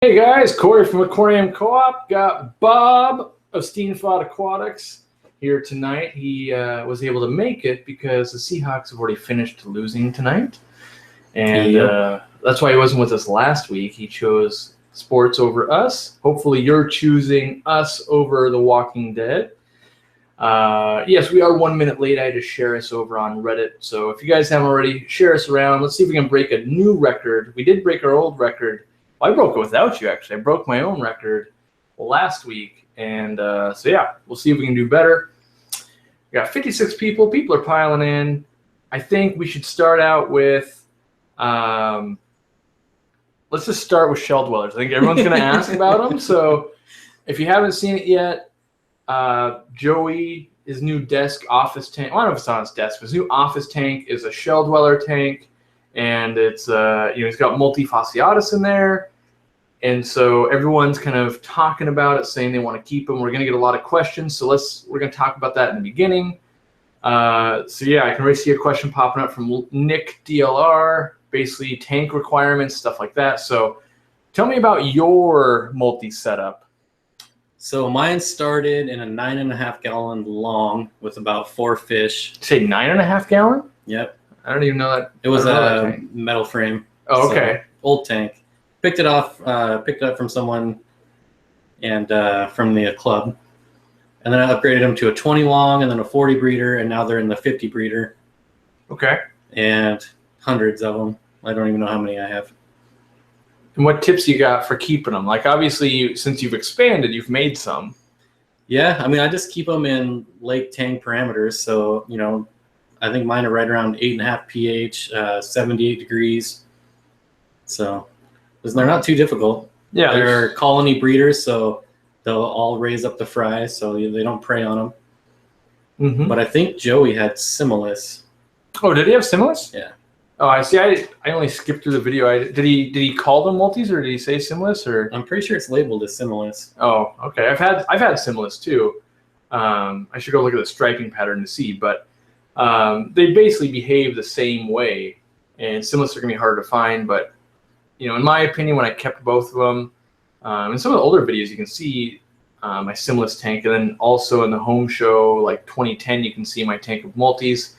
Hey guys, Corey from Aquarium Co-op. Got Bob of Steenfod Aquatics here tonight. He was able to make it because the Seahawks have already finished losing tonight. And that's why he wasn't with us last week. He chose sports over us. Hopefully you're choosing us over The Walking Dead. Yes, we are 1 minute late. I had to share us over on Reddit. So if you guys haven't already, share us around. Let's see if we can break a new record. We did break our old record. Well, I broke it without you, actually. I broke my own record last week. And so, yeah, we'll see if we can do better. We got 56 people. People are piling in. I think we should start out with, let's just start with shell dwellers. I think everyone's going to ask about them. So if you haven't seen it yet, Joey, his new desk office tank, I don't know if it's on his desk, but his new office tank is a shell dweller tank. And it's, he's got multifasciatus in there. And so everyone's kind of talking about it, saying they want to keep them. We're going to get a lot of questions. So we're going to talk about that in the beginning. So yeah, I can already see a question popping up from Nick DLR, basically tank requirements, stuff like that. So tell me about your multi setup. So mine started in a 9.5 gallon long with about 4 fish. Say 9.5 gallon? Yep. I don't even know that. It was a metal frame. Oh, okay. So, old tank. Picked it up from someone and from the club. And then I upgraded them to a 20 long and then a 40 breeder, and now they're in the 50 breeder. Okay. And hundreds of them. I don't even know how many I have. And what tips you got for keeping them? Like, obviously, since you've expanded, you've made some. Yeah, I mean, I just keep them in lake tank parameters. So, I think mine are right around 8.5 pH, 78 degrees. So they're not too difficult. Yeah, they're colony breeders, so they'll all raise up the fry, so they don't prey on them. Mm-hmm. But I think Joey had Similis. Oh, did he have Similis? Yeah. Oh, I see. I only skipped through the video. Did he call them multis, or did he say Similis? Or I'm pretty sure it's labeled as Similis. Oh, okay. I've had Similis too. I should go look at the striping pattern to see, but they basically behave the same way, and Similis are gonna be harder to find. But in my opinion, when I kept both of them, in some of the older videos, you can see my Similis tank, and then also in the home show, like 2010, you can see my tank of multis.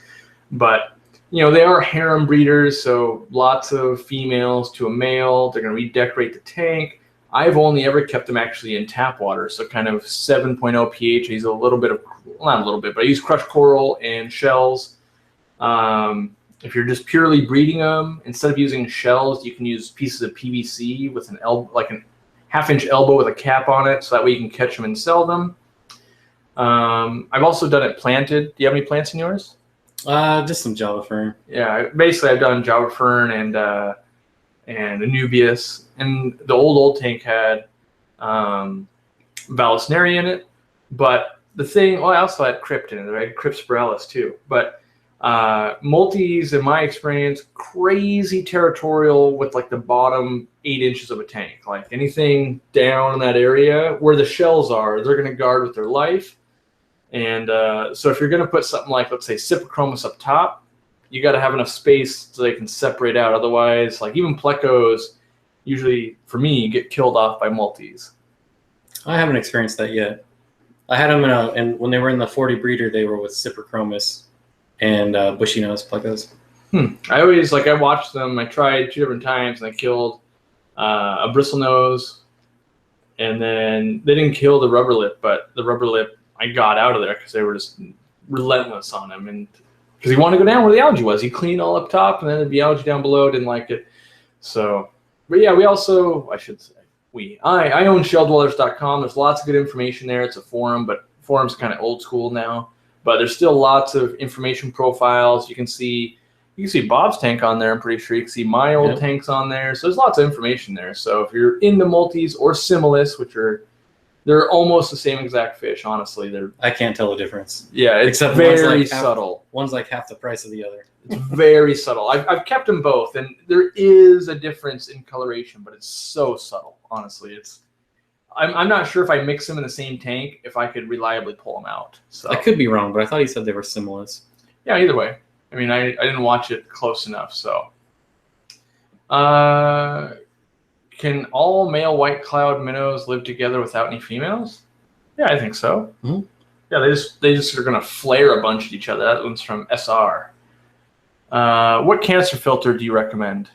But they are harem breeders, so lots of females to a male. They're gonna redecorate the tank. I've only ever kept them actually in tap water, so kind of 7.0 pH. I use a little bit of, well, not a little bit, but I use crushed coral and shells. If you're just purely breeding them, instead of using shells, you can use pieces of PVC with like a half-inch elbow with a cap on it, so that way you can catch them and sell them. I've also done it planted. Do you have any plants in yours? Just some Java fern. Yeah, basically I've done Java fern and Anubias, and the old tank had Vallisneria in it. But the thing, I also had Crypt in it, right? Crypt spiralis too. But multis, in my experience, crazy territorial with like the bottom 8 inches of a tank. Like anything down in that area where the shells are, they're going to guard with their life. And so if you're going to put something like, let's say, Cyprichromis up top, you got to have enough space so they can separate out. Otherwise, like even plecos, usually for me, get killed off by multis. I haven't experienced that yet. I had them and when they were in the 40 breeder, they were with Cyprichromis and bushy nose plecos. I always, I watched them. I tried 2 different times, and I killed a bristlenose, and then they didn't kill the rubber lip, but the rubber lip, I got out of there because they were just relentless on him, and because he wanted to go down where the algae was. He cleaned all up top, and then there'd be algae down below. Didn't like it. So, but yeah, we also, I should say, I own shelldwellers.com. There's lots of good information there. It's a forum, but forum's kind of old school now. But there's still lots of information profiles. You can see Bob's tank on there. I'm pretty sure you can see my old tanks on there. So there's lots of information there. So if you're into multis or Similis, they're almost the same exact fish, honestly. I can't tell the difference. Yeah, it's except very subtle. One's like half the price of the other. It's very subtle. I've kept them both, and there is a difference in coloration, but it's so subtle. Honestly, I'm not sure if I mix them in the same tank if I could reliably pull them out. So I could be wrong, but I thought he said they were Similis. Yeah, either way. I mean, I didn't watch it close enough, so. can all male white cloud minnows live together without any females? Yeah, I think so. Mhm. Yeah, they just are gonna flare a bunch at each other. That one's from SR. What canister filter do you recommend?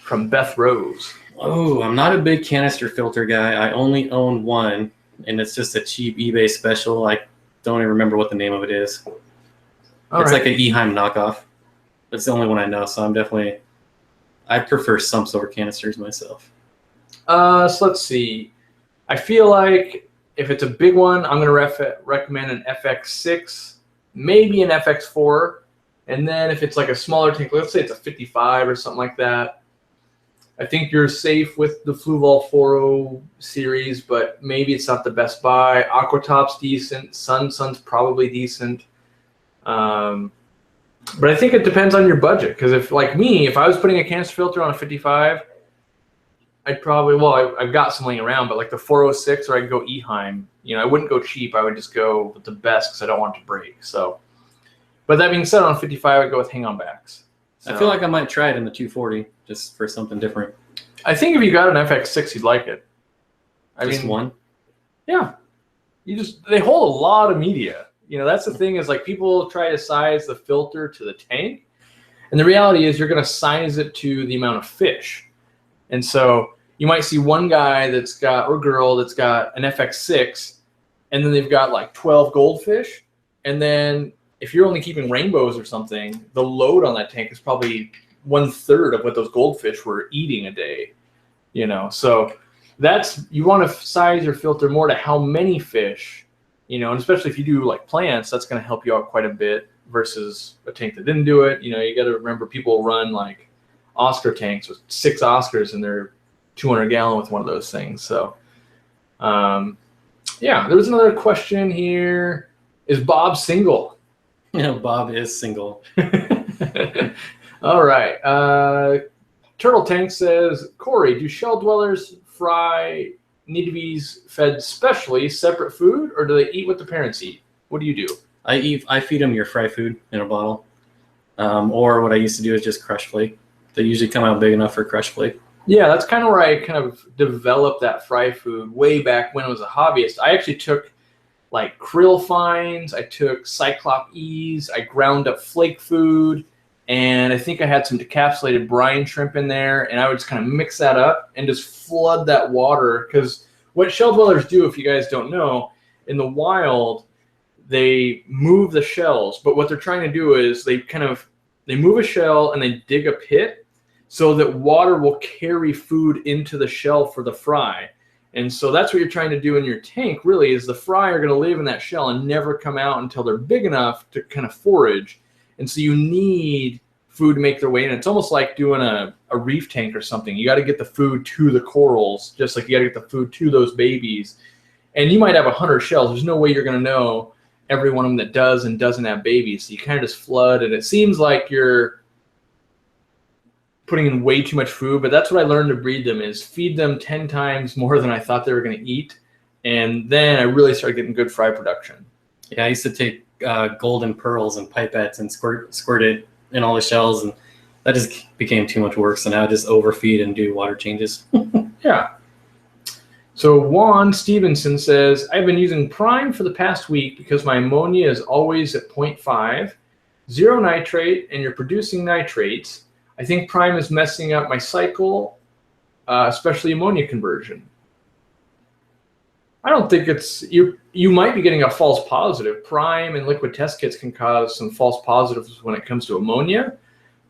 From Beth Rose. Oh, I'm not a big canister filter guy. I only own one, and it's just a cheap eBay special. I don't even remember what the name of it is. It's like an Eheim knockoff. It's the only one I know, so I prefer some sort of canisters myself. So let's see. I feel like if it's a big one, I'm going to recommend an FX6, maybe an FX4. And then if it's like a smaller tank, let's say it's a 55 or something like that, I think you're safe with the Fluval 4.0 series, but maybe it's not the best buy. Aquatop's decent. Sun's probably decent. But I think it depends on your budget. Because if, like me, if I was putting a canister filter on a 55, I'd probably, I've got some laying around, but like the 406, or I could go Eheim. I wouldn't go cheap. I would just go with the best because I don't want it to break. So, but that being said, on 55, I'd go with hang-on backs. So, I feel like I might try it in the 240 just for something different. I think if you got an FX6, you'd like it. Just one? Yeah. They hold a lot of media. That's the thing is like people try to size the filter to the tank. And the reality is you're going to size it to the amount of fish. And so you might see one guy or girl that's got an FX6, and then they've got like 12 goldfish. And then if you're only keeping rainbows or something, the load on that tank is probably 1/3 of what those goldfish were eating a day. So you want to size your filter more to how many fish, and especially if you do like plants, that's going to help you out quite a bit versus a tank that didn't do it. You got to remember people run like Oscar tanks with 6 Oscars and they're 200 gallon with one of those things. So, yeah, there was another question here. Is Bob single? Yeah, Bob is single. All right. Turtle Tank says, Corey, do shell dwellers fry need to be fed specially separate food, or do they eat what the parents eat? What do you do? I feed them your fry food in a bottle. Or what I used to do is just crush flake. They usually come out big enough for crush flake. Yeah, that's kind of where I kind of developed that fry food way back when I was a hobbyist. I actually took like krill fines, I took Cyclop E's, I ground up flake food, and I think I had some decapsulated brine shrimp in there, and I would just kind of mix that up and just flood that water. Because what shell dwellers do, if you guys don't know, in the wild, they move the shells, but what they're trying to do is they move a shell and they dig a pit so that water will carry food into the shell for the fry. And so that's what you're trying to do in your tank, really, is the fry are going to live in that shell and never come out until they're big enough to kind of forage. And so you need food to make their way in. It's almost like doing a reef tank or something. You got to get the food to the corals, just like you got to get the food to those babies. And you might have 100 shells. There's no way you're going to know every one of them that does and doesn't have babies. So you kind of just flood, and it seems like you're putting in way too much food, but that's what I learned to breed them, is feed them 10 times more than I thought they were going to eat. And then I really started getting good fry production. Yeah, I used to take golden pearls and pipettes and squirt it in all the shells, and that just became too much work. So now I just overfeed and do water changes. Yeah. So Juan Stevenson says, I've been using Prime for the past week because my ammonia is always at 0.5, 0 nitrate, and you're producing nitrates. I think Prime is messing up my cycle, especially ammonia conversion. I don't think it's, you might be getting a false positive. Prime and liquid test kits can cause some false positives when it comes to ammonia,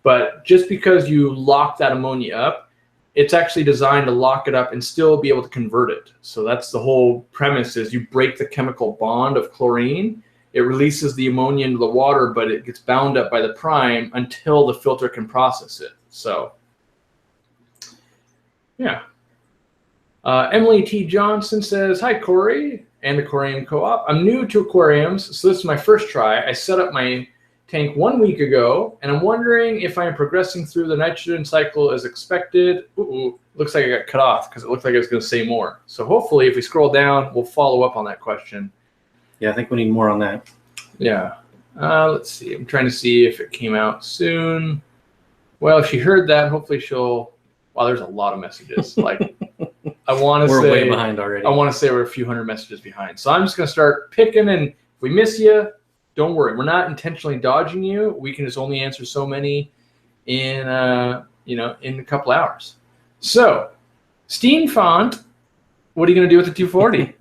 but just because you lock that ammonia up, it's actually designed to lock it up and still be able to convert it. So that's the whole premise, is you break the chemical bond of chlorine, it releases the ammonia into the water, but it gets bound up by the Prime until the filter can process it. So, yeah. Emily T. Johnson says, hi, Corey and Aquarium Co-op. I'm new to aquariums, so this is my first try. I set up my tank 1 week ago, and I'm wondering if I'm progressing through the nitrogen cycle as expected. Looks like I got cut off because it looked like I was going to say more. So hopefully if we scroll down, we'll follow up on that question. Yeah, I think we need more on that. Yeah. Let's see. I'm trying to see if it came out soon. Well, if she heard that, hopefully she'll Wow, there's a lot of messages. Like, I want to We're say way behind already. I want to say we're a few hundred messages behind. So I'm just going to start picking, and if we miss you, don't worry. We're not intentionally dodging you. We can just only answer so many in in a couple hours. So, Steam Font, what are you going to do with the 240?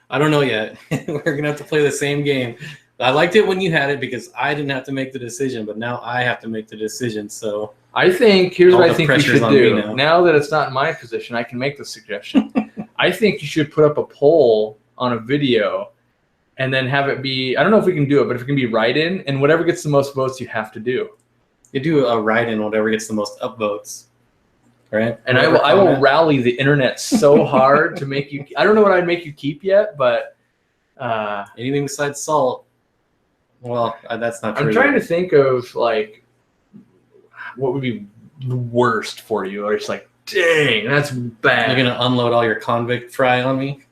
I don't know yet. We're going to have to play the same game. I liked it when you had it because I didn't have to make the decision, but now I have to make the decision. So I think here's what I think you should do. Now. Now that it's not in my position, I can make the suggestion. I think you should put up a poll on a video and then have it be, I don't know if we can do it, but if it can be write-in, and whatever gets the most votes, you have to do. You do a write-in, whatever gets the most upvotes. Right? And I will rally the internet so hard to make you, I don't know what I'd make you keep yet, but anything besides salt. Well, that's not true. I'm trying to think of like what would be the worst for you, or it's like, dang, that's bad. You're gonna unload all your convict fry on me.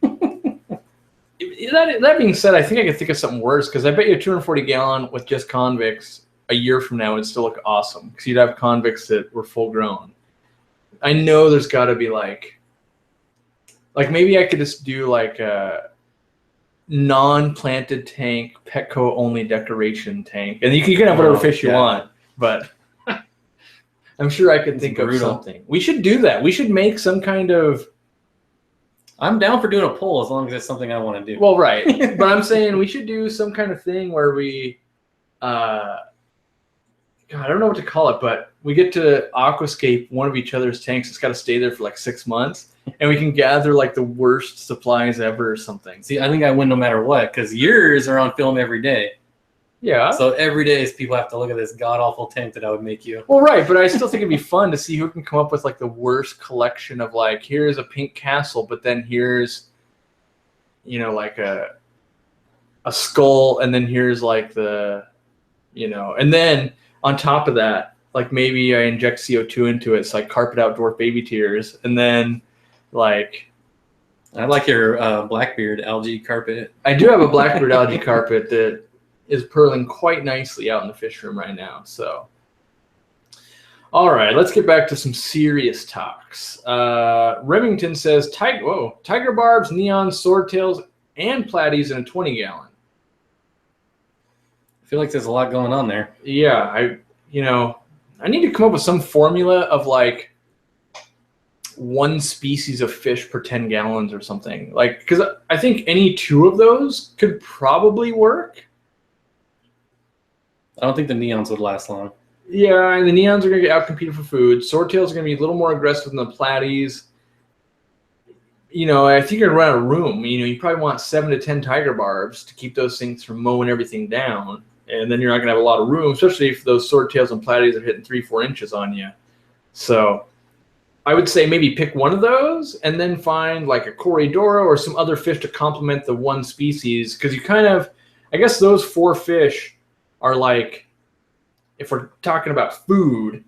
That being said, I think I could think of something worse, because I bet you a 240 gallon with just convicts a year from now would still look awesome, because you'd have convicts that were full grown. I know there's got to be like maybe I could just do like a non-planted tank, Petco only decoration tank, and you can have whatever fish you want. But I'm sure I could think of something. We should do that. We should make some kind of. I'm down for doing a poll as long as it's something I want to do. Well, right, but I'm saying we should do some kind of thing where we. God, I don't know what to call it, but we get to aquascape one of each other's tanks. It's got to stay there for like 6 months, and we can gather like the worst supplies ever or something. See, I think I win no matter what, because yours are on film every day. Yeah. So every day people have to look at this god-awful tank that I would make you. Well, right, but I still think it'd be fun to see who can come up with like the worst collection of like, here's a pink castle, but then here's, like a skull, and then here's like the, and then on top of that, like maybe I inject CO2 into it, so I carpet out dwarf baby tears, and then like. I like your Blackbeard algae carpet. I do have a Blackbeard algae carpet that is purling quite nicely out in the fish room right now. So, all right, let's get back to some serious talks. Remington says, tiger barbs, neon, swordtails, and platies in a 20-gallon. I feel like there's a lot going on there. Yeah, I need to come up with some formula of like one species of fish per 10 gallons or something. Like, because I think any two of those could probably work. I don't think the neons would last long. Yeah, and the neons are going to get outcompeted for food. Swordtails are going to be a little more aggressive than the platies. I think you're going to run out of room. You probably want 7 to 10 tiger barbs to keep those things from mowing everything down. And then you're not going to have a lot of room, especially if those swordtails and platies are hitting 3-4 inches on you. So I would say maybe pick one of those and then find like a Corridora or some other fish to complement the one species. Because you kind of, I guess those 4 fish are like, if we're talking about food,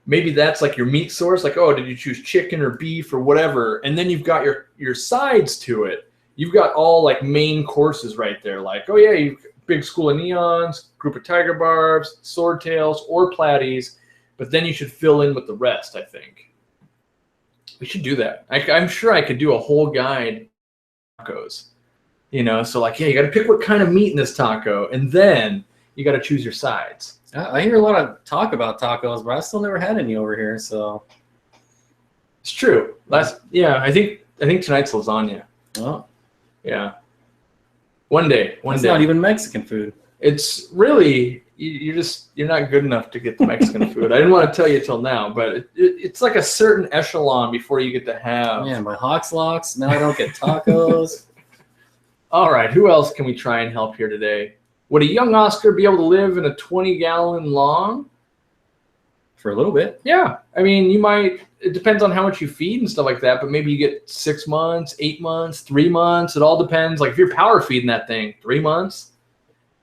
maybe that's like your meat source. Like, oh, did you choose chicken or beef or whatever? And then you've got your sides to it. You've got all like main courses right there. Like, oh yeah, you've big school of neons, group of tiger barbs, swordtails, or platies. But then you should fill in with the rest, I think. We should do that. I'm sure I could do a whole guide tacos. So like, yeah, you got to pick what kind of meat in this taco, and then you got to choose your sides. I hear a lot of talk about tacos, but I still never had any over here. So it's true. I think tonight's lasagna. Oh, yeah. One day. It's not even Mexican food. It's really you're not good enough to get the Mexican food. I didn't want to tell you till now, but it's like a certain echelon before you get to have. Yeah, my Hawks locks. Now I don't get tacos. All right, who else can we try and help here today? Would a young Oscar be able to live in a 20-gallon long? For a little bit. Yeah. I mean, you might, it depends on how much you feed and stuff like that, but maybe you get 6 months, 8 months, 3 months. It all depends. Like if you're power feeding that thing, 3 months,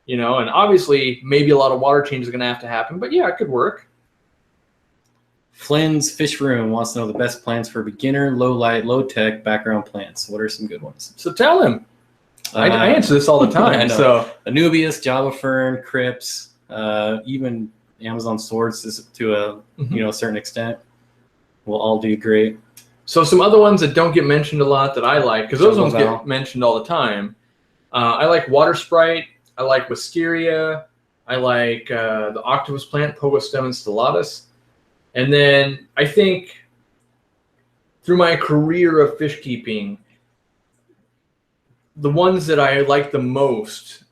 and obviously maybe a lot of water changes are going to have to happen, but yeah, it could work. Flynn's Fish Room wants to know the best plants for beginner, low light, low tech background plants. What are some good ones? So tell him. I answer this all the time. So Anubias, Java Fern, Crips, even Amazon swords to a certain extent. will all do great. So some other ones that don't get mentioned a lot that I like, because those ones Jungle get mentioned all the time. I like Water Sprite. I like Wisteria. I like the octopus plant, Pogostemon stellatus. And then I think through my career of fish keeping, the ones that I like the most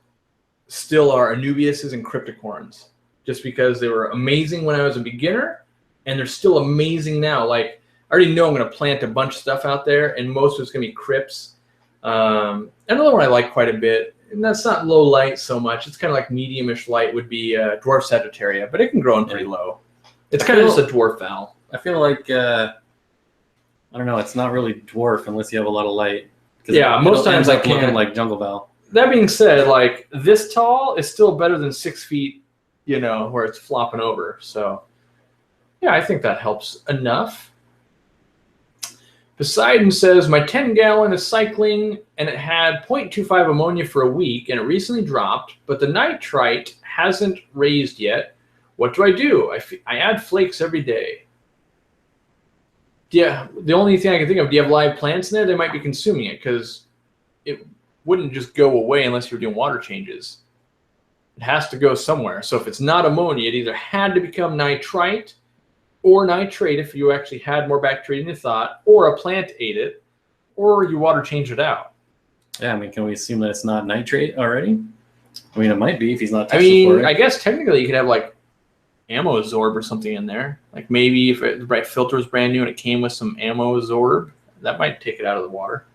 still are Anubiuses and Cryptocorns, just because they were amazing when I was a beginner, and they're still amazing now. Like, I already know I'm going to plant a bunch of stuff out there, and most of it's going to be crypts. Another one I like quite a bit, and that's not low light so much. It's kind of like medium-ish light would be dwarf Sagittaria, but it can grow in pretty low. It's kind of just a dwarf owl. I feel like, I don't know, it's not really dwarf unless you have a lot of light. Yeah, most times I can't. can't. Like jungle val. That being said, like this tall is still better than 6 feet, you know, where it's flopping over. So, yeah, I think that helps enough. Poseidon says, my 10-gallon is cycling, and it had 0.25 ammonia for a week, and it recently dropped, but the nitrite hasn't raised yet. What do I do? I add flakes every day. Yeah, the only thing I can think of, do you have live plants in there? They might be consuming it, because it wouldn't just go away unless you're doing water changes. It has to go somewhere. So if it's not ammonia, it either had to become nitrite or nitrate if you actually had more bacteria than you thought, or a plant ate it, or you water changed it out. Yeah, I mean, can we assume that it's not nitrate already? I mean, it might be if he's not testing for it. I guess technically you could have like ammo absorb or something in there. Like maybe if the right filter was brand new and it came with some ammo absorb, that might take it out of the water.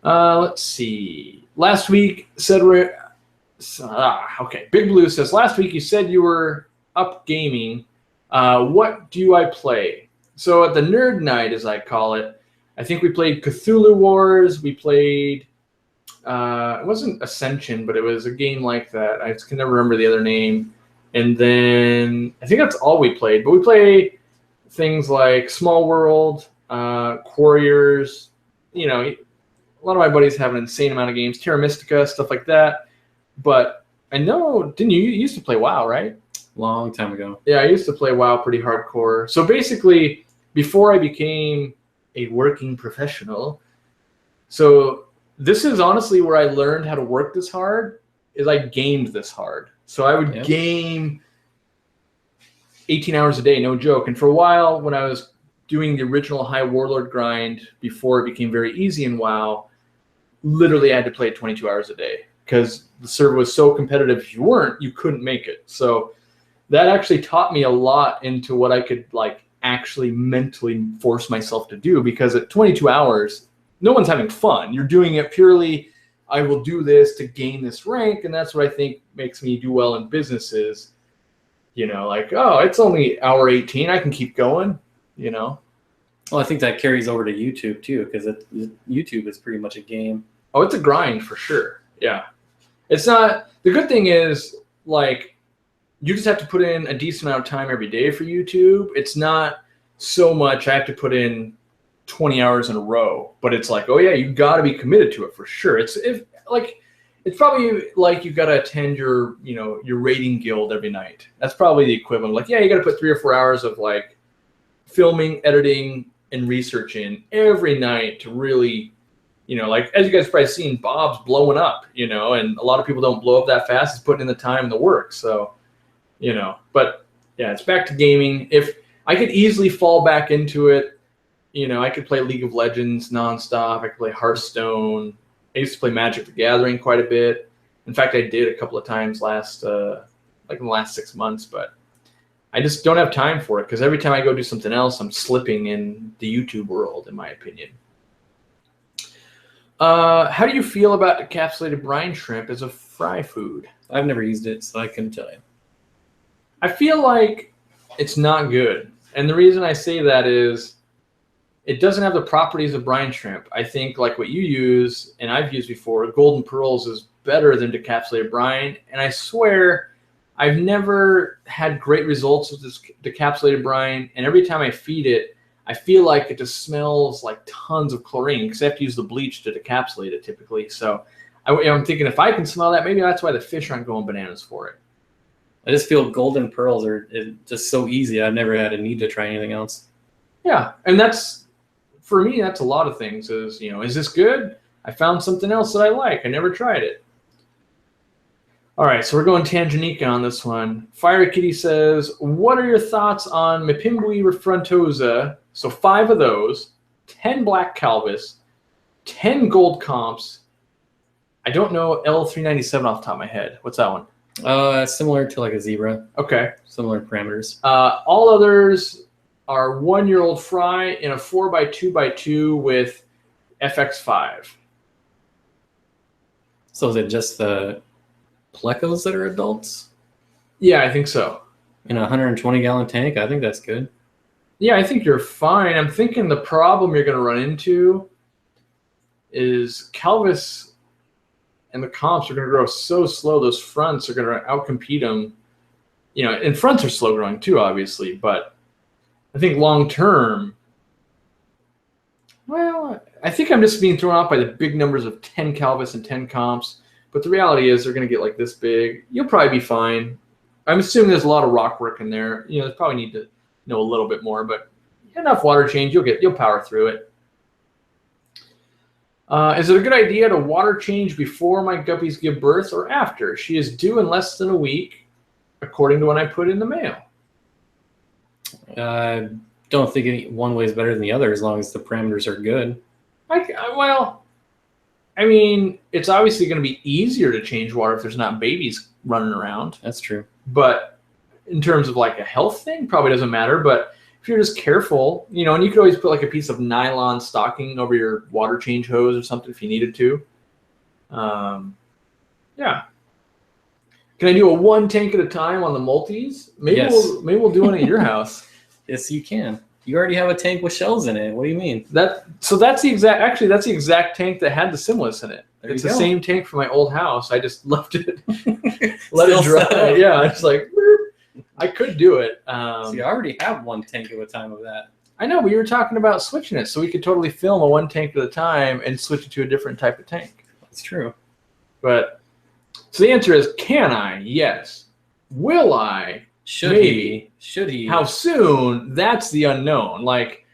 Let's see. Last week said okay. Big Blue says, last week you said you were up gaming. What do I play? So at the Nerd Night, as I call it, I think we played Cthulhu Wars. We played, it wasn't Ascension, but it was a game like that. I just can never remember the other name. And then I think that's all we played. But we play things like Small World, Quarriors. You know, a lot of my buddies have an insane amount of games. Terra Mystica, stuff like that. But I know, you used to play WoW, right? Long time ago. Yeah, I used to play WoW pretty hardcore. So basically, before I became a working professional, so this is honestly where I learned how to work this hard, is I gamed this hard. So I would game 18 hours a day, no joke. And for a while, when I was doing the original High Warlord grind before it became very easy in WoW, literally I had to play it 22 hours a day because the server was so competitive. If you weren't, you couldn't make it. So that actually taught me a lot into what I could like actually mentally force myself to do, because at 22 hours, no one's having fun. You're doing it purely, I will do this to gain this rank, and that's what I think makes me do well in businesses. You know, like, oh, it's only hour 18, I can keep going, you know. Well, I think that carries over to YouTube too, because YouTube is pretty much a game. Oh, it's a grind for sure. Yeah. It's not, the good thing is, like, you just have to put in a decent amount of time every day for YouTube. It's not so much I have to put in 20 hours in a row, but it's like, oh yeah, you got to be committed to it for sure. It's probably like you got to attend your rating guild every night. That's probably the equivalent. Like, yeah, you got to put 3 or 4 hours of like filming, editing, and research in every night to really, like, as you guys probably seen, Bob's blowing up, and a lot of people don't blow up that fast. It's putting in the time and the work. So, but yeah, it's back to gaming. If I could easily fall back into it, I could play League of Legends nonstop. I could play Hearthstone. I used to play Magic the Gathering quite a bit. In fact, I did a couple of times in the last 6 months, but I just don't have time for it because every time I go do something else, I'm slipping in the YouTube world, in my opinion. How do you feel about encapsulated brine shrimp as a fry food? I've never used it, so I couldn't tell you. I feel like it's not good. And the reason I say that is it doesn't have the properties of brine shrimp. I think like what you use, and I've used before, golden pearls is better than decapsulated brine. And I swear I've never had great results with this decapsulated brine. And every time I feed it, I feel like it just smells like tons of chlorine because I have to use the bleach to decapsulate it typically. So I'm thinking if I can smell that, maybe that's why the fish aren't going bananas for it. I just feel golden pearls are just so easy. I've never had a need to try anything else. Yeah, and that's, for me, that's a lot of things. Is, is this good? I found something else that I like. I never tried it. All right, so we're going Tanganica on this one. Fire Kitty says, what are your thoughts on Mipimbui refrontosa? So 5 of those, 10 black Calvis, 10 gold comps. I don't know L397 off the top of my head. What's that one? Similar to like a zebra. Okay. Similar parameters. All others are 1-year-old fry in a 4x2x2 with FX5. So is it just the plecos that are adults? Yeah, I think so. In a 120-gallon tank? I think that's good. Yeah, I think you're fine. I'm thinking the problem you're going to run into is Calvis and the comps are going to grow so slow. Those fronts are going to outcompete them. And fronts are slow growing too, obviously. But I think long term, well, I think I'm just being thrown off by the big numbers of 10 Calvis and 10 comps. But the reality is they're going to get like this big. You'll probably be fine. I'm assuming there's a lot of rock work in there. They probably need to know a little bit more, but enough water change, you'll power through it. Is it a good idea to water change before my guppies give birth or after? She is due in less than a week, according to when I put in the mail. I don't think one way is better than the other as long as the parameters are good. It's obviously going to be easier to change water if there's not babies running around. That's true. But in terms of like a health thing, probably doesn't matter. But if you're just careful, and you could always put like a piece of nylon stocking over your water change hose or something if you needed to. Yeah. Can I do a 1 tank at a time on the multis? Maybe we'll do one at your house. Yes, you can. You already have a tank with shells in it. What do you mean? That's the exact tank that had the Simless in it. It's the same tank from my old house. I just left it, let it dry. Yeah, it's like, I could do it. See, I already have 1 tank at a time of that. I know, but you were talking about switching it, so we could totally film a 1 tank at a time and switch it to a different type of tank. That's true. But so the answer is, can I? Yes. Will I? Maybe. Should he? How soon? That's the unknown. Like,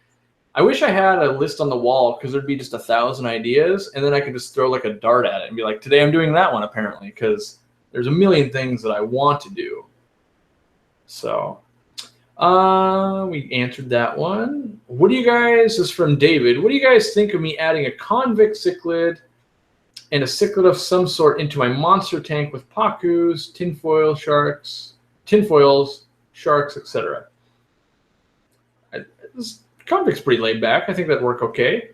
I wish I had a list on the wall because there'd be just 1,000 ideas, and then I could just throw like a dart at it and be like, today I'm doing that one apparently, because there's a million things that I want to do. So, we answered that one. What do you guys? This is from David. What do you guys think of me adding a convict cichlid and a cichlid of some sort into my monster tank with pacus, tinfoils, sharks, etc.? This convict's pretty laid back. I think that'd work okay.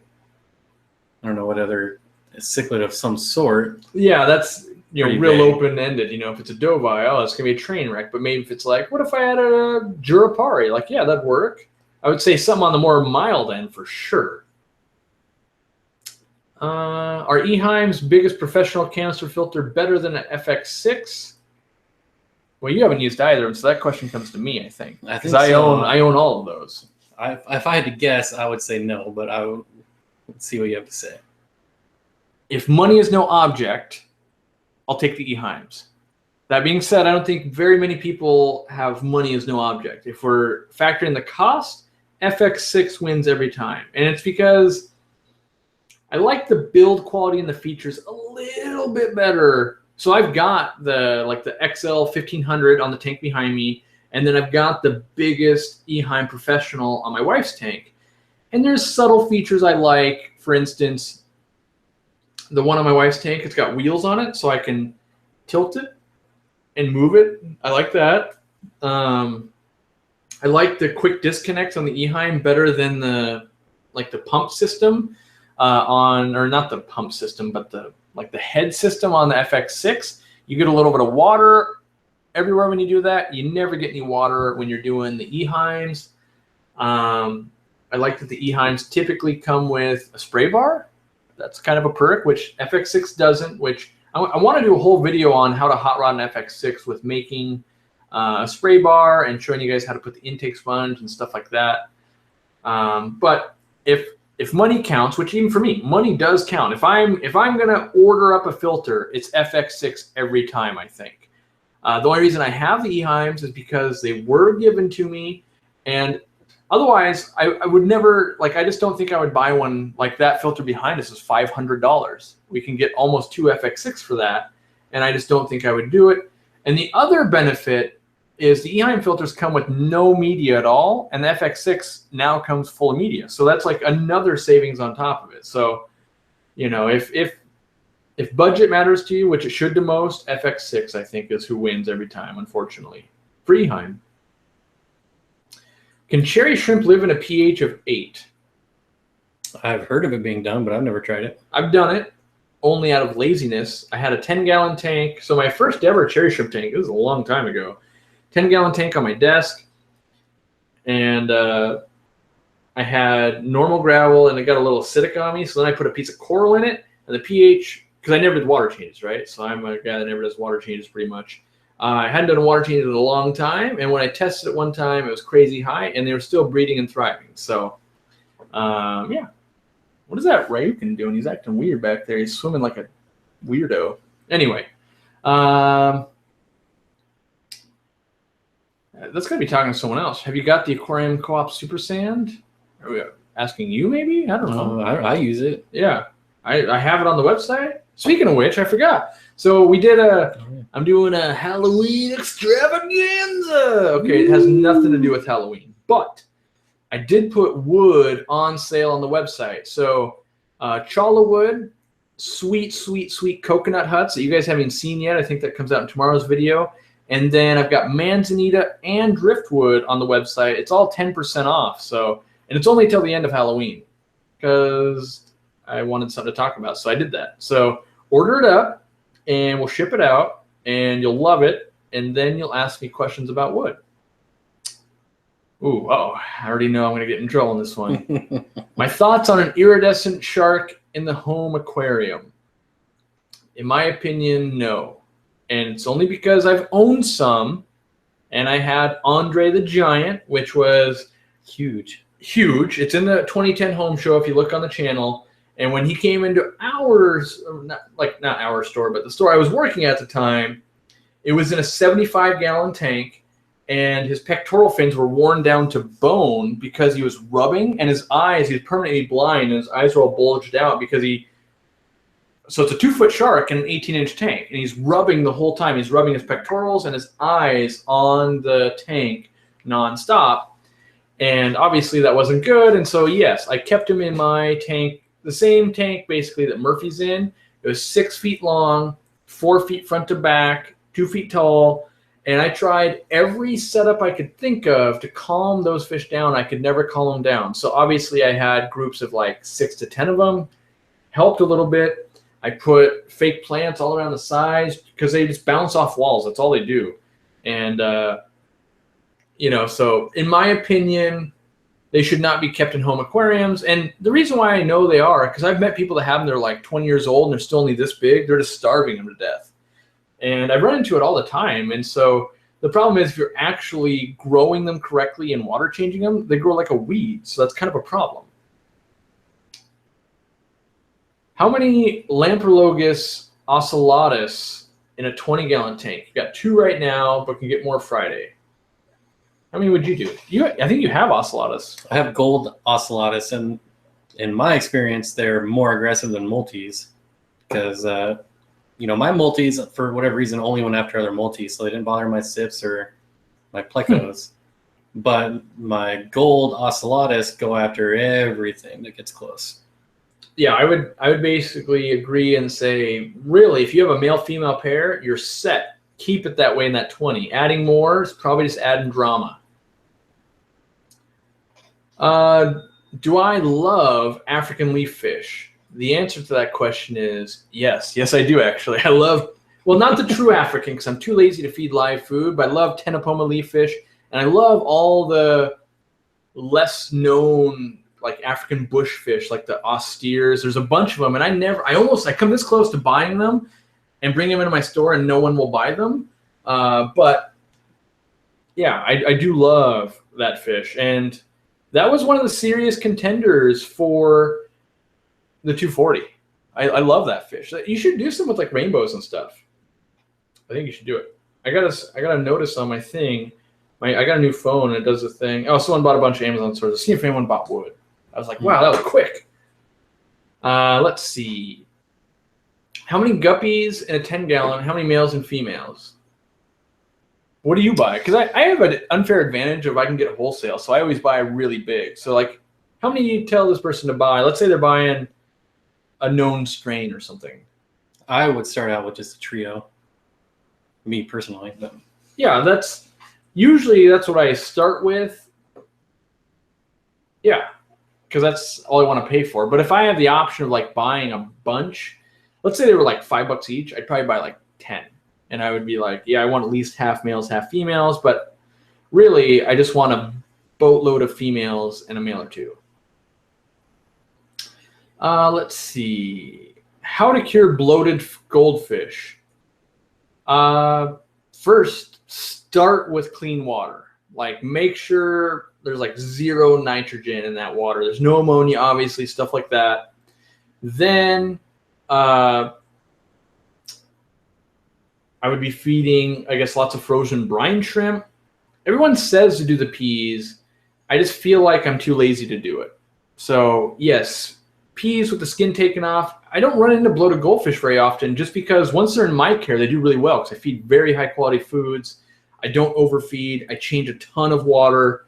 I don't know what other cichlid of some sort. Yeah, that's real open-ended. If it's a Dovile, it's gonna be a train wreck. But maybe if it's like, what if I added a Jurapari? Like, yeah, that'd work. I would say something on the more mild end for sure. Are Eheim's biggest professional canister filter better than an FX6? Well, you haven't used either, so that question comes to me, I think. Because I own all of those. If I had to guess, I would say no, but I would see what you have to say. If money is no object, I'll take the Eheims. That being said, I don't think very many people have money as no object. If we're factoring the cost, FX6 wins every time. And it's because I like the build quality and the features a little bit better. So I've got the XL 1500 on the tank behind me, and then I've got the biggest Eheim Professional on my wife's tank. And there's subtle features I like. For instance, the one on my wife's tank, it's got wheels on it, so I can tilt it and move it. I like that. I like the quick disconnects on the Eheim better than the pump system or not the pump system, but the head system on the FX6. You get a little bit of water everywhere when you do that. You never get any water when you're doing the Eheims. I like that the Eheims typically come with a spray bar. That's kind of a perk, which FX6 doesn't, which I want to do a whole video on how to hot rod an FX6 with making a spray bar and showing you guys how to put the intake sponge and stuff like that. But if money counts, which even for me, money does count. If I'm gonna order up a filter, it's FX6 every time, I think. The only reason I have the Eheims is because they were given to me, and otherwise I would never, like, I just don't think I would buy one. Like that filter behind us is $500. We can get almost 2 FX6 for that, and I just don't think I would do it. And the other benefit is the Eheim filters come with no media at all, and the FX6 now comes full of media. So that's like another savings on top of it. So, you know, if budget matters to you, which it should to most, FX6 I think is who wins every time, unfortunately. For Eheim. Can cherry shrimp live in a pH of 8? I've heard of it being done, but I've never tried it. I've done it only out of laziness. I had a 10-gallon tank. So my first ever cherry shrimp tank, this was a long time ago, 10-gallon tank on my desk. And I had normal gravel, and it got a little acidic on me. So then I put a piece of coral in it, and the pH, because I never did water changes, right? So I'm a guy that never does water changes pretty much. I hadn't done a water change in a long time, and when I tested it one time, it was crazy high, and they were still breeding and thriving. So, yeah. What is that Ryukin doing? He's acting weird back there. He's swimming like a weirdo. Anyway, that's got to be talking to someone else. Have you got the Aquarium Co-op Super Sand? Are we asking you maybe? I don't know. I use it. Yeah. I have it on the website. Speaking of which, I forgot. So we did I'm doing a Halloween extravaganza. Okay, it has nothing to do with Halloween, but I did put wood on sale on the website. So Chala wood, sweet, sweet, sweet coconut huts that you guys haven't seen yet. I think that comes out in tomorrow's video. And then I've got manzanita and driftwood on the website. It's all 10% off. So, and it's only till the end of Halloween because I wanted something to talk about. So I did that. So order it up and we'll ship it out and you'll love it. And then you'll ask me questions about wood. Ooh, I already know I'm going to get in trouble on this one. My thoughts on an iridescent shark in the home aquarium. In my opinion, no. And it's only because I've owned some, and I had Andre the Giant, which was huge. Huge. It's in the 2010 home show if you look on the channel. And when he came into ours, not our store, but the store I was working at the time, it was in a 75-gallon tank. And his pectoral fins were worn down to bone because he was rubbing, and his eyes, he was permanently blind, and his eyes were all bulged out because so it's a 2-foot shark in an 18-inch tank, and he's rubbing the whole time. He's rubbing his pectorals and his eyes on the tank nonstop. And obviously that wasn't good, and so yes, I kept him in my tank, the same tank basically that Murphy's in. It was 6 feet long, 4 feet front to back, 2 feet tall. And I tried every setup I could think of to calm those fish down. I could never calm them down. So obviously I had groups of like 6 to 10 of them. Helped a little bit. I put fake plants all around the sides because they just bounce off walls. That's all they do. And, so in my opinion, they should not be kept in home aquariums. And the reason why I know they are, because I've met people that have them, they're like 20 years old and they're still only this big. They're just starving them to death. And I run into it all the time. And so the problem is if you're actually growing them correctly and water changing them, they grow like a weed. So that's kind of a problem. How many Lamprologus ocellatus in a 20-gallon tank? You've got 2 right now, but can get more Friday. How many would you do? I think you have ocellatus. I have gold ocellatus, and in my experience, they're more aggressive than multis because my multis, for whatever reason, only went after other multis, so they didn't bother my sips or my plecos. But my gold ocellatus go after everything that gets close. Yeah, I would basically agree and say, really, if you have a male-female pair, you're set. Keep it that way in that 20. Adding more is probably just adding drama. Do I love African leaf fish? The answer to that question is yes. Yes, I do, actually. I love, well, not the true African because I'm too lazy to feed live food, but I love Tenopoma leaf fish, and I love all the less known like African bush fish, like the austerias. There's a bunch of them, and I come this close to buying them and bring them into my store, and no one will buy them. But yeah, I do love that fish, and that was one of the serious contenders for the 240. I love that fish. You should do some with like rainbows and stuff. I think you should do it. I got a notice on my thing. I got a new phone and it does the thing. Oh, someone bought a bunch of Amazon stores. See if anyone bought wood. I was like, wow, that was quick. Let's see. How many guppies in a 10-gallon? How many males and females? What do you buy? Because I have an unfair advantage of I can get wholesale, so I always buy really big. So like, how many do you tell this person to buy? Let's say they're buying a known strain or something. I would start out with just a trio. Me personally, but yeah, that's what I start with. Yeah, because that's all I want to pay for. But if I have the option of like buying a bunch, let's say they were like $5 each, I'd probably buy like 10. And I would be like, yeah, I want at least half males, half females. But really, I just want a boatload of females and a male or two. Let's see. How to cure bloated goldfish. First, start with clean water. Like, make sure there's like 0 nitrogen in that water. There's no ammonia, obviously, stuff like that. Then I would be feeding, I guess, lots of frozen brine shrimp. Everyone says to do the peas. I just feel like I'm too lazy to do it. So, yes, peas with the skin taken off. I don't run into bloated goldfish very often just because once they're in my care, they do really well because I feed very high-quality foods. I don't overfeed. I change a ton of water.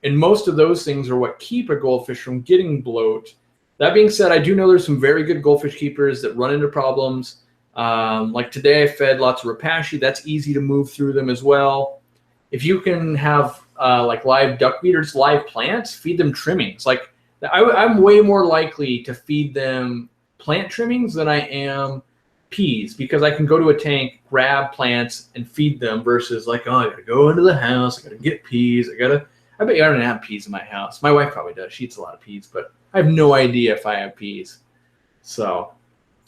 And most of those things are what keep a goldfish from getting bloat. That being said, I do know there's some very good goldfish keepers that run into problems. Like today I fed lots of rapashi. That's easy to move through them as well. If you can have like live duckweed or just live plants, feed them trimmings. Like I'm way more likely to feed them plant trimmings than I am peas because I can go to a tank, grab plants, and feed them versus like, oh, I gotta go into the house, I gotta get peas, I bet you I don't have peas in my house. My wife probably does. She eats a lot of peas, but I have no idea if I have peas. So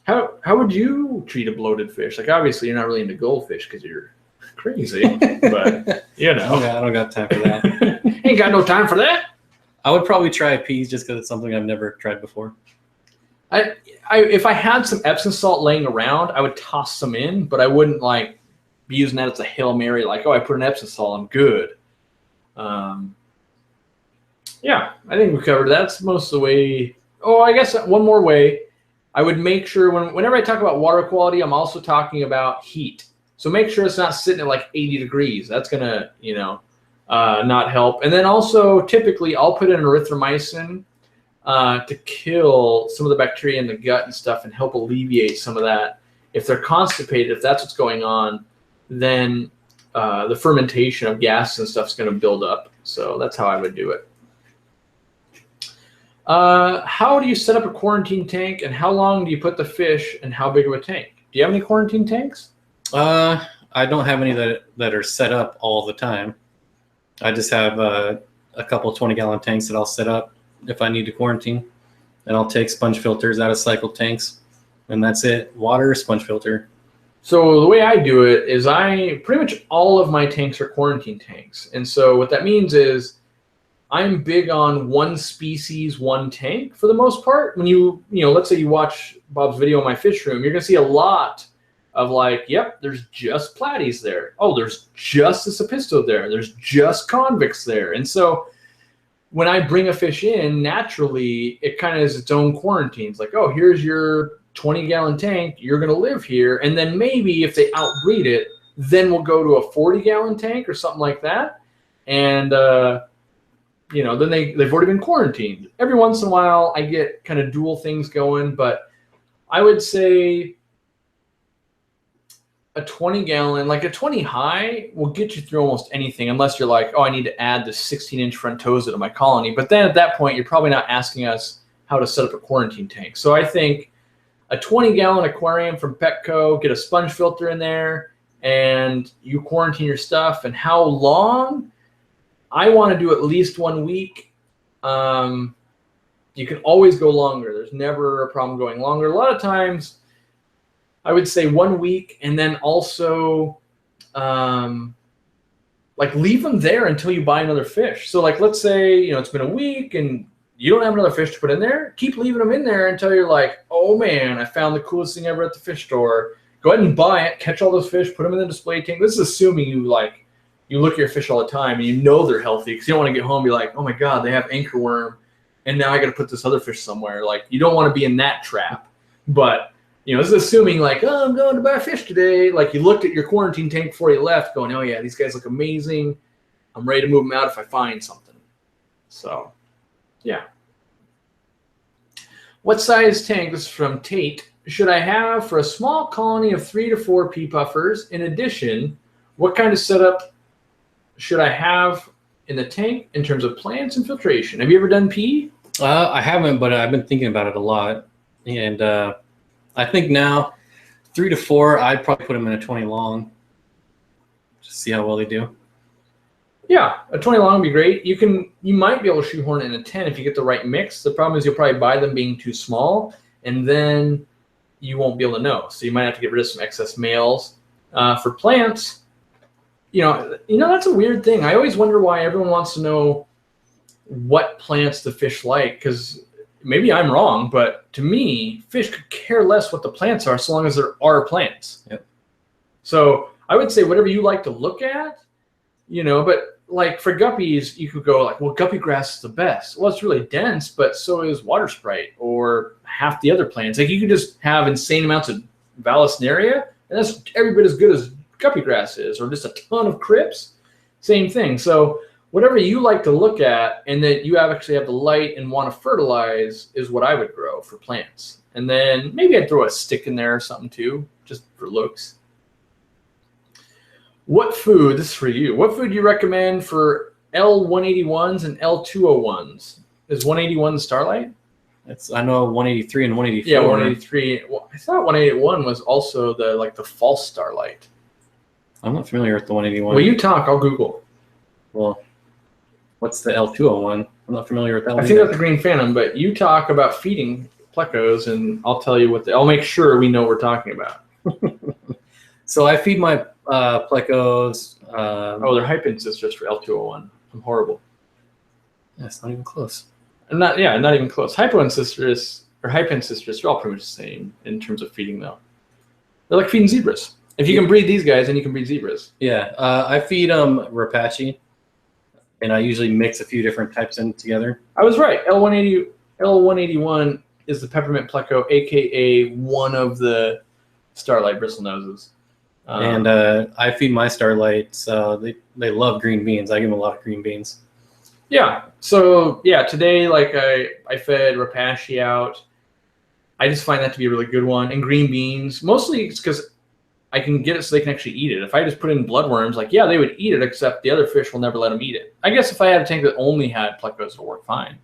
how would you treat a bloated fish? Like, obviously you're not really into goldfish because you're crazy, but you know. I don't got time for that. Ain't got no time for that. I would probably try peas just because it's something I've never tried before. If I had some Epsom salt laying around, I would toss some in, but I wouldn't like be using that as a Hail Mary, like, oh, I put an Epsom salt, I'm good. Yeah, I think we covered that. That's most of the way. Oh, I guess one more way. I would make sure whenever I talk about water quality, I'm also talking about heat. So make sure it's not sitting at like 80 degrees. That's going to, not help. And then also typically I'll put in erythromycin to kill some of the bacteria in the gut and stuff and help alleviate some of that. If they're constipated, if that's what's going on, then the fermentation of gases and stuff is going to build up. So that's how I would do it. How do you set up a quarantine tank and how long do you put the fish and how big of a tank? Do you have any quarantine tanks? I don't have any that are set up all the time. I just have a couple 20-gallon tanks that I'll set up if I need to quarantine. And I'll take sponge filters out of cycled tanks. And that's it. Water, sponge filter. So the way I do it is pretty much all of my tanks are quarantine tanks. And so what that means is I'm big on one species, one tank for the most part. When let's say you watch Bob's video in my fish room, you're going to see a lot of like, yep, there's just platies there. Oh, there's just a Sepisto there. There's just convicts there. And so when I bring a fish in, naturally, it kind of is its own quarantine. It's like, oh, here's your 20-gallon tank. You're going to live here. And then maybe if they outbreed it, then we'll go to a 40-gallon tank or something like that. And, then they've already been quarantined. Every once in a while, I get kind of dual things going, but I would say a 20-gallon, like a 20 high, will get you through almost anything, unless you're like, oh, I need to add the 16-inch frontosa to my colony. But then at that point, you're probably not asking us how to set up a quarantine tank. So I think a 20-gallon aquarium from Petco, get a sponge filter in there, and you quarantine your stuff. And how long? I want to do at least 1 week. You can always go longer. There's never a problem going longer. A lot of times, I would say 1 week, and then also like leave them there until you buy another fish. So like, let's say, it's been a week and you don't have another fish to put in there. Keep leaving them in there until you're like, oh man, I found the coolest thing ever at the fish store. go ahead and buy it, catch all those fish, put them in the display tank. This is assuming you look at your fish all the time and you know they're healthy, because you don't want to get home and be like, oh my God, they have anchor worm, and now I got to put this other fish somewhere. Like, you don't want to be in that trap. But this is assuming like, oh, I'm going to buy a fish today. Like, you looked at your quarantine tank before you left, going, oh yeah, these guys look amazing. I'm ready to move them out if I find something. So, yeah. What size tank, this is from Tate, should I have for a small colony of 3 to 4 pea puffers? In addition, what kind of setup should I have in the tank in terms of plants and filtration? Have you ever done pea? I haven't, but I've been thinking about it a lot. And I think now 3 to 4, I'd probably put them in a 20 long. Just see how well they do. Yeah, a 20 long would be great. You might be able to shoehorn it in a 10 if you get the right mix. The problem is you'll probably buy them being too small, and then you won't be able to know. So you might have to get rid of some excess males. For plants, that's a weird thing. I always wonder why everyone wants to know what plants the fish like, because maybe I'm wrong, but to me, fish could care less what the plants are so long as there are plants. Yep. So I would say whatever you like to look at, but like for guppies, you could go like, well, guppy grass is the best. Well, it's really dense, but so is water sprite or half the other plants. Like, you could just have insane amounts of Vallisneria, and that's every bit as good as guppy grass is, or just a ton of crypts. Same thing. So whatever you like to look at and that you actually have the light and want to fertilize is what I would grow for plants. And then maybe I'd throw a stick in there or something too, just for looks. What food, this is for you, what food do you recommend for L181s and L201s? Is 181 Starlight? I know 183 and 184. Yeah, 183. Well, I thought 181 was also the false Starlight. I'm not familiar with the 181. Well, you talk, I'll Google. Well, what's the L201? I'm not familiar with that one. I think that's the Green Phantom, but you talk about feeding plecos, and I'll tell you I'll make sure we know what we're talking about. So I feed my plecos. They're hypensistrus for L201. I'm horrible. That's not even close. Not even close. Hypoencistrus or hypensistrus, they're all pretty much the same in terms of feeding, though. They're like feeding zebras. If you can breed these guys, then you can breed zebras. Yeah, I feed them Rapache, and I usually mix a few different types in together. I was right. L181 is the peppermint pleco, aka one of the Starlight bristlenoses. And I feed my Starlights. They love green beans. I give them a lot of green beans. Yeah. So yeah, today I fed Rapache out. I just find that to be a really good one. And green beans, mostly it's because I can get it so they can actually eat it. If I just put in bloodworms, they would eat it, except the other fish will never let them eat it. I guess if I had a tank that only had plecos, it'll work fine.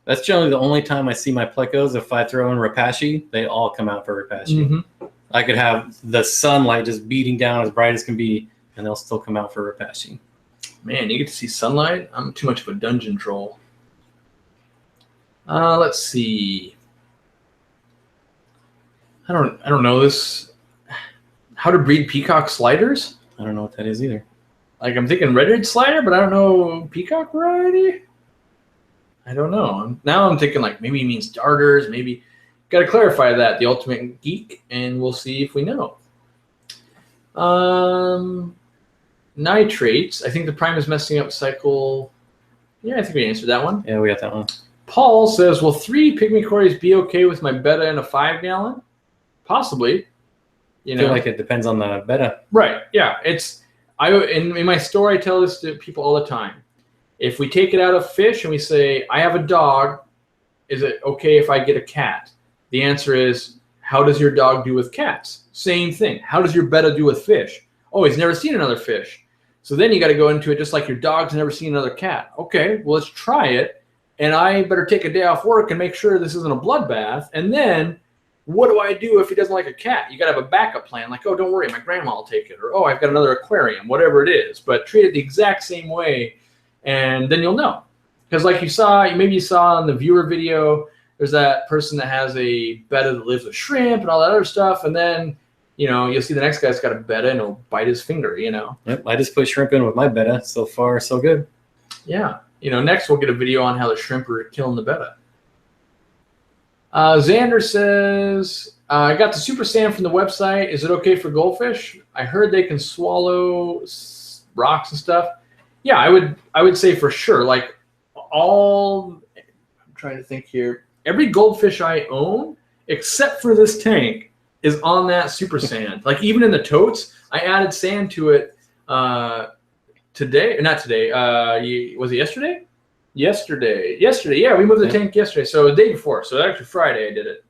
That's generally the only time I see my plecos. If I throw in Rapache, they all come out for Rapache. Mm-hmm. I could have the sunlight just beating down as bright as can be, and they'll still come out for Rapache. Man, you get to see sunlight? I'm too much of a dungeon troll. Let's see. I don't know this. How to breed peacock sliders? I don't know what that is either. I'm thinking red-eared slider, but I don't know peacock variety. I don't know. Now I'm thinking maybe he means darters. Maybe got to clarify that. The Ultimate Geek, and we'll see if we know. Nitrates. I think the prime is messing up cycle. Yeah, I think we answered that one. Yeah, we got that one. Paul says, will 3 pygmy cories be okay with my betta in a 5-gallon? Possibly. I feel like it depends on the betta. Right. Yeah. In my store, I tell this to people all the time. If we take it out of fish and we say, I have a dog, is it okay if I get a cat? The answer is, how does your dog do with cats? Same thing. How does your betta do with fish? Oh, he's never seen another fish. So then you got to go into it just like your dog's never seen another cat. Okay, well, let's try it. And I better take a day off work and make sure this isn't a bloodbath. And then what do I do if he doesn't like a cat? You got to have a backup plan. Like, oh, don't worry, my grandma will take it. Or, oh, I've got another aquarium, whatever it is. But treat it the exact same way, and then you'll know. Because like maybe you saw in the viewer video, there's that person that has a betta that lives with shrimp and all that other stuff. And then, you'll see the next guy's got a betta and he'll bite his finger, Yep, I just put shrimp in with my betta. So far, so good. Yeah. Next we'll get a video on how the shrimp are killing the betta. Xander says, I got the super sand from the website. Is it okay for goldfish? I heard they can swallow rocks and stuff. Yeah, I would say for sure. Like I'm trying to think here. Every goldfish I own, except for this tank, is on that super sand. Like even in the totes, I added sand to it today, or not today. Was it yesterday? Yesterday. Yeah, we moved the tank yesterday. So the day before. So actually Friday I did it.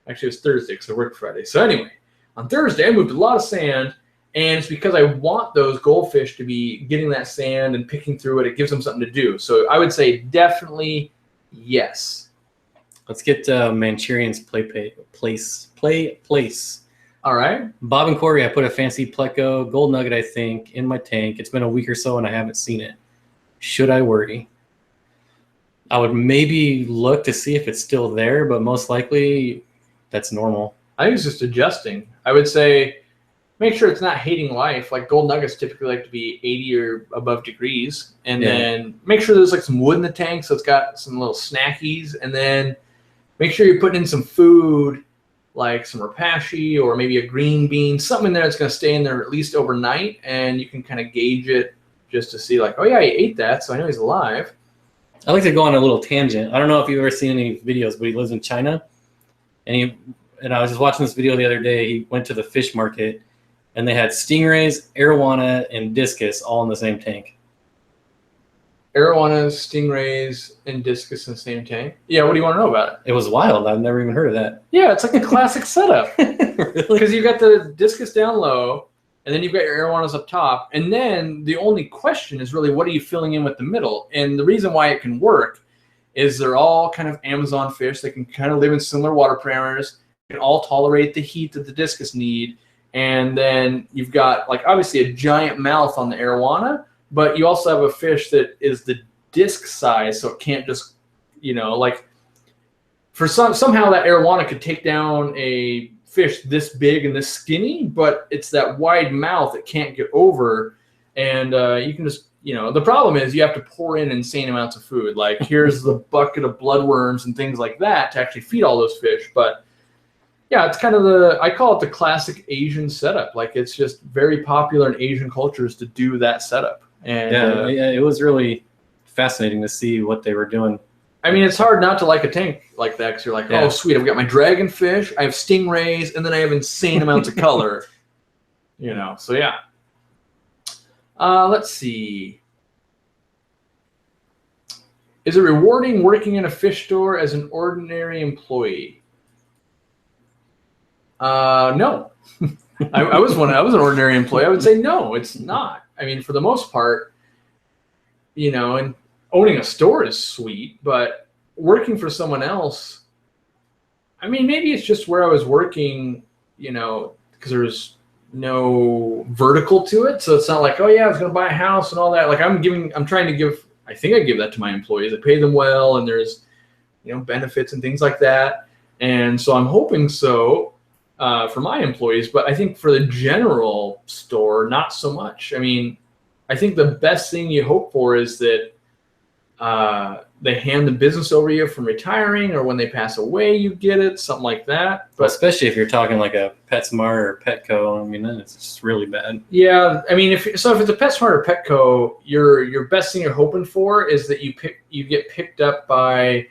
Actually, it was Thursday because I worked Friday. So anyway, on Thursday I moved a lot of sand, and it's because I want those goldfish to be getting that sand and picking through it. It gives them something to do. So I would say definitely yes. Let's get Manchurian's place. All right. Bob and Corey, I put a fancy pleco gold nugget, I think, in my tank. It's been a week or so, and I haven't seen it. Should I worry? I would maybe look to see if it's still there, but most likely that's normal. I think it's just adjusting. I would say make sure it's not hating life. Like gold nuggets typically like to be 80 or above degrees. And then make sure there's like some wood in the tank so it's got some little snackies. And then make sure you're putting in some food like some rapashi or maybe a green bean, something in there that's going to stay in there at least overnight. And you can kind of gauge it just to see like, oh yeah, he ate that, so I know he's alive. I like to go on a little tangent. I don't know if you've ever seen any videos, but he lives in China. And I was just watching this video the other day. He went to the fish market, and they had stingrays, arowana, and discus all in the same tank. Arowanas, stingrays, and discus in the same tank? Yeah, what do you want to know about it? It was wild. I've never even heard of that. Yeah, it's like a classic setup. Really? Because you've got the discus down low, and then you've got your arowanas up top. And then the only question is really, what are you filling in with the middle? And the reason why it can work is they're all kind of Amazon fish. They can kind of live in similar water parameters. They can all tolerate the heat that the discus need. And then you've got, like, obviously a giant mouth on the arowana, but you also have a fish that is the disc size, so it can't just, like, for somehow that arowana could take down a fish this big and this skinny, but it's that wide mouth it can't get over. And you can just, the problem is you have to pour in insane amounts of food. Like here's the bucket of bloodworms and things like that to actually feed all those fish. But yeah, it's kind of I call it the classic Asian setup. Like it's just very popular in Asian cultures to do that setup. And it was really fascinating to see what they were doing. I mean, it's hard not to like a tank like that because you're like, oh, sweet, I've got my dragonfish, I have stingrays, and then I have insane amounts of color. So yeah. Let's see. Is it rewarding working in a fish store as an ordinary employee? No. I was an ordinary employee. I would say no, it's not. I mean, for the most part, and owning a store is sweet, but working for someone else, I mean, maybe it's just where I was working, because there's no vertical to it. So it's not like, oh yeah, I was going to buy a house and all that. Like I'm trying to give, I think I give that to my employees. I pay them well, and there's, benefits and things like that. And so I'm hoping so for my employees, but I think for the general store, not so much. I mean, I think the best thing you hope for is that they hand the business over to you from retiring, or when they pass away, you get it, something like that. But especially if you're talking like a PetSmart or Petco, I mean, then it's just really bad. Yeah, I mean, if it's a PetSmart or Petco, your best thing you're hoping for is that you get picked up by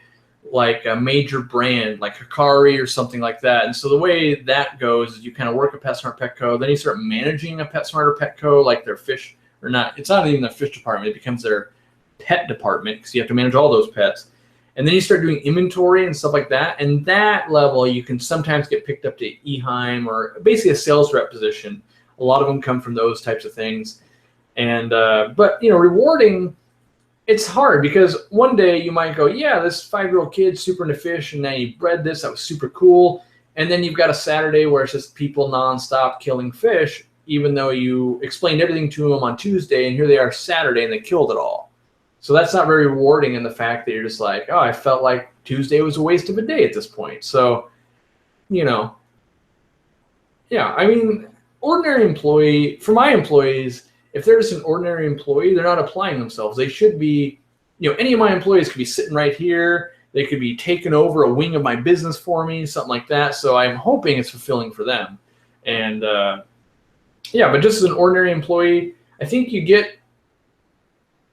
like a major brand like Hikari or something like that. And so the way that goes is you kind of work at PetSmart, Petco, then you start managing a PetSmart or Petco, like their fish, or not. It's not even the fish department; it becomes their pet department because you have to manage all those pets. And then you start doing inventory and stuff like that. And that level, you can sometimes get picked up to Eheim or basically a sales rep position. A lot of them come from those types of things. And but rewarding, it's hard because one day you might go, yeah, this 5-year-old kid's super into fish, and now you bred this, that was super cool. And then you've got a Saturday where it's just people nonstop killing fish, even though you explained everything to them on Tuesday, and here they are Saturday and they killed it all. So that's not very rewarding in the fact that you're just like, oh, I felt like Tuesday was a waste of a day at this point. So, yeah, I mean, ordinary employee, for my employees, if they're just an ordinary employee, they're not applying themselves. They should be, any of my employees could be sitting right here. They could be taking over a wing of my business for me, something like that. So I'm hoping it's fulfilling for them. And yeah, but just as an ordinary employee, I think you get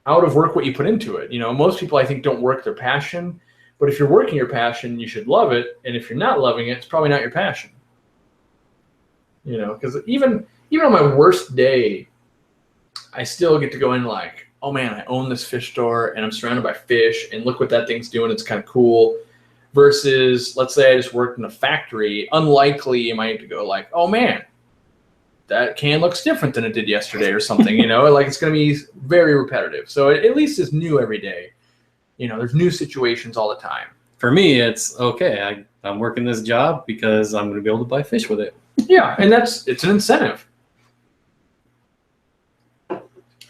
out of work what you put into it. You know, most people I think don't work their passion, but if you're working your passion, you should love it. And if you're not loving it, it's probably not your passion. You know, because even on my worst day, I still get to go in like, oh man, I own this fish store and I'm surrounded by fish and look what that thing's doing. It's kind of cool. Versus, let's say I just worked in a factory. Unlikely you might go like, oh man, that can looks different than it did yesterday or something, you know, like it's going to be very repetitive. So at least it's new every day. You know, there's new situations all the time. For me, it's okay. I'm working this job because I'm going to be able to buy fish with it. Yeah, and it's an incentive.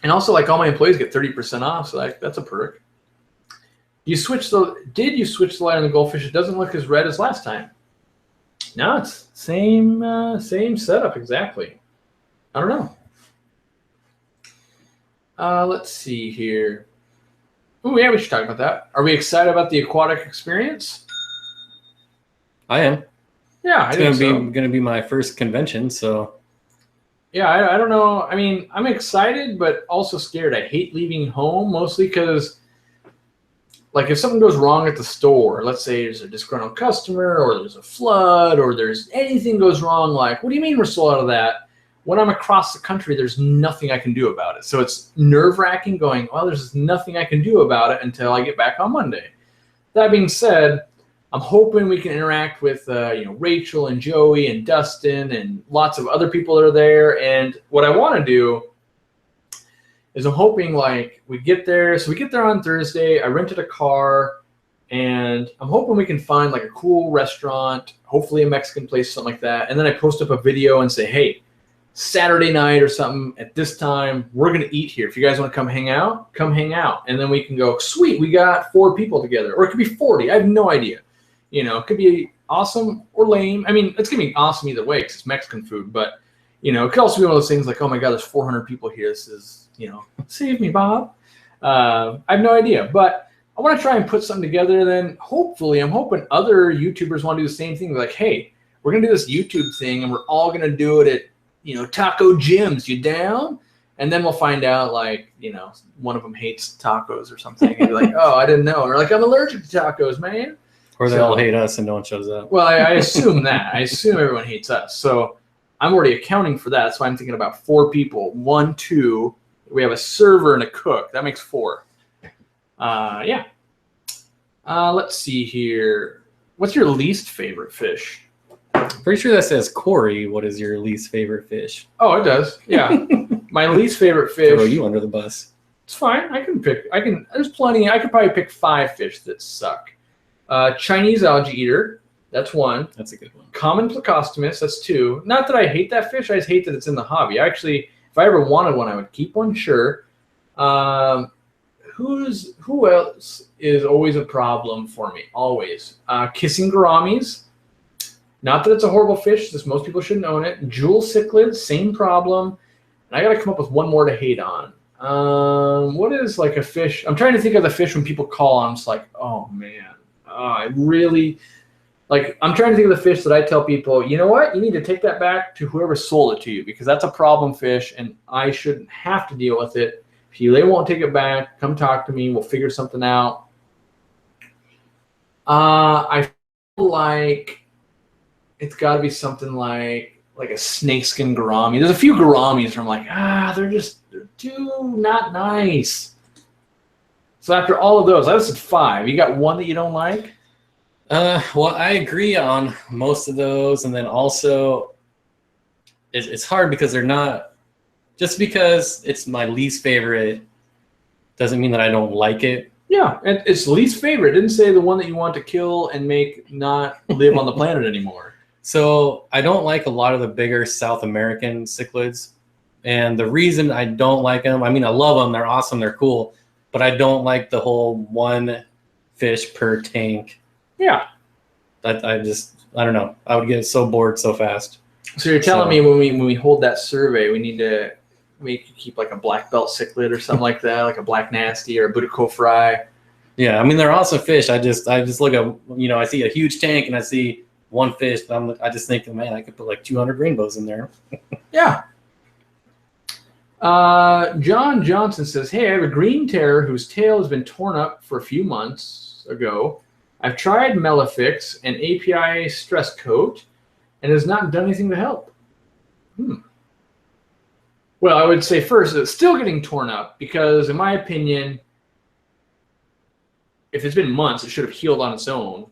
And also, like, all my employees get 30% off, so like that's a perk. Did you switch the light on the goldfish? It doesn't look as red as last time. No, it's same setup exactly. I don't know. Let's see here. Oh yeah, we should talk about that. Are we excited about the aquatic experience? I am. Yeah, it's gonna be my first convention, so. Yeah, I don't know. I mean, I'm excited, but also scared. I hate leaving home, mostly because, like, if something goes wrong at the store, let's say there's a disgruntled customer, or there's a flood, or there's anything goes wrong, like, what do you mean we're sold out of that? When I'm across the country, there's nothing I can do about it. So it's nerve-wracking going, well, there's nothing I can do about it until I get back on Monday. That being said, I'm hoping we can interact with Rachel and Joey and Dustin and lots of other people that are there. And what I want to do is I'm hoping like we get there. So we get there on Thursday. I rented a car, and I'm hoping we can find like a cool restaurant, hopefully a Mexican place, something like that. And then I post up a video and say, hey, Saturday night or something at this time, we're going to eat here. If you guys want to come hang out, come hang out. And then we can go, sweet, we got 4 people together. Or it could be 40. I have no idea. You know, it could be awesome or lame. I mean, it's going to be awesome either way because it's Mexican food. But, you know, it could also be one of those things like, oh, my God, there's 400 people here. This is, you know, save me, Bob. I have no idea. But I want to try and put something together. And then hopefully, I'm hoping other YouTubers want to do the same thing. They're like, hey, we're going to do this YouTube thing, and we're all going to do it at, you know, Taco Gyms. You down? And then we'll find out, like, you know, one of them hates tacos or something. And be like, oh, I didn't know. Or like, I'm allergic to tacos, man. Or they all hate us and no one shows up. Well, I assume that. I assume everyone hates us. So I'm already accounting for that. That's why I'm thinking about 4 people. 1, 2. We have a server and a cook. That makes 4. Yeah. Let's see here. What's your least favorite fish? Pretty sure that says Corey. What is your least favorite fish? Oh, it does. Yeah. My least favorite fish. Throw you under the bus. It's fine. There's plenty. I could probably pick 5 fish that suck. Chinese algae eater, that's 1. That's a good one. Common plecostomus, that's 2. Not that I hate that fish, I just hate that it's in the hobby. Actually, if I ever wanted one, I would keep one, sure. Who else is always a problem for me? Always. Kissing gouramis. Not that it's a horrible fish, just most people shouldn't own it. Jewel cichlids, same problem. And I got to come up with one more to hate on. What is like a fish? I'm trying to think of the fish when people call on. I'm just like, oh man. I really, like, I'm trying to think of the fish that I tell people, you know what? You need to take that back to whoever sold it to you because that's a problem fish and I shouldn't have to deal with it. If they won't take it back, come talk to me. We'll figure something out. I feel like it's got to be something like a snakeskin gourami. There's a few gouramis where I'm like, they're too not nice. So after all of those, I listed 5. You got one that you don't like? Well, I agree on most of those, and then also it's hard because they're not. Just because it's my least favorite doesn't mean that I don't like it. Yeah, and it's least favorite. It didn't say the one that you want to kill and make not live on the planet anymore. So I don't like a lot of the bigger South American cichlids, and the reason I don't like them, I mean, I love them. They're awesome. They're cool. But I don't like the whole 1 fish per tank. Yeah. I don't know. I would get so bored so fast. So you're telling me when we hold that survey, we need to make you keep like a black belt cichlid or something like that, like a black nasty or a Budico fry. Yeah, I mean they're awesome fish. I just look at, I see a huge tank and I see one fish, and I just think, man, I could put like 200 rainbows in there. Yeah. John Johnson says, hey, I have a green terror whose tail has been torn up for a few months ago. I've tried Melifix and API stress coat and has not done anything to help. Well, I would say first, it's still getting torn up because, in my opinion, if it's been months, it should have healed on its own.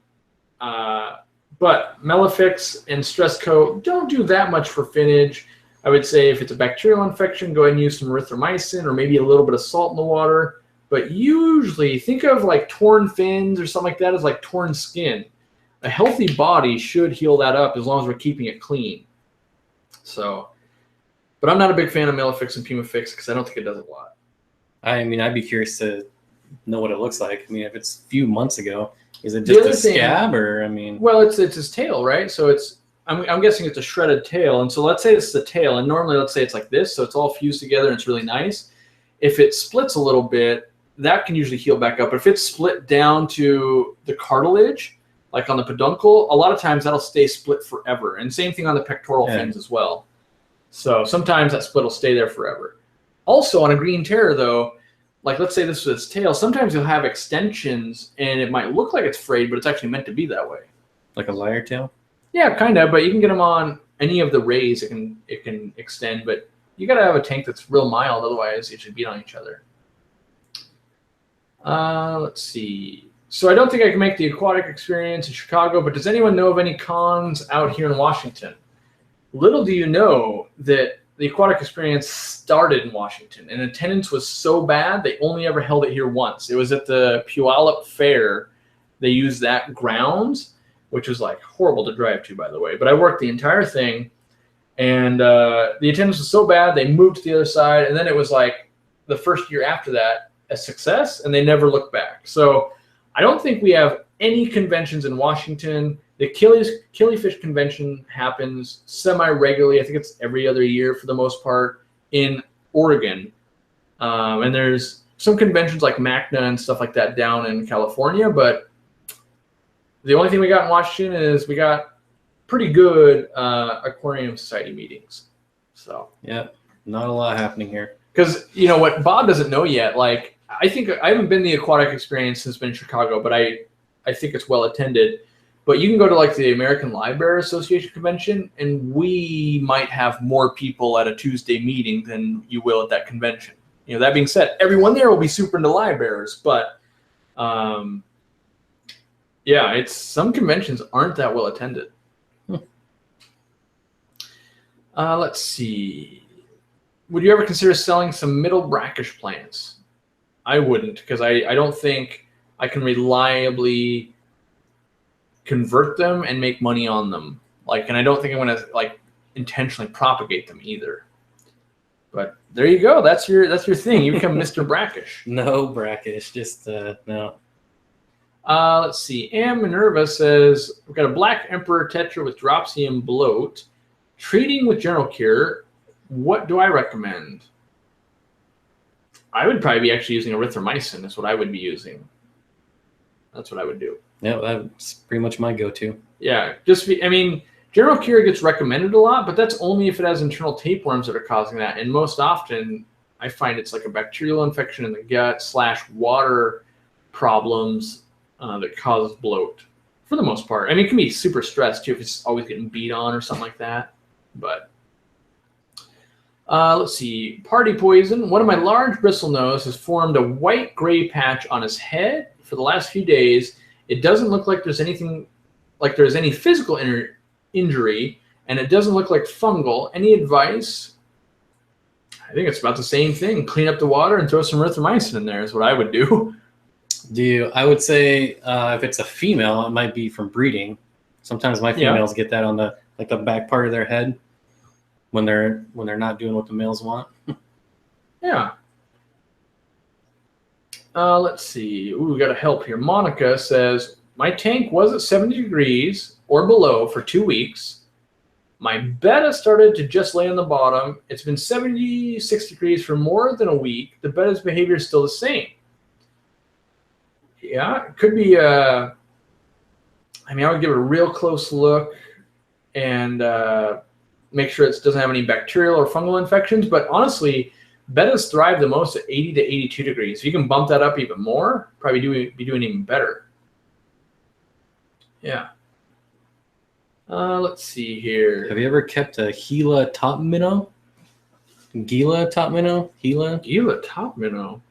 But Melifix and stress coat don't do that much for finnage. I would say if it's a bacterial infection, go ahead and use some erythromycin or maybe a little bit of salt in the water. But usually, think of like torn fins or something like that as like torn skin. A healthy body should heal that up as long as we're keeping it clean. So, but I'm not a big fan of Melifix and Pumafix because I don't think it does a lot. I mean, I'd be curious to know what it looks like. I mean, if it's a few months ago, is it just a scab or, I mean? Well, it's his tail, right? So I'm guessing it's a shredded tail. And so let's say it's the tail. And normally let's say it's like this. So it's all fused together and it's really nice. If it splits a little bit, that can usually heal back up. But if it's split down to the cartilage, like on the peduncle, a lot of times that'll stay split forever. And same thing on the pectoral fins as well. So sometimes that split will stay there forever. Also on a green terror though, like let's say this was its tail, sometimes you'll have extensions and it might look like it's frayed, but it's actually meant to be that way. Like a lyre tail? Yeah, kind of, but you can get them on any of the rays. It can extend, but you got to have a tank that's real mild, otherwise it should beat on each other. Let's see. So I don't think I can make the aquatic experience in Chicago, but does anyone know of any cons out here in Washington? Little do you know that the aquatic experience started in Washington, and attendance was so bad they only ever held it here once. It was at the Puyallup Fair. They used that grounds, which was like horrible to drive to, by the way. But I worked the entire thing, and the attendance was so bad they moved to the other side, and then it was like the first year after that a success, and they never looked back. So I don't think we have any conventions in Washington. The Killifish convention happens semi-regularly. I think it's every other year for the most part in Oregon. And there's some conventions like MACNA and stuff like that down in California. But the only thing we got in Washington is we got pretty good Aquarium Society meetings. So yeah, not a lot happening here. Because, you know, what Bob doesn't know yet, like, I think I haven't been the aquatic experience since been in Chicago, but I think it's well attended. But you can go to like the American Library Association convention, and we might have more people at a Tuesday meeting than you will at that convention. You know, that being said, everyone there will be super into libraries, but yeah, it's some conventions aren't that well attended. Let's see. Would you ever consider selling some middle brackish plants? I wouldn't, because I don't think I can reliably convert them and make money on them. Like, and I don't think I'm going to like intentionally propagate them either. But there you go. That's your thing. You become Mr. Brackish. No brackish, just no. Let's see. Am Minerva says we've got a black emperor tetra with dropsy and bloat. Treating with general cure. What do I recommend? I would probably be actually using erythromycin. That's what I would be using. That's what I would do. Yeah, that's pretty much my go-to. Yeah, I mean, general cure gets recommended a lot, but that's only if it has internal tapeworms that are causing that. And most often, I find it's like a bacterial infection in the gut / water problems that cause bloat, for the most part. I mean, it can be super stressed, too, if it's always getting beat on or something like that. But let's see. Party poison. One of my large bristlenose has formed a white-gray patch on his head for the last few days. It doesn't look like there's anything, like there's any physical injury, and it doesn't look like fungal. Any advice? I think it's about the same thing. Clean up the water and throw some erythromycin in there is what I would do. I would say if it's a female, it might be from breeding. Sometimes my females get that on the back part of their head when they're not doing what the males want. Yeah. Let's see. Ooh, we got a help here. Monica says, my tank was at 70 degrees or below for 2 weeks. My betta started to just lay on the bottom. It's been 76 degrees for more than a week. The betta's behavior is still the same. Yeah, it could be. I mean, I would give it a real close look and make sure it doesn't have any bacterial or fungal infections. But honestly, bettas thrive the most at 80 to 82 degrees. If you can bump that up even more, probably be doing even better. Yeah. Let's see here. Have you ever kept a Gila top minnow? Gila top minnow? Gila top minnow?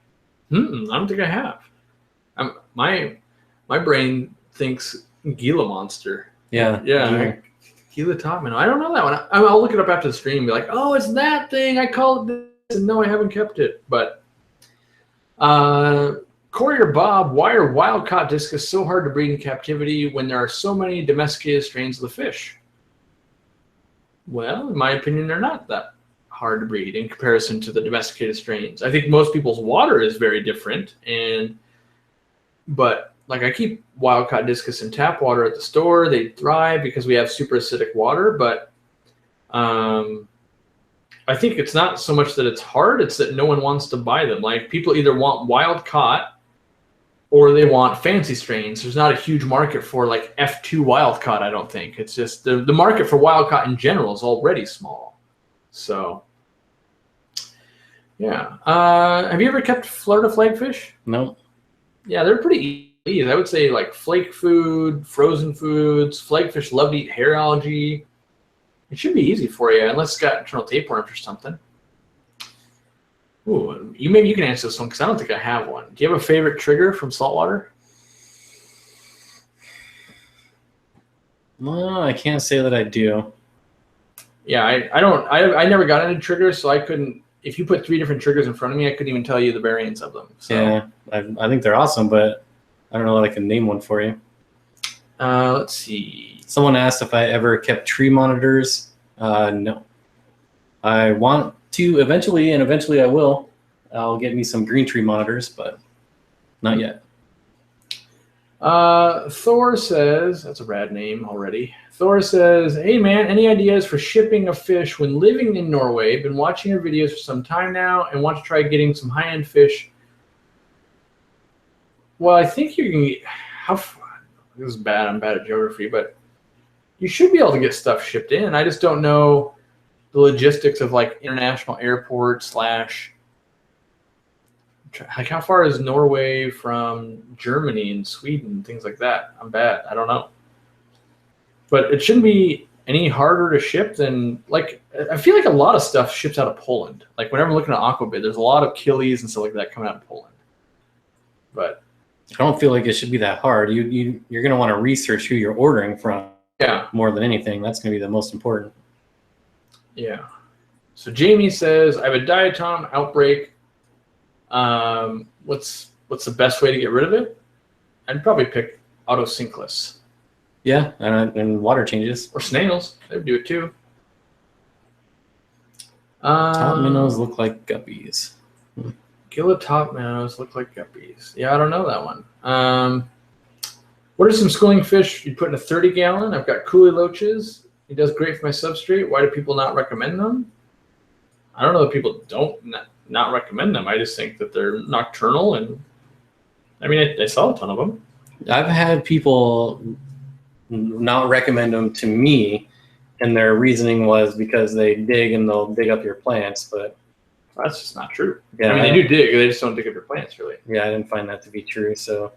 I don't think I have. My brain thinks Gila monster. Yeah. Yeah. Gila top minnow. I don't know that one. I'll look it up after the stream and be like, oh, it's that thing. I call it this. And no, I haven't kept it. But Corey or Bob, why are wild-caught discus so hard to breed in captivity when there are so many domesticated strains of the fish? Well, in my opinion, they're not that hard to breed in comparison to the domesticated strains. I think most people's water is very different, but like I keep wild-caught discus in tap water at the store. They thrive because we have super acidic water, but I think it's not so much that it's hard, it's that no one wants to buy them. Like people either want wild-caught or they want fancy strains. There's not a huge market for like F2 wild-caught, I don't think. It's just the market for wild-caught in general is already small. So, yeah. Have you ever kept Florida flagfish? No. Yeah, they're pretty easy. I would say like flake food, frozen foods. Flagfish love to eat hair algae. It should be easy for you, unless it's got internal tapeworms or something. Ooh, maybe you can answer this one because I don't think I have one. Do you have a favorite trigger from saltwater? No, I can't say that I do. Yeah, I don't. I never got into triggers, so I couldn't. If you put 3 different triggers in front of me, I couldn't even tell you the variants of them. So. Yeah, I think they're awesome, but I don't know that I can name one for you. Let's see. Someone asked if I ever kept tree monitors. No. I want to eventually, and eventually I will. I'll get me some green tree monitors, but not yet. Thor says, that's a rad name already. Thor says, hey man, any ideas for shipping a fish when living in Norway? Been watching your videos for some time now and want to try getting some high-end fish. Well, I think you can get, this is bad, I'm bad at geography, but you should be able to get stuff shipped in. I just don't know the logistics of like international airport / like how far is Norway from Germany and Sweden, things like that. I'm bad. I don't know. But it shouldn't be any harder to ship than, like, I feel like a lot of stuff ships out of Poland. Like whenever I'm looking at Aquabid, there's a lot of Killies and stuff like that coming out of Poland. But I don't feel like it should be that hard. You're going to want to research who you're ordering from. Yeah. More than anything. That's going to be the most important. Yeah. So Jamie says, I have a diatom outbreak. What's the best way to get rid of it? I'd probably pick autosynclus. Yeah, and water changes. Or snails. They would do it too. Top minnows look like guppies. Gila top minnows look like guppies. Yeah, I don't know that one. What are some schooling fish you put in a 30-gallon? I've got coolie loaches. He does great for my substrate. Why do people not recommend them? I don't know that people don't not recommend them. I just think that they're nocturnal, and I mean, I saw a ton of them. I've had people not recommend them to me, and their reasoning was because they dig and they'll dig up your plants, but that's just not true. Yeah, I mean, they do dig. They just don't dig up your plants, really. Yeah, I didn't find that to be true. So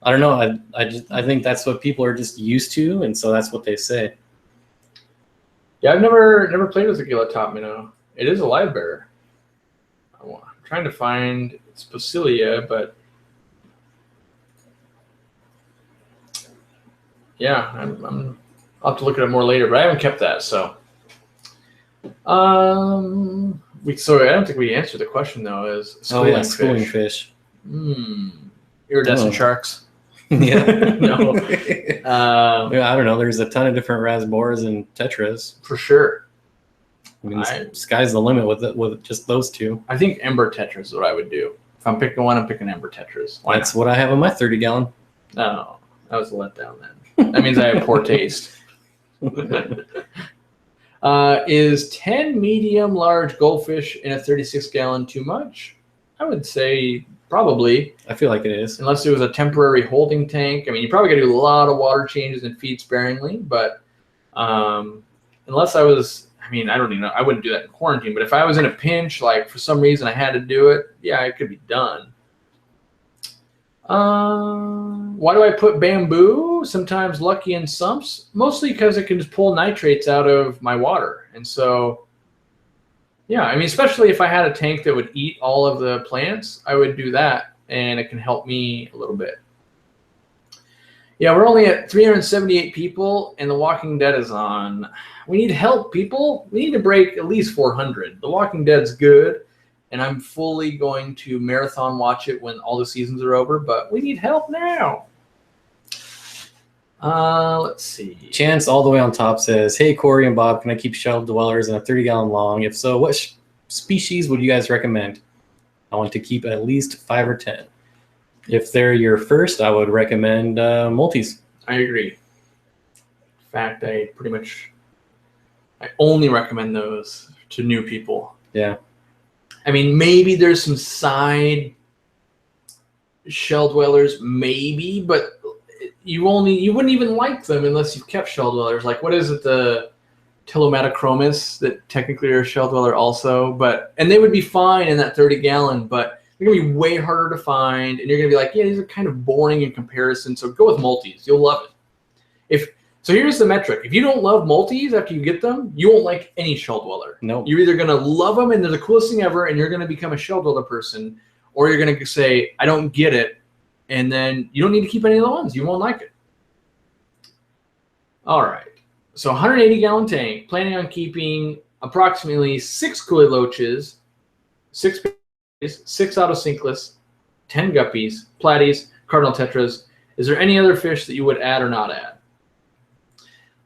I don't know. I think that's what people are just used to, and so that's what they say. Yeah, I've never played with a Gila top minnow. It is a live bearer. I'm trying to find Spicilia, but yeah, I'll have to look at it more later. But I haven't kept that, so. So I don't think we answered the question though. Is schooling fish. Iridescent sharks. Yeah. No. I don't know. There's a ton of different rasboras and tetras. For sure. I mean, sky's the limit with just those two. I think ember tetras is what I would do. If I'm picking one, I'm picking ember tetras. That's what I have in my 30-gallon. No, that was a letdown then. That means I have poor taste. Is 10 medium large goldfish in a 36-gallon too much? I would say Probably. I feel like it is. Unless it was a temporary holding tank. I mean, you probably got to do a lot of water changes and feed sparingly, but unless I was, I mean, I don't even know. I wouldn't do that in quarantine, but if I was in a pinch, like for some reason I had to do it, yeah, it could be done. Why do I put bamboo? Sometimes lucky in sumps, mostly because it can just pull nitrates out of my water. And so, yeah, I mean, especially if I had a tank that would eat all of the plants, I would do that, and it can help me a little bit. Yeah, we're only at 378 people, and The Walking Dead is on. We need help, people. We need to break at least 400. The Walking Dead's good, and I'm fully going to marathon watch it when all the seasons are over, but we need help now. Let's see. Chance all the way on top says, hey, Corey and Bob, can I keep shell dwellers in a 30-gallon long? If so, what species would you guys recommend? I want to keep at least 5 or 10. If they're your first, I would recommend multis. I agree. In fact, I only recommend those to new people. Yeah. I mean, maybe there's some side shell dwellers, maybe, but you wouldn't even like them unless you've kept shell dwellers. Like, what is it, the Telometachromis that technically are a shell dweller also, and they would be fine in that 30-gallon, but they're gonna be way harder to find, and you're gonna be like, yeah, these are kind of boring in comparison. So go with multis, you'll love it. So here's the metric: if you don't love multis after you get them, you won't like any shell dweller. No, you're either gonna love them and they're the coolest thing ever, and you're gonna become a shell dweller person, or you're gonna say, I don't get it, and then you don't need to keep any of the ones. You won't like it. All right. So 180-gallon tank, planning on keeping approximately 6 koi loaches, 6 pitties, 6 autocinklus, 10 guppies, platies, cardinal tetras. Is there any other fish that you would add or not add?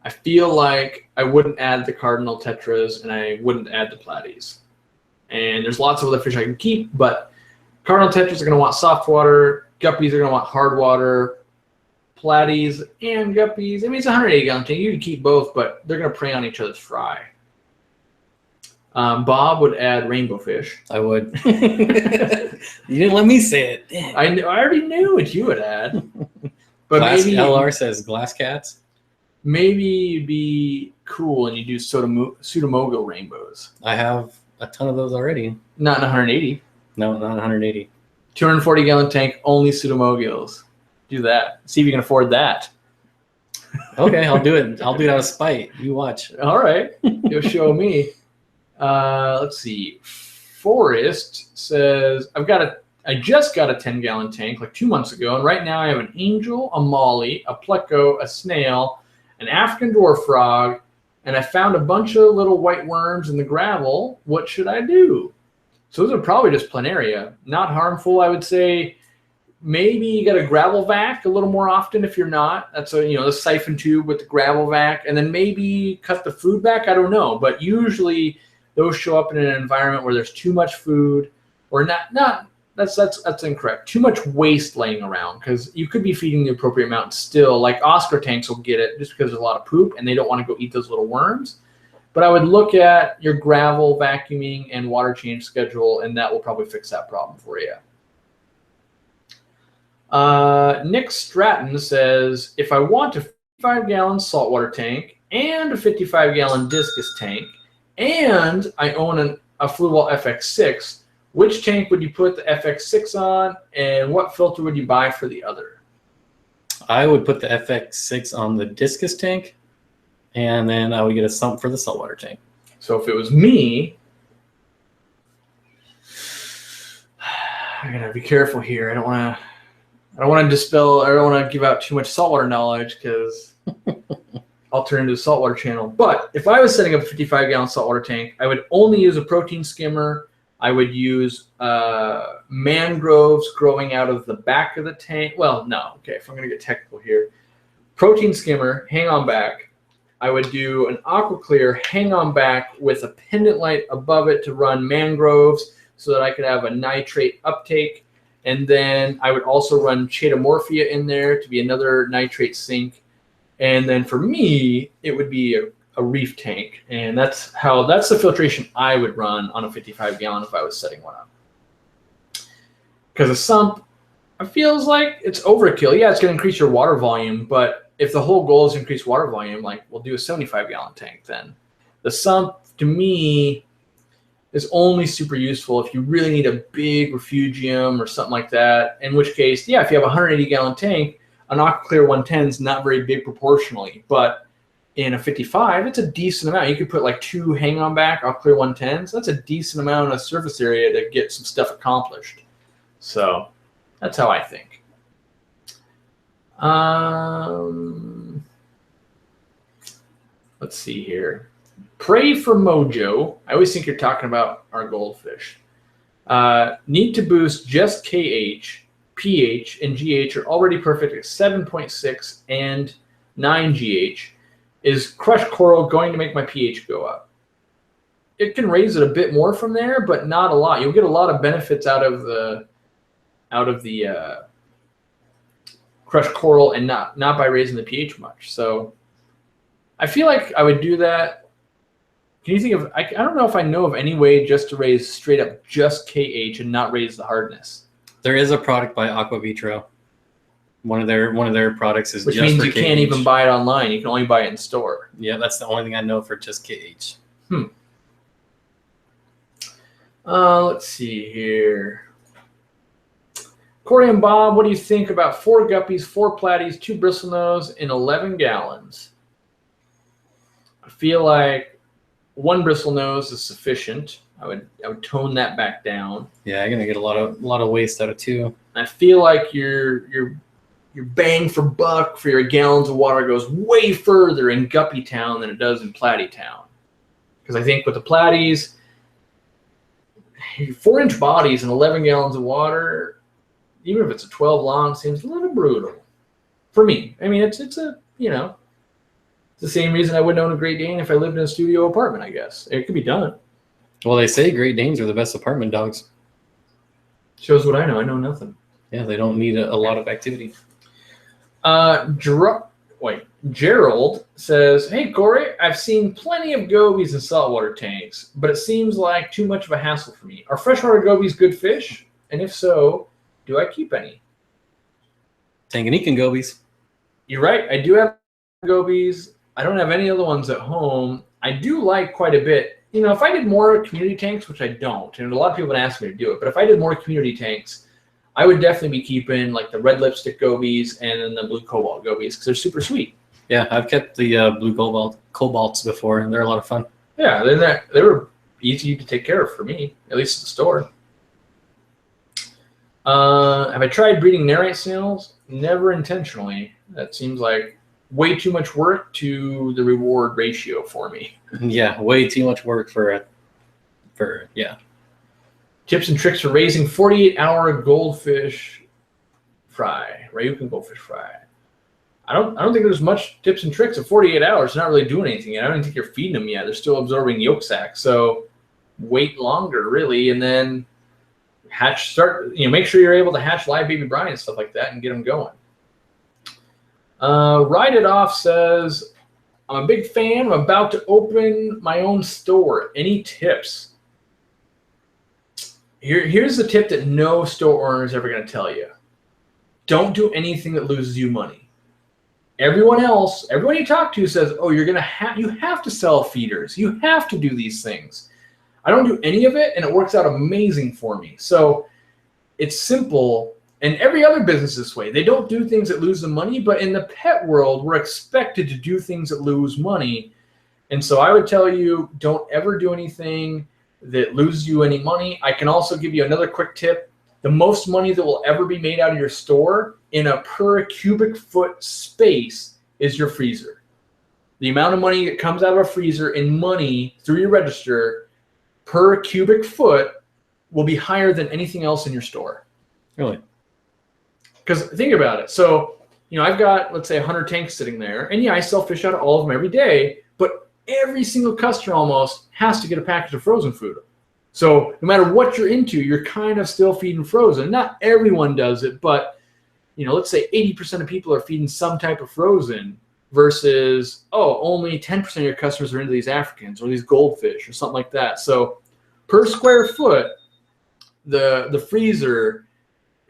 I feel like I wouldn't add the cardinal tetras and I wouldn't add the platies. And there's lots of other fish I can keep, but cardinal tetras are going to want soft water. Guppies are going to want hard water. Platies and guppies. I mean, it's a 180-gallon tank. You can keep both, but they're going to prey on each other's fry. Bob would add rainbow fish. I would. You didn't let me say it. Damn. I already knew what you would add. But maybe LR says glass cats. Maybe you'd be cool and you do pseudomogo rainbows. I have a ton of those already. Not in 180. No, not 180. 240-gallon tank, only pseudomogos. Do that. See if you can afford that. Okay, I'll do it. I'll do it out of spite. You watch. All right. You'll show me. Let's see. Forrest says, I just got a 10-gallon tank like 2 months ago, and right now I have an angel, a molly, a pleco, a snail, an African dwarf frog, and I found a bunch of little white worms in the gravel. What should I do? So those are probably just planaria. Not harmful, I would say. Maybe you got a gravel vac a little more often if you're not. That's the siphon tube with the gravel vac, and then maybe cut the food back. I don't know, but usually those show up in an environment where there's too much food, or not. That's incorrect. Too much waste laying around, because you could be feeding the appropriate amount still. Like Oscar tanks will get it just because there's a lot of poop and they don't want to go eat those little worms. But I would look at your gravel vacuuming and water change schedule, and that will probably fix that problem for you. Nick Stratton says, if I want a 55-gallon saltwater tank and a 55-gallon discus tank, and I own a Fluval FX6, which tank would you put the FX6 on, and what filter would you buy for the other? I would put the FX6 on the discus tank, and then I would get a sump for the saltwater tank. So if it was me, I gotta be careful here. I don't want to give out too much saltwater knowledge, because I'll turn into a saltwater channel. But if I was setting up a 55-gallon saltwater tank, I would only use a protein skimmer. I would use mangroves growing out of the back of the tank. Well, no. Okay, if I'm going to get technical here. Protein skimmer, hang on back. I would do an aqua clear, hang on back with a pendant light above it to run mangroves so that I could have a nitrate uptake. And then I would also run chaetomorphia in there to be another nitrate sink. And then for me, it would be a reef tank. And that's the filtration I would run on a 55-gallon if I was setting one up. Because a sump, it feels like it's overkill. Yeah, it's going to increase your water volume, but if the whole goal is to increase water volume, like we'll do a 75-gallon tank then. The sump, to me, is only super useful if you really need a big refugium or something like that, in which case, yeah, if you have a 180-gallon tank, an AquaClear 110 is not very big proportionally, but in a 55, it's a decent amount. You could put like 2 hang-on back AquaClear 110s. That's a decent amount of surface area to get some stuff accomplished. So that's how I think. Let's see here. Pray for Mojo. I always think you're talking about our goldfish. Need to boost just KH, pH, and GH are already perfect at 7.6 and 9 GH. Is crushed coral going to make my pH go up? It can raise it a bit more from there, but not a lot. You'll get a lot of benefits out of the crushed coral and not by raising the pH much. So I feel like I would do that. Can you think of, I don't know if I know of any way just to raise straight up just KH and not raise the hardness. There is a product by Aqua Vitro. One of their products is which just means for you KH. Can't even buy it online. You can only buy it in store. Yeah, that's the only thing I know for just KH. Let's see here. Corey and Bob, what do you think about 4 guppies, 4 platies, 2 bristlenose in 11 gallons? I feel like 1 bristlenose is sufficient. I would tone that back down. Yeah, you're gonna get a lot of waste out of 2. I feel like your bang for buck for your gallons of water goes way further in Guppy Town than it does in Platy Town. Because I think with the platies, 4-inch bodies and 11 gallons of water, even if it's a 12 long, seems a little brutal for me. I mean, it's the same reason I wouldn't own a Great Dane if I lived in a studio apartment, I guess. It could be done. Well, they say Great Danes are the best apartment dogs. Shows what I know. I know nothing. Yeah, they don't need a lot of activity. Gerald says, hey, Corey, I've seen plenty of gobies in saltwater tanks, but it seems like too much of a hassle for me. Are freshwater gobies good fish? And if so, do I keep any? Tanganyika gobies. You're right. I do have gobies. I don't have any other ones at home. I do like quite a bit. You know, if I did more community tanks, which I don't, and a lot of people have asked me to do it, but if I did more community tanks, I would definitely be keeping like the red lipstick gobies and then the blue cobalt gobies because they're super sweet. Yeah, I've kept the blue cobalts before, and they're a lot of fun. Yeah, they were easy to take care of for me, at least at the store. Have I tried breeding narite snails? Never intentionally. That seems like way too much work to the reward ratio for me. Yeah, way too much work for yeah. Tips and tricks for raising 48-hour goldfish fry. Ryukin goldfish fry. I don't think there's much tips and tricks of 48 hours. They're not really doing anything yet. I don't even think you're feeding them yet. They're still absorbing yolk sac. So wait longer, really, and then make sure you're able to hatch live baby brine and stuff like that and get them going. Ride It Off says, I'm a big fan. I'm about to open my own store. Any tips? Here's the tip that no store owner is ever going to tell you. Don't do anything that loses you money. Everyone you talk to says, oh, you have to sell feeders. You have to do these things. I don't do any of it, and it works out amazing for me. So it's simple, and every other business this way. They don't do things that lose them money, but in the pet world, we're expected to do things that lose money. And so I would tell you, don't ever do anything that loses you any money. I can also give you another quick tip. The most money that will ever be made out of your store in a per cubic foot space is your freezer. The amount of money that comes out of a freezer in money through your register per cubic foot will be higher than anything else in your store. Really? Because think about it. So, I've got, let's say, 100 tanks sitting there. And yeah, I sell fish out of all of them every day. But every single customer almost has to get a package of frozen food. So no matter what you're into, you're kind of still feeding frozen. Not everyone does it, but let's say 80% of people are feeding some type of frozen versus, only 10% of your customers are into these Africans or these goldfish or something like that. So per square foot, the freezer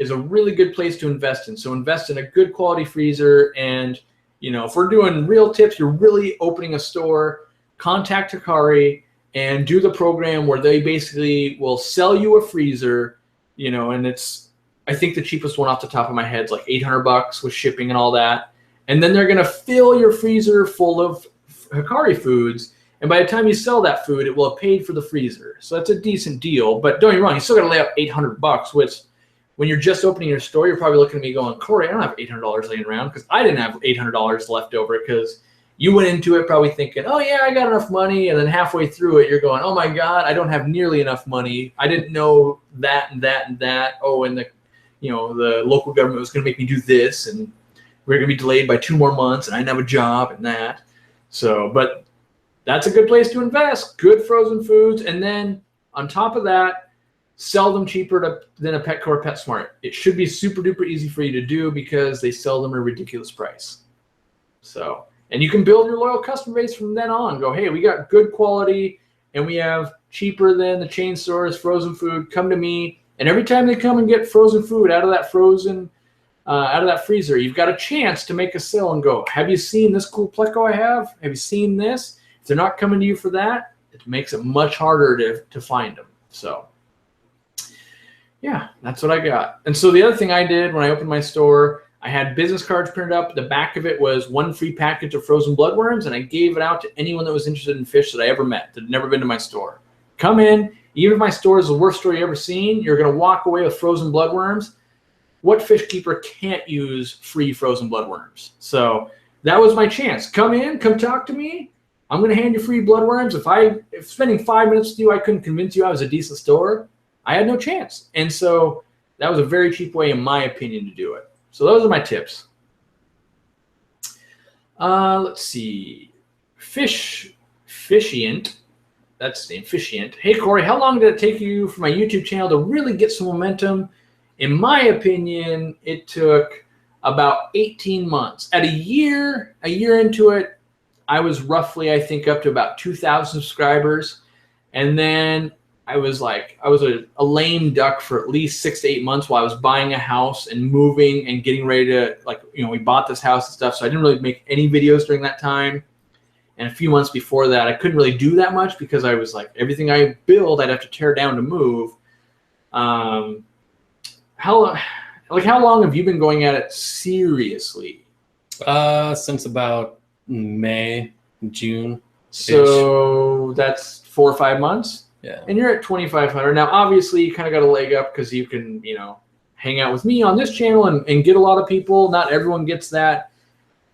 is a really good place to invest in. So invest in a good quality freezer. And, you know, if we're doing real tips, you're really opening a store, contact Hikari and do the program where they basically will sell you a freezer, you know, and it's, I think the cheapest one off the top of my head is like $800 with shipping and all that. And then they're going to fill your freezer full of Hikari foods. And by the time you sell that food, it will have paid for the freezer. So that's a decent deal. But don't get me wrong, you still got to lay out $800, which when you're just opening your store, you're probably looking at me going, Corey, I don't have $800 laying around, because I didn't have $800 left over, because you went into it probably thinking, oh yeah, I got enough money. And then halfway through it, you're going, oh my God, I don't have nearly enough money. I didn't know that and that and that. Oh, and the, you know, the local government was going to make me do this, and we're going to be delayed by 2 more months, and I didn't have a job and that. So, but that's a good place to invest. Good frozen foods. And then on top of that, sell them cheaper than a Petco or PetSmart. It should be super duper easy for you to do, because they sell them at a ridiculous price. So, and you can build your loyal customer base from then on. Go, hey, we got good quality and we have cheaper than the chain stores frozen food. Come to me. And every time they come and get frozen food out of that freezer, you've got a chance to make a sale and go, have you seen this cool pleco I have? Have you seen this? If they're not coming to you for that, it makes it much harder to find them. So yeah, that's what I got. And so the other thing I did when I opened my store, I had business cards printed up. The back of it was 1 free package of frozen bloodworms, and I gave it out to anyone that was interested in fish that I ever met that had never been to my store. Come in. Even if my store is the worst store you ever seen, you're going to walk away with frozen bloodworms. What fish keeper can't use free frozen bloodworms? So that was my chance. Come in, come talk to me. I'm going to hand you free bloodworms. If spending 5 minutes with you, I couldn't convince you I was a decent store, I had no chance. And so that was a very cheap way, in my opinion, to do it. So those are my tips. Let's see. Fishient. That's the name, Fishient. Hey, Corey, how long did it take you for my YouTube channel to really get some momentum? In my opinion, it took about 18 months. At a year into it, I was roughly, I think, up to about 2,000 subscribers. And then I was a lame duck for at least 6 to 8 months while I was buying a house and moving and getting ready to, like, you know, we bought this house and stuff. So I didn't really make any videos during that time. And a few months before that, I couldn't really do that much because I was like, everything I build, I'd have to tear down to move. How long have you been going at it seriously? Since about May, June. So that's 4 or 5 months. Yeah. And you're at 2,500 now. Obviously, you kind of got a leg up because you can, you know, hang out with me on this channel and get a lot of people. Not everyone gets that,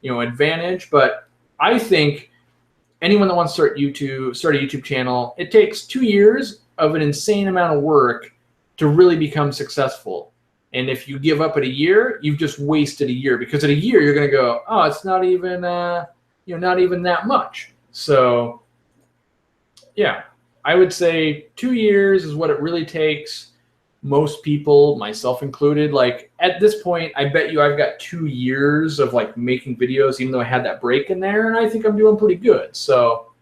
you know, advantage, but I think anyone that wants to start a YouTube channel, it takes 2 years of an insane amount of work to really become successful. And if you give up at a year, you've just wasted a year, because at a year you're going to go, oh, it's not even, not even that much. So yeah, I would say 2 years is what it really takes. Most people, myself included, like at this point, I bet you I've got 2 years of like making videos, even though I had that break in there, and I think I'm doing pretty good. So,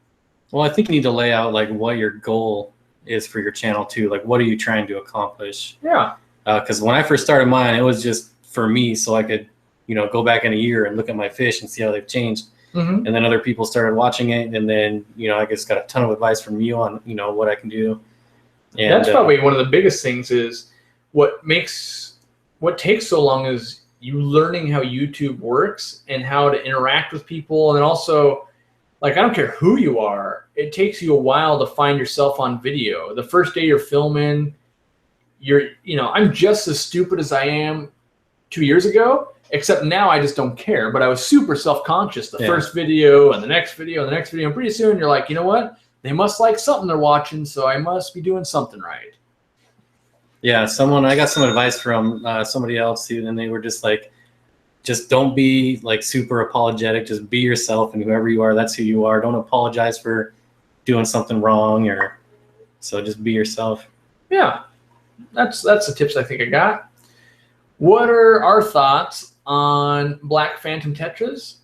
well, I think you need to lay out like what your goal is for your channel too. Like, what are you trying to accomplish? Yeah. Because when I first started mine, it was just for me, so I could, you know, go back in a year and look at my fish and see how they've changed. Mm-hmm. And then other people started watching it, and then, you know, I just got a ton of advice from you on, you know, what I can do. And that's probably one of the biggest things is what takes so long is you learning how YouTube works and how to interact with people. And then also, like, I don't care who you are, it takes you a while to find yourself on video. The first day you're filming, I'm just as stupid as I am 2 years ago, except now I just don't care. But I was super self-conscious the first video and the next video and the next video. And pretty soon you're like, you know what? They must like something they're watching, so I must be doing something right. Yeah, I got some advice from somebody else too, and they were just like, just don't be like super apologetic. Just be yourself, and whoever you are, that's who you are. Don't apologize for doing something wrong, so just be yourself. Yeah, that's the tips I think I got. What are our thoughts on Black Phantom Tetras?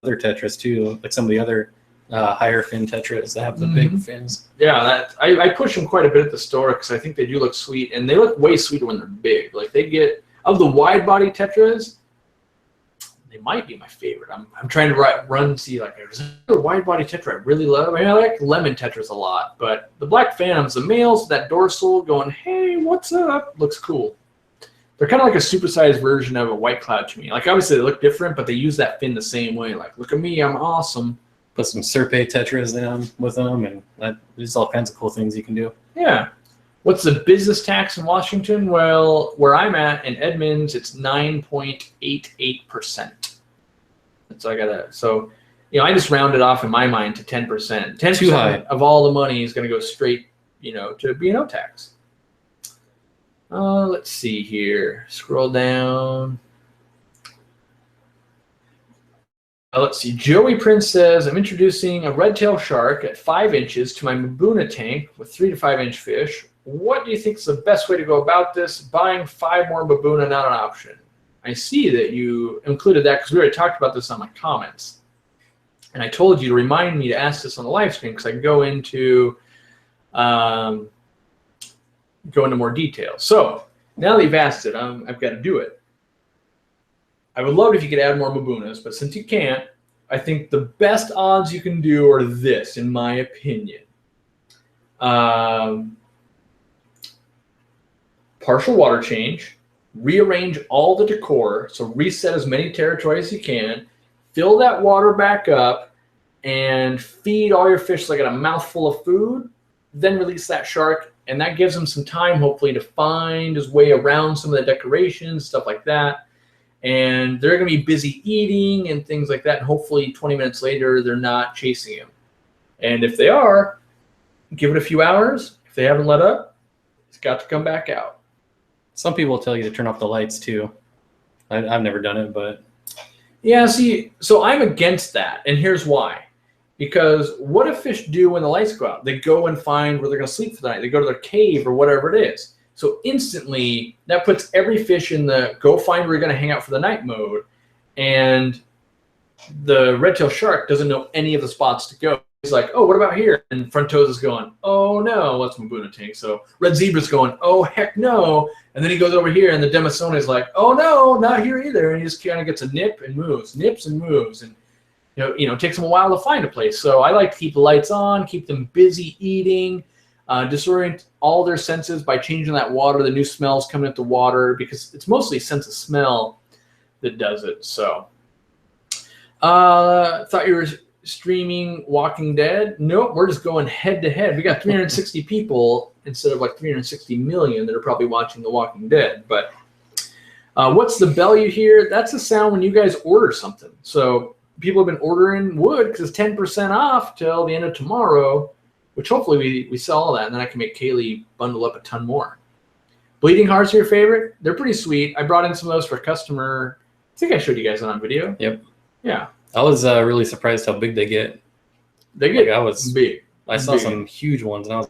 Other Tetras too, like some of the other higher fin tetras that have the big fins. Yeah, that I push them quite a bit at the store because I think they do look sweet, and they look way sweeter when they're big. Like they get of the wide body tetras, they might be my favorite. I'm trying to see like is there a wide body tetra I really love. I mean, I like lemon tetras a lot, but the black phantoms, the males, that dorsal going, hey, what's up? Looks cool. They're kind of like a supersized version of a white cloud to me. Like obviously they look different, but they use that fin the same way. Like, look at me, I'm awesome. Put some Serpe tetras down with them, and there's all kinds of cool things you can do. Yeah. What's the business tax in Washington? Well, where I'm at in Edmonds, it's 9.88%. So I just rounded off in my mind to 10%. 10% of all the money is going to go straight, to B&O tax. Let's see here. Scroll down. Let's see. Joey Prince says, I'm introducing a red-tailed shark at 5 inches to my Mbuna tank with 3 to 5 inch fish. What do you think is the best way to go about this? Buying 5 more Mbuna, not an option. I see that you included that because we already talked about this on my comments. And I told you to remind me to ask this on the live stream because I can go into more detail. So now that you've asked it, I've got to do it. I would love it if you could add more Mbunas, but since you can't, I think the best odds you can do are this, in my opinion. Partial water change, rearrange all the decor, so reset as many territories as you can, fill that water back up, and feed all your fish like a mouthful of food, then release that shark, and that gives him some time, hopefully, to find his way around some of the decorations, stuff like that. And they're going to be busy eating and things like that, and hopefully 20 minutes later, they're not chasing him. And if they are, give it a few hours. If they haven't let up, it's got to come back out. Some people tell you to turn off the lights too. I've never done it, but yeah. See, so I'm against that, and here's why. Because what do fish do when the lights go out? They go and find where they're going to sleep for the night. They go to their cave or whatever it is. So instantly, that puts every fish in the go find where you're going to hang out for the night mode, and the red-tailed shark doesn't know any of the spots to go. He's like, oh, what about here? And front toes is going, oh no, what's Mbuna tank? So red zebra's going, oh heck no. And then he goes over here, and the Demisona is like, oh no, not here either. And he just kind of gets a nip and moves, nips and moves, and it takes them a while to find a place. So I like to keep the lights on, keep them busy eating, disorient all their senses by changing that water, the new smells coming at the water, because it's mostly sense of smell that does it. So thought you were streaming Walking Dead. Nope, we're just going head to head. We got 360 people instead of like 360 million that are probably watching The Walking Dead. But what's the bell you hear? That's the sound when you guys order something. So people have been ordering wood because it's 10% off till the end of tomorrow, which hopefully we sell all that, and then I can make Kaylee bundle up a ton more. Bleeding hearts are your favorite? They're pretty sweet. I brought in some of those for a customer. I think I showed you guys on video. Yep. Yeah. I was really surprised how big they get. They get big. I saw some huge ones, and I was.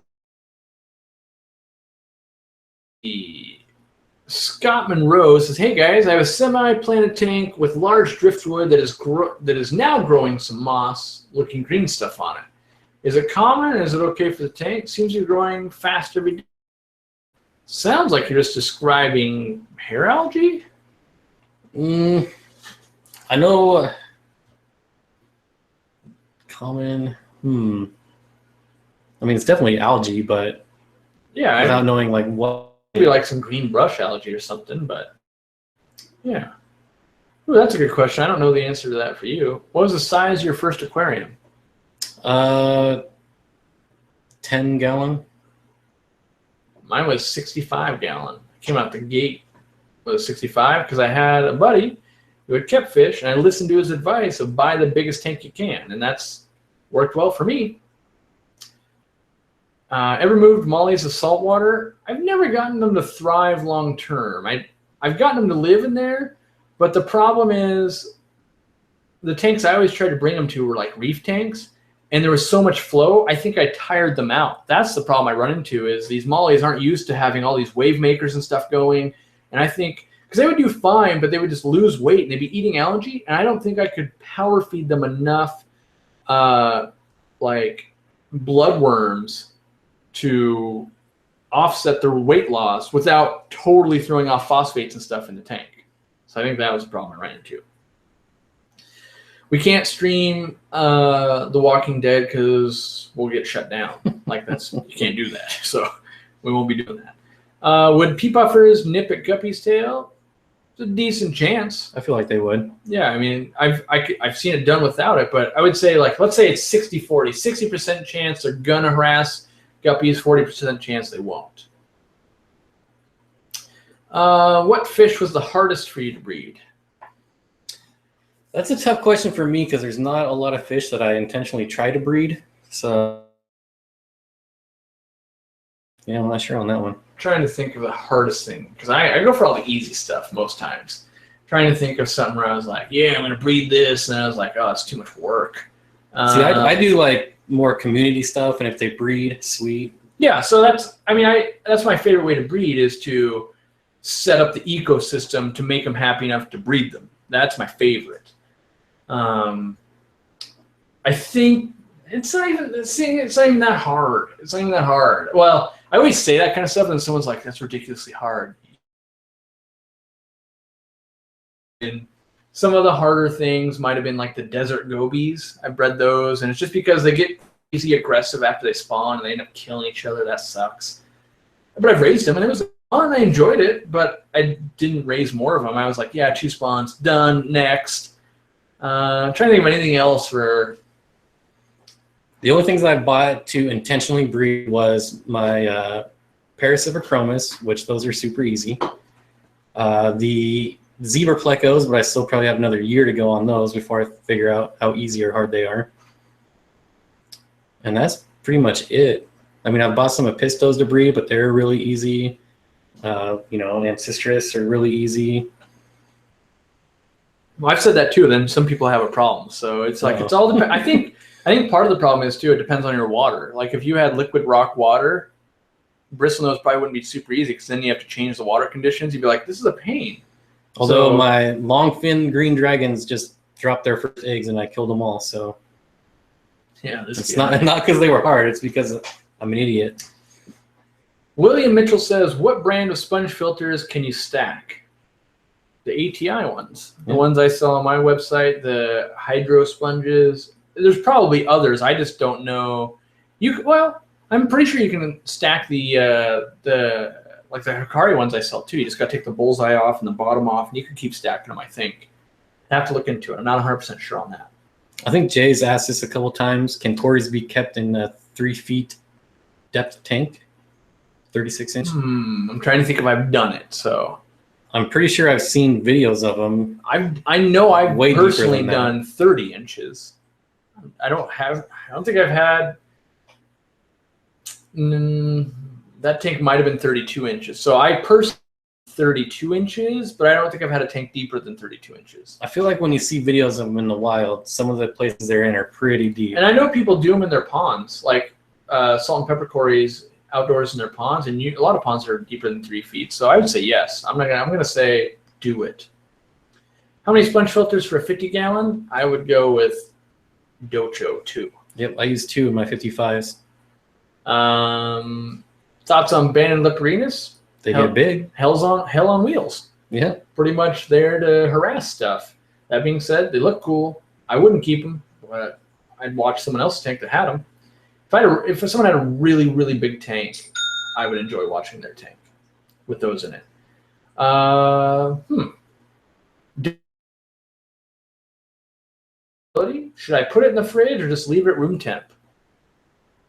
Scott Monroe says, "Hey guys, I have a semi-planted tank with large driftwood that is now growing some moss-looking green stuff on it. Is it common? Is it okay for the tank? Seems to be growing fast every day." Sounds like you're just describing hair algae. I know. Common. I mean, it's definitely algae, but yeah, without knowing like what. Maybe like some green brush algae or something, but yeah. Ooh, that's a good question. I don't know the answer to that for you. What was the size of your first aquarium? 10-gallon. Mine was 65-gallon. Came out the gate with 65 because I had a buddy who had kept fish, and I listened to his advice of buy the biggest tank you can, and that's worked well for me. Ever moved mollies of saltwater? I've never gotten them to thrive long term. I've gotten them to live in there, but the problem is the tanks I always tried to bring them to were like reef tanks, and there was so much flow, I think I tired them out. That's the problem I run into is these mollies aren't used to having all these wave makers and stuff going, and I think because they would do fine, but they would just lose weight and they'd be eating algae, and I don't think I could power feed them enough like bloodworms to offset their weight loss without totally throwing off phosphates and stuff in the tank. So I think that was a problem I ran into. We can't stream The Walking Dead because we'll get shut down. Like you can't do that. So we won't be doing that. Would pea puffers nip at Guppy's tail? It's a decent chance. I feel like they would. Yeah, I mean, I've seen it done without it, but I would say, like, let's say it's 60-40. 60% chance they're gonna harass guppies, 40% chance they won't. What fish was the hardest for you to breed? That's a tough question for me because there's not a lot of fish that I intentionally try to breed. So, yeah, I'm not sure on that one. I'm trying to think of the hardest thing because I go for all the easy stuff most times. Trying to think of something where I was like, yeah, I'm going to breed this. And I was like, oh, it's too much work. See, I do like more community stuff. And if they breed, sweet. Yeah, so that's my favorite way to breed is to set up the ecosystem to make them happy enough to breed them. That's my favorite. I think it's not even that hard. It's not even that hard. Well, I always say that kind of stuff, and someone's like, "That's ridiculously hard." And some of the harder things might have been like the desert gobies. I bred those, and it's just because they get easy aggressive after they spawn and they end up killing each other. That sucks. But I've raised them, and it was fun. I enjoyed it, but I didn't raise more of them. I was like, yeah, 2 spawns, done, next. I'm trying to think of anything else for... The only things I bought to intentionally breed was my Paraciphochromis, which those are super easy. The zebra plecos, but I still probably have another year to go on those before I figure out how easy or hard they are. And that's pretty much it. I mean, I've bought some Epistos to breed, but they're really easy. Ancestris are really easy. Well, I've said that too. Then some people have a problem. So it's like it's all depends. I think part of the problem is too. It depends on your water. Like if you had liquid rock water, bristlenose probably wouldn't be super easy because then you have to change the water conditions. You'd be like, this is a pain. Although my long fin green dragons just dropped their first eggs and I killed them all. So yeah, it's not because they were hard. It's because I'm an idiot. William Mitchell says, what brand of sponge filters can you stack? The ATI ones. The ones I sell on my website, the hydro sponges. There's probably others. I just don't know. I'm pretty sure you can stack the Hikari ones I sell too. You just got to take the bullseye off and the bottom off, and you can keep stacking them, I think. I have to look into it. I'm not 100% sure on that. I think Jay's asked this a couple times. Can Tories be kept in a 3 feet depth tank? 36 inch? I'm trying to think if I've done it. So I'm pretty sure I've seen videos of them. I know I've way personally done 30 inches. I don't think I've had. That tank might have been 32 inches. So I personally 32 inches, but I don't think I've had a tank deeper than 32 inches. I feel like when you see videos of them in the wild, some of the places they're in are pretty deep. And I know people do them in their ponds, like salt and pepper quarries outdoors in their ponds, and a lot of ponds are deeper than 3 feet. So I would say yes. I'm gonna say do it. How many sponge filters for a 50-gallon? I would go with Docho 2. Yep, I use 2 in my 55s. Thoughts on Banded Leprinus? They get big. Hell on wheels. Yeah. Pretty much there to harass stuff. That being said, they look cool. I wouldn't keep them, but I'd watch someone else's tank that had them. If someone had a really, really big tank, I would enjoy watching their tank with those in it. Should I put it in the fridge or just leave it room temp?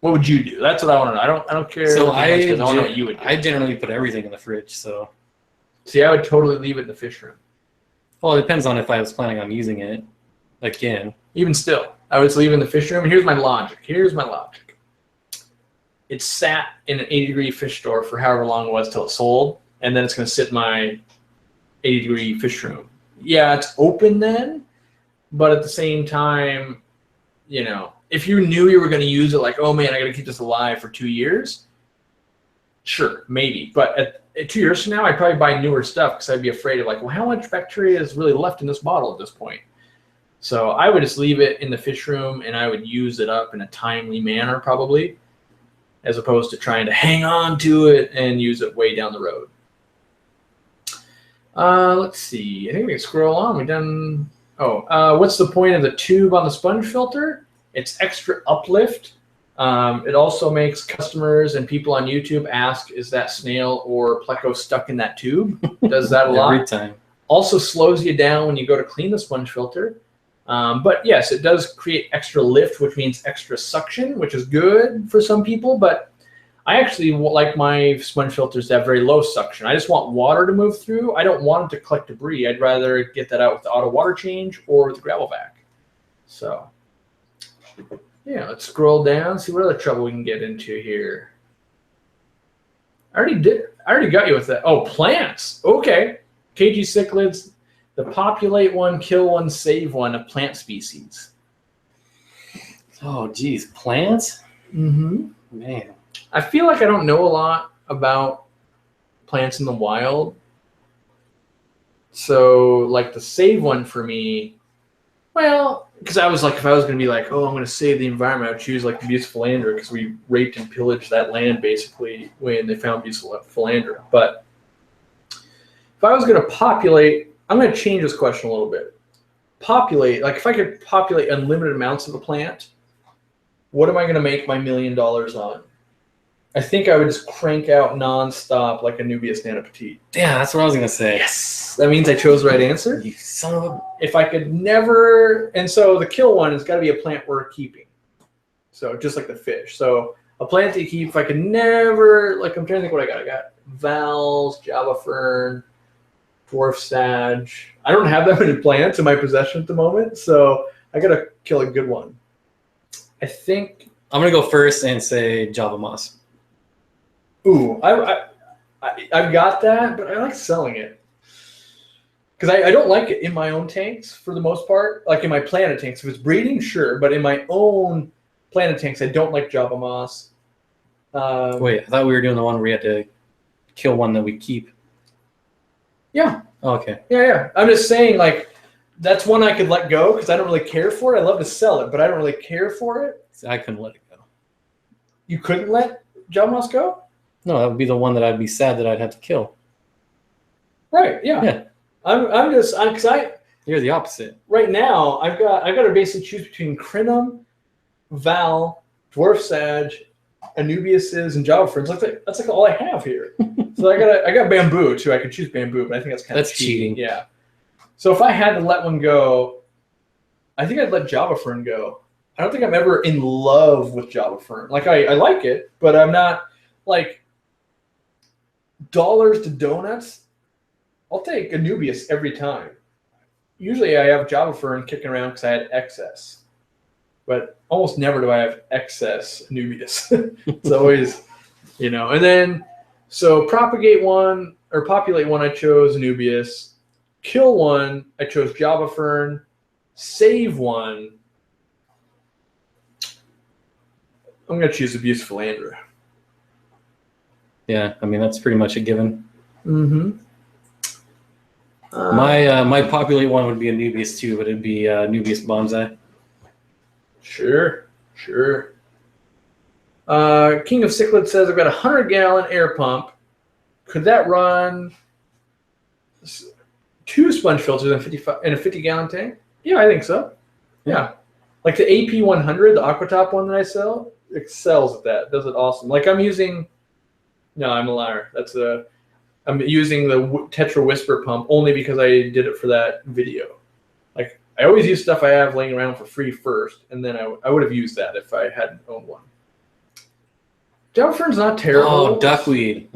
What would you do? That's what I want to know. I don't care. So I want to know what you would do. I generally put everything in the fridge. So see, I would totally leave it in the fish room. Well, it depends on if I was planning on using it again. Even still, I would leave it in the fish room. And here's my logic. It sat in an 80-degree fish store for however long it was till it sold, and then it's going to sit in my 80-degree fish room. Yeah, it's open then, but at the same time, if you knew you were going to use it, like, oh man, I got to keep this alive for 2 years, sure, maybe. But at 2 years from now, I'd probably buy newer stuff because I'd be afraid of, like, well, how much bacteria is really left in this bottle at this point? So I would just leave it in the fish room and I would use it up in a timely manner probably, as opposed to trying to hang on to it and use it way down the road. Let's see. I think we can scroll on. We've done. What's the point of the tube on the sponge filter? It's extra uplift. It also makes customers and people on YouTube ask, is that snail or pleco stuck in that tube? Does that a lot. Every time. Also slows you down when you go to clean the sponge filter. But yes, it does create extra lift, which means extra suction, which is good for some people. But I actually like my sponge filters to have very low suction. I just want water to move through. I don't want it to collect debris. I'd rather get that out with the auto water change or the gravel vac. So yeah, let's scroll down, see what other trouble we can get into here. I already got you with that. Oh, plants. Okay. KG cichlids, the populate one, kill one, save one of plant species. Oh, geez. Plants? Mm-hmm. Man. I feel like I don't know a lot about plants in the wild. So, like, the save one for me, well, because I was like, if I was going to be like, oh, I'm going to save the environment, I would choose, like, the beautiful philandra, because we raped and pillaged that land, basically, when they found beautiful philandra. But if I was going to populate, I'm going to change this question a little bit. Populate, like, if I could populate unlimited amounts of a plant, what am I going to make my $1 million on? I think I would just crank out nonstop like a Nubius nanopetit. Yeah, that's what I was going to say. Yes! That means I chose the right answer. You son of a... If I could never... And so the kill one has got to be a plant we're keeping. So just like the fish. So a plant to keep, if I could never... Like, I'm trying to think what I got. I got Vals, Java Fern, Dwarf Sag. I don't have that many plants in my possession at the moment, so I got to kill a good one. I think... I'm going to go first and say Java Moss. Ooh, I've got that, but I like selling it. Because I don't like it in my own tanks for the most part. Like in my planted tanks. If it's breeding, sure. But in my own planted tanks, I don't like Java Moss. Wait, I thought we were doing the one where we had to kill one that we keep. Yeah. Oh, okay. Yeah. I'm just saying, like, that's one I could let go because I don't really care for it. I love to sell it, but I don't really care for it. I couldn't let it go. You couldn't let Java Moss go? No, that would be the one that I'd be sad that I'd have to kill. Right. Yeah. I'm just because You're the opposite. Right now I've got to basically choose between Crinum, Val, Dwarf Sag, Anubiuses, and Java Ferns. That's like all I have here. So I got bamboo too. I could choose bamboo, but I think that's cheating. Yeah. So if I had to let one go, I think I'd let Java Fern go. I don't think I'm ever in love with Java Fern. Like I like it, but I'm not like. Dollars to donuts, I'll take Anubius every time. Usually I have Java Fern kicking around because I had excess. But almost never do I have excess Anubius. It's always, And then, so propagate one, or populate one, I chose Anubius. Kill one, I chose Java Fern. Save one, I'm going to choose the beautiful philandra. Yeah, I mean, that's pretty much a given. Mm-hmm. My populate one would be a Nubius too, but it'd be Nubius Bonsai. Sure. King of Cichlid says, I've got a 100-gallon air pump. Could that run 2 sponge filters in a 50-gallon tank? Yeah, I think so. Yeah. Like the AP100, the Aquatop one that I sell, excels at that. Does it awesome. Like I'm using... No, I'm a liar. I'm using the Tetra Whisper pump only because I did it for that video. Like I always use stuff I have laying around for free first, and then I would have used that if I hadn't owned one. Java Fern's not terrible. Oh, duckweed.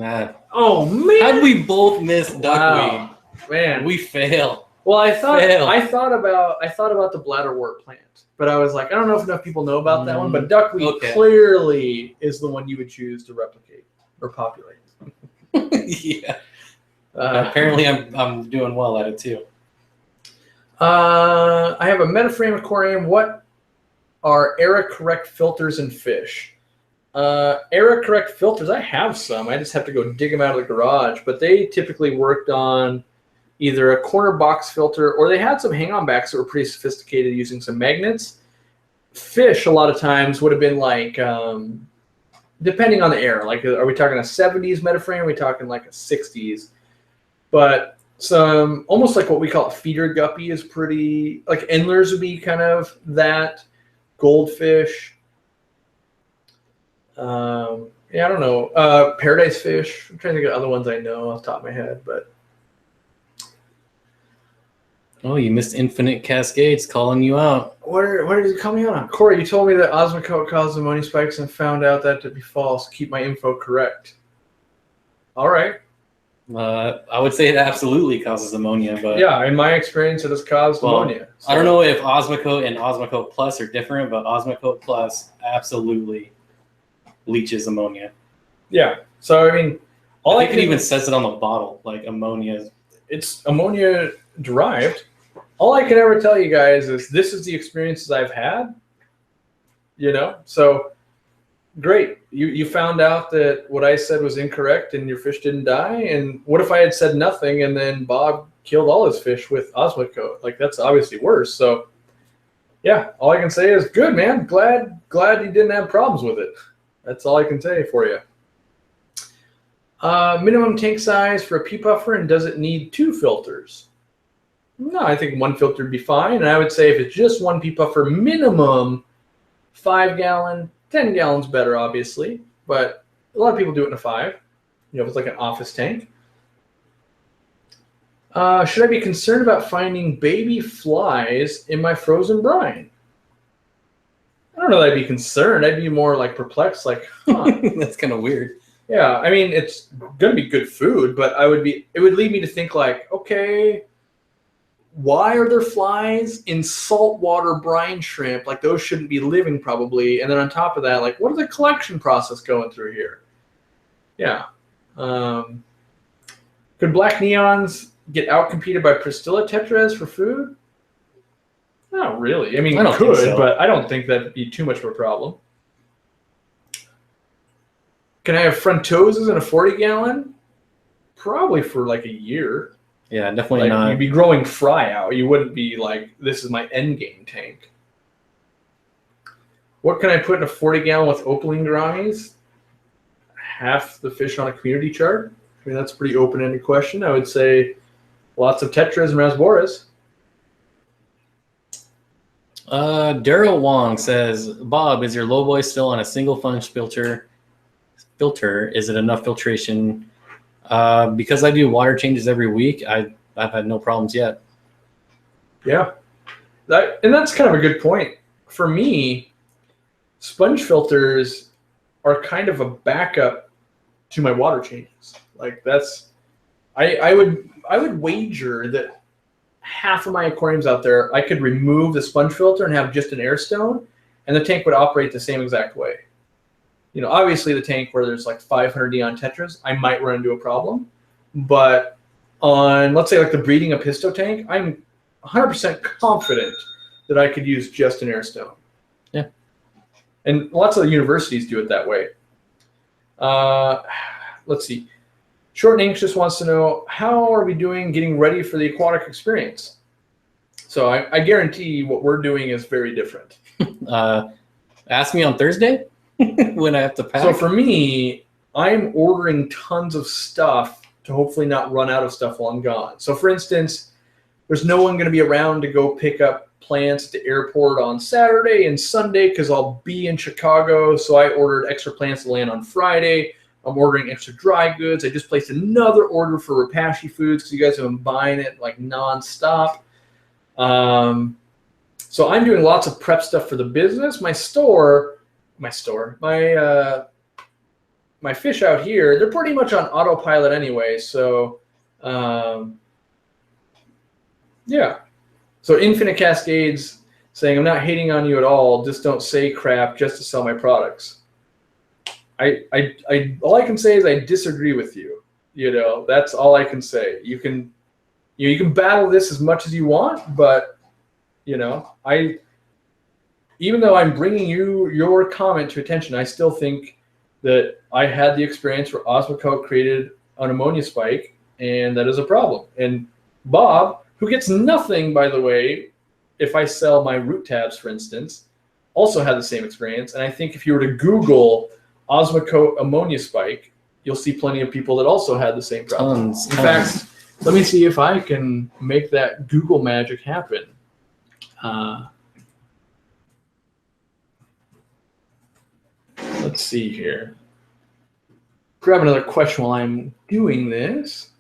Oh man! How'd we both miss duckweed? Wow. Man, we fail. Well, I thought about the bladderwort plant, but I was like, I don't know if enough people know about that one. But duckweed clearly is the one you would choose to replicate or populate. Yeah. Apparently, I'm doing well at it too. I have a Metaframe aquarium. What are error correct filters in fish? Error correct filters. I have some. I just have to go dig them out of the garage. But they typically worked on either a corner box filter, or they had some hang-on backs that were pretty sophisticated using some magnets. Fish a lot of times would have been like, depending on the era, like are we talking a 70s metaframe, are we talking like a 60s? But some almost like what we call a feeder guppy is pretty, like endlers would be kind of that, goldfish. Yeah, I don't know. Paradise fish. I'm trying to think of other ones I know off the top of my head, but. Oh, you missed Infinite Cascades calling you out. Where did it call me out on? Corey, you told me that osmocote causes ammonia spikes and found out that to be false. Keep my info correct. All right. I would say it absolutely causes ammonia, but yeah, in my experience, it has caused ammonia. So. I don't know if Osmocote and Osmocote Plus are different, but Osmocote Plus absolutely leaches ammonia. Yeah. So I mean, I think it even says it on the bottle, like ammonia. It's ammonia derived. All I can ever tell you guys is this is the experiences I've had. You know, so great. You found out that what I said was incorrect and your fish didn't die. And what if I had said nothing and then Bob killed all his fish with Osmocote? Like that's obviously worse. So yeah, all I can say is good, man. Glad you didn't have problems with it. That's all I can say for you. Minimum tank size for a pea puffer, and does it need 2 filters? No, I think 1 filter would be fine. And I would say if it's just 1 pea puffer, minimum 5 gallon, 10 gallons better, obviously. But a lot of people do it in a 5. You know, if it's like an office tank. Should I be concerned about finding baby flies in my frozen brine? I don't know that I'd be concerned. I'd be more like perplexed, like, huh. That's kind of weird. Yeah, I mean, it's going to be good food, but it would lead me to think like, okay, why are there flies in saltwater brine shrimp? Like those shouldn't be living probably. And then on top of that, like what are the collection process going through here? Yeah. Could black neons get outcompeted by Pristilla tetras for food? Not really. I mean, it could, so. But I don't think that'd be too much of a problem. Can I have frontoses in a 40-gallon? Probably for like a year. Yeah, definitely not. You'd be growing fry out. You wouldn't be like, this is my end game tank. What can I put in a 40-gallon with opaline gouramis? Half the fish on a community chart. I mean, that's a pretty open-ended question. I would say lots of tetras and rasboras. Daryl Wong says, Bob, is your lowboy still on a single flush filter? Is it enough filtration? Because I do water changes every week, I've had no problems yet. Yeah, and that's kind of a good point. For me, sponge filters are kind of a backup to my water changes. Like that's, I would wager that half of my aquariums out there, I could remove the sponge filter and have just an air stone, and the tank would operate the same exact way. You know, obviously the tank where there's like 500 neon tetras, I might run into a problem. But on, let's say like the breeding Apisto tank, I'm 100% confident that I could use just an air stone. Yeah. And lots of the universities do it that way. Let's see. Short and Anxious wants to know, how are we doing getting ready for the aquatic experience? So I guarantee what we're doing is very different. Ask me on Thursday. When I have to pack. So for me, I'm ordering tons of stuff to hopefully not run out of stuff while I'm gone. So for instance, there's no one going to be around to go pick up plants at the airport on Saturday and Sunday because I'll be in Chicago. So I ordered extra plants to land on Friday. I'm ordering extra dry goods. I just placed another order for Rapashi Foods because you guys have been buying it like nonstop. So I'm doing lots of prep stuff for the business. My fish out here, they're pretty much on autopilot anyway. So, yeah. So Infinite Cascades saying, I'm not hating on you at all. Just don't say crap just to sell my products. All I can say is I disagree with you. You know, that's all I can say. You can battle this as much as you want, but you know, even though I'm bringing your comment to attention, I still think that I had the experience where Osmocote created an ammonia spike, and that is a problem. And Bob, who gets nothing, by the way, if I sell my root tabs, for instance, also had the same experience. And I think if you were to Google Osmocote ammonia spike, you'll see plenty of people that also had the same problem. Tons. In fact, let me see if I can make that Google magic happen. Let's see here. Grab another question while I'm doing this.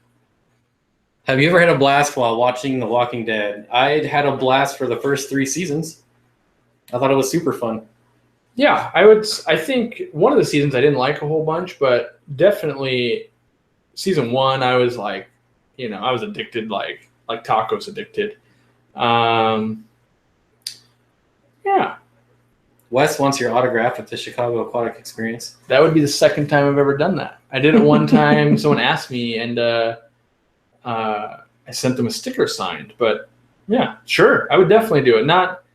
Have you ever had a blast while watching The Walking Dead? I had a blast for the first 3 seasons. I thought it was super fun. Yeah, I think one of the seasons I didn't like a whole bunch, but definitely season 1 I was like, I was addicted like tacos addicted. Yeah. Wes wants your autograph at the Chicago Aquatic Experience. That would be the second time I've ever done that. I did it one time. Someone asked me, and I sent them a sticker signed. But yeah, sure, I would definitely do it. Not,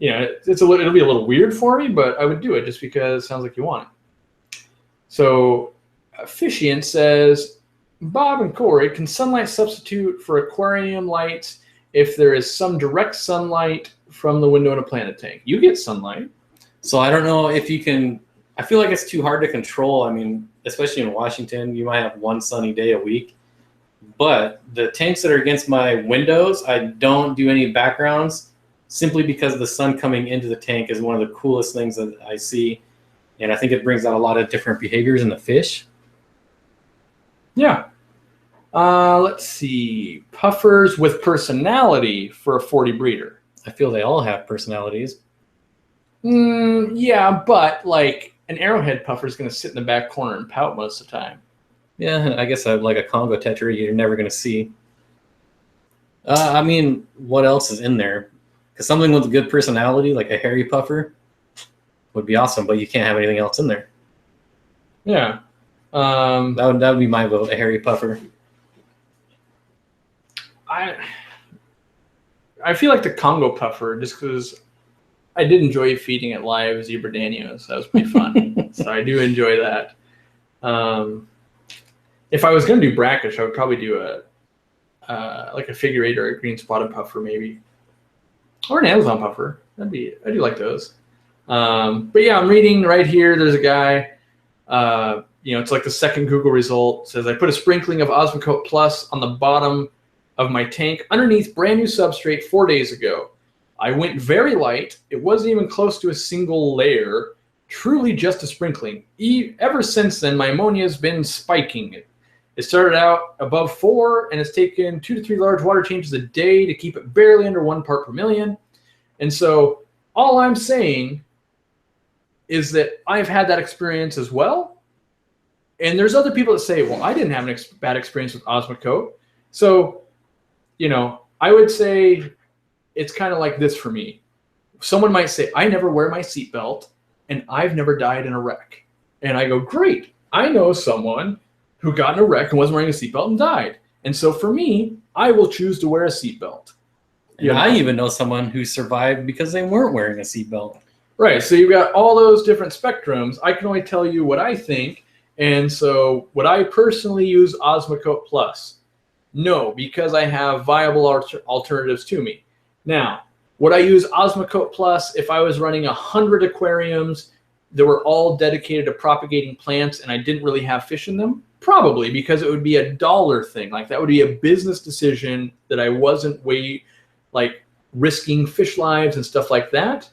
it'll be a little weird for me, but I would do it just because it sounds like you want it. So, Officiant says, Bob and Corey, can sunlight substitute for aquarium lights if there is some direct sunlight from the window in a planted tank? You get sunlight. So I don't know if you can. I feel like it's too hard to control. I mean, especially in Washington, you might have one sunny day a week. But the tanks that are against my windows, I don't do any backgrounds simply because the sun coming into the tank is one of the coolest things that I see. And I think it brings out a lot of different behaviors in the fish. Yeah. Let's see. Puffers with personality for a 40 breeder. I feel they all have personalities. Yeah, but like an arrowhead puffer is going to sit in the back corner and pout most of the time. Yeah, I guess like a Congo tetra you're never going to see. I mean, what else is in there? Because something with a good personality, like a hairy puffer, would be awesome, but you can't have anything else in there. Yeah. That would be my vote, a hairy puffer. I feel like the Congo puffer, just because I did enjoy feeding it live zebra danios. That was pretty fun. So I do enjoy that. If I was going to do brackish, I would probably do like a figure 8 or a green spotted puffer maybe. Or an Amazon puffer. I do like those. But yeah, I'm reading right here. There's a guy, it's like the second Google result. It says, I put a sprinkling of Osmocote Plus on the bottom of my tank underneath brand new substrate 4 days ago. I went very light. It wasn't even close to a single layer. Truly just a sprinkling. Ever since then, my ammonia has been spiking. It started out above 4, and it's taken 2 to 3 large water changes a day to keep it barely under 1 part per million. And so all I'm saying is that I've had that experience as well. And there's other people that say, well, I didn't have a bad experience with Osmocote. So, I would say it's kind of like this for me. Someone might say, I never wear my seatbelt, and I've never died in a wreck. And I go, great. I know someone who got in a wreck and wasn't wearing a seatbelt and died. And so for me, I will choose to wear a seatbelt. And I even know someone who survived because they weren't wearing a seatbelt. Right. So you've got all those different spectrums. I can only tell you what I think. And so would I personally use Osmocote Plus? No, because I have viable alternatives to me. Now, would I use Osmocote Plus if I was running 100 aquariums that were all dedicated to propagating plants and I didn't really have fish in them? Probably, because it would be a dollar thing. Like that would be a business decision that I wasn't risking fish lives and stuff like that.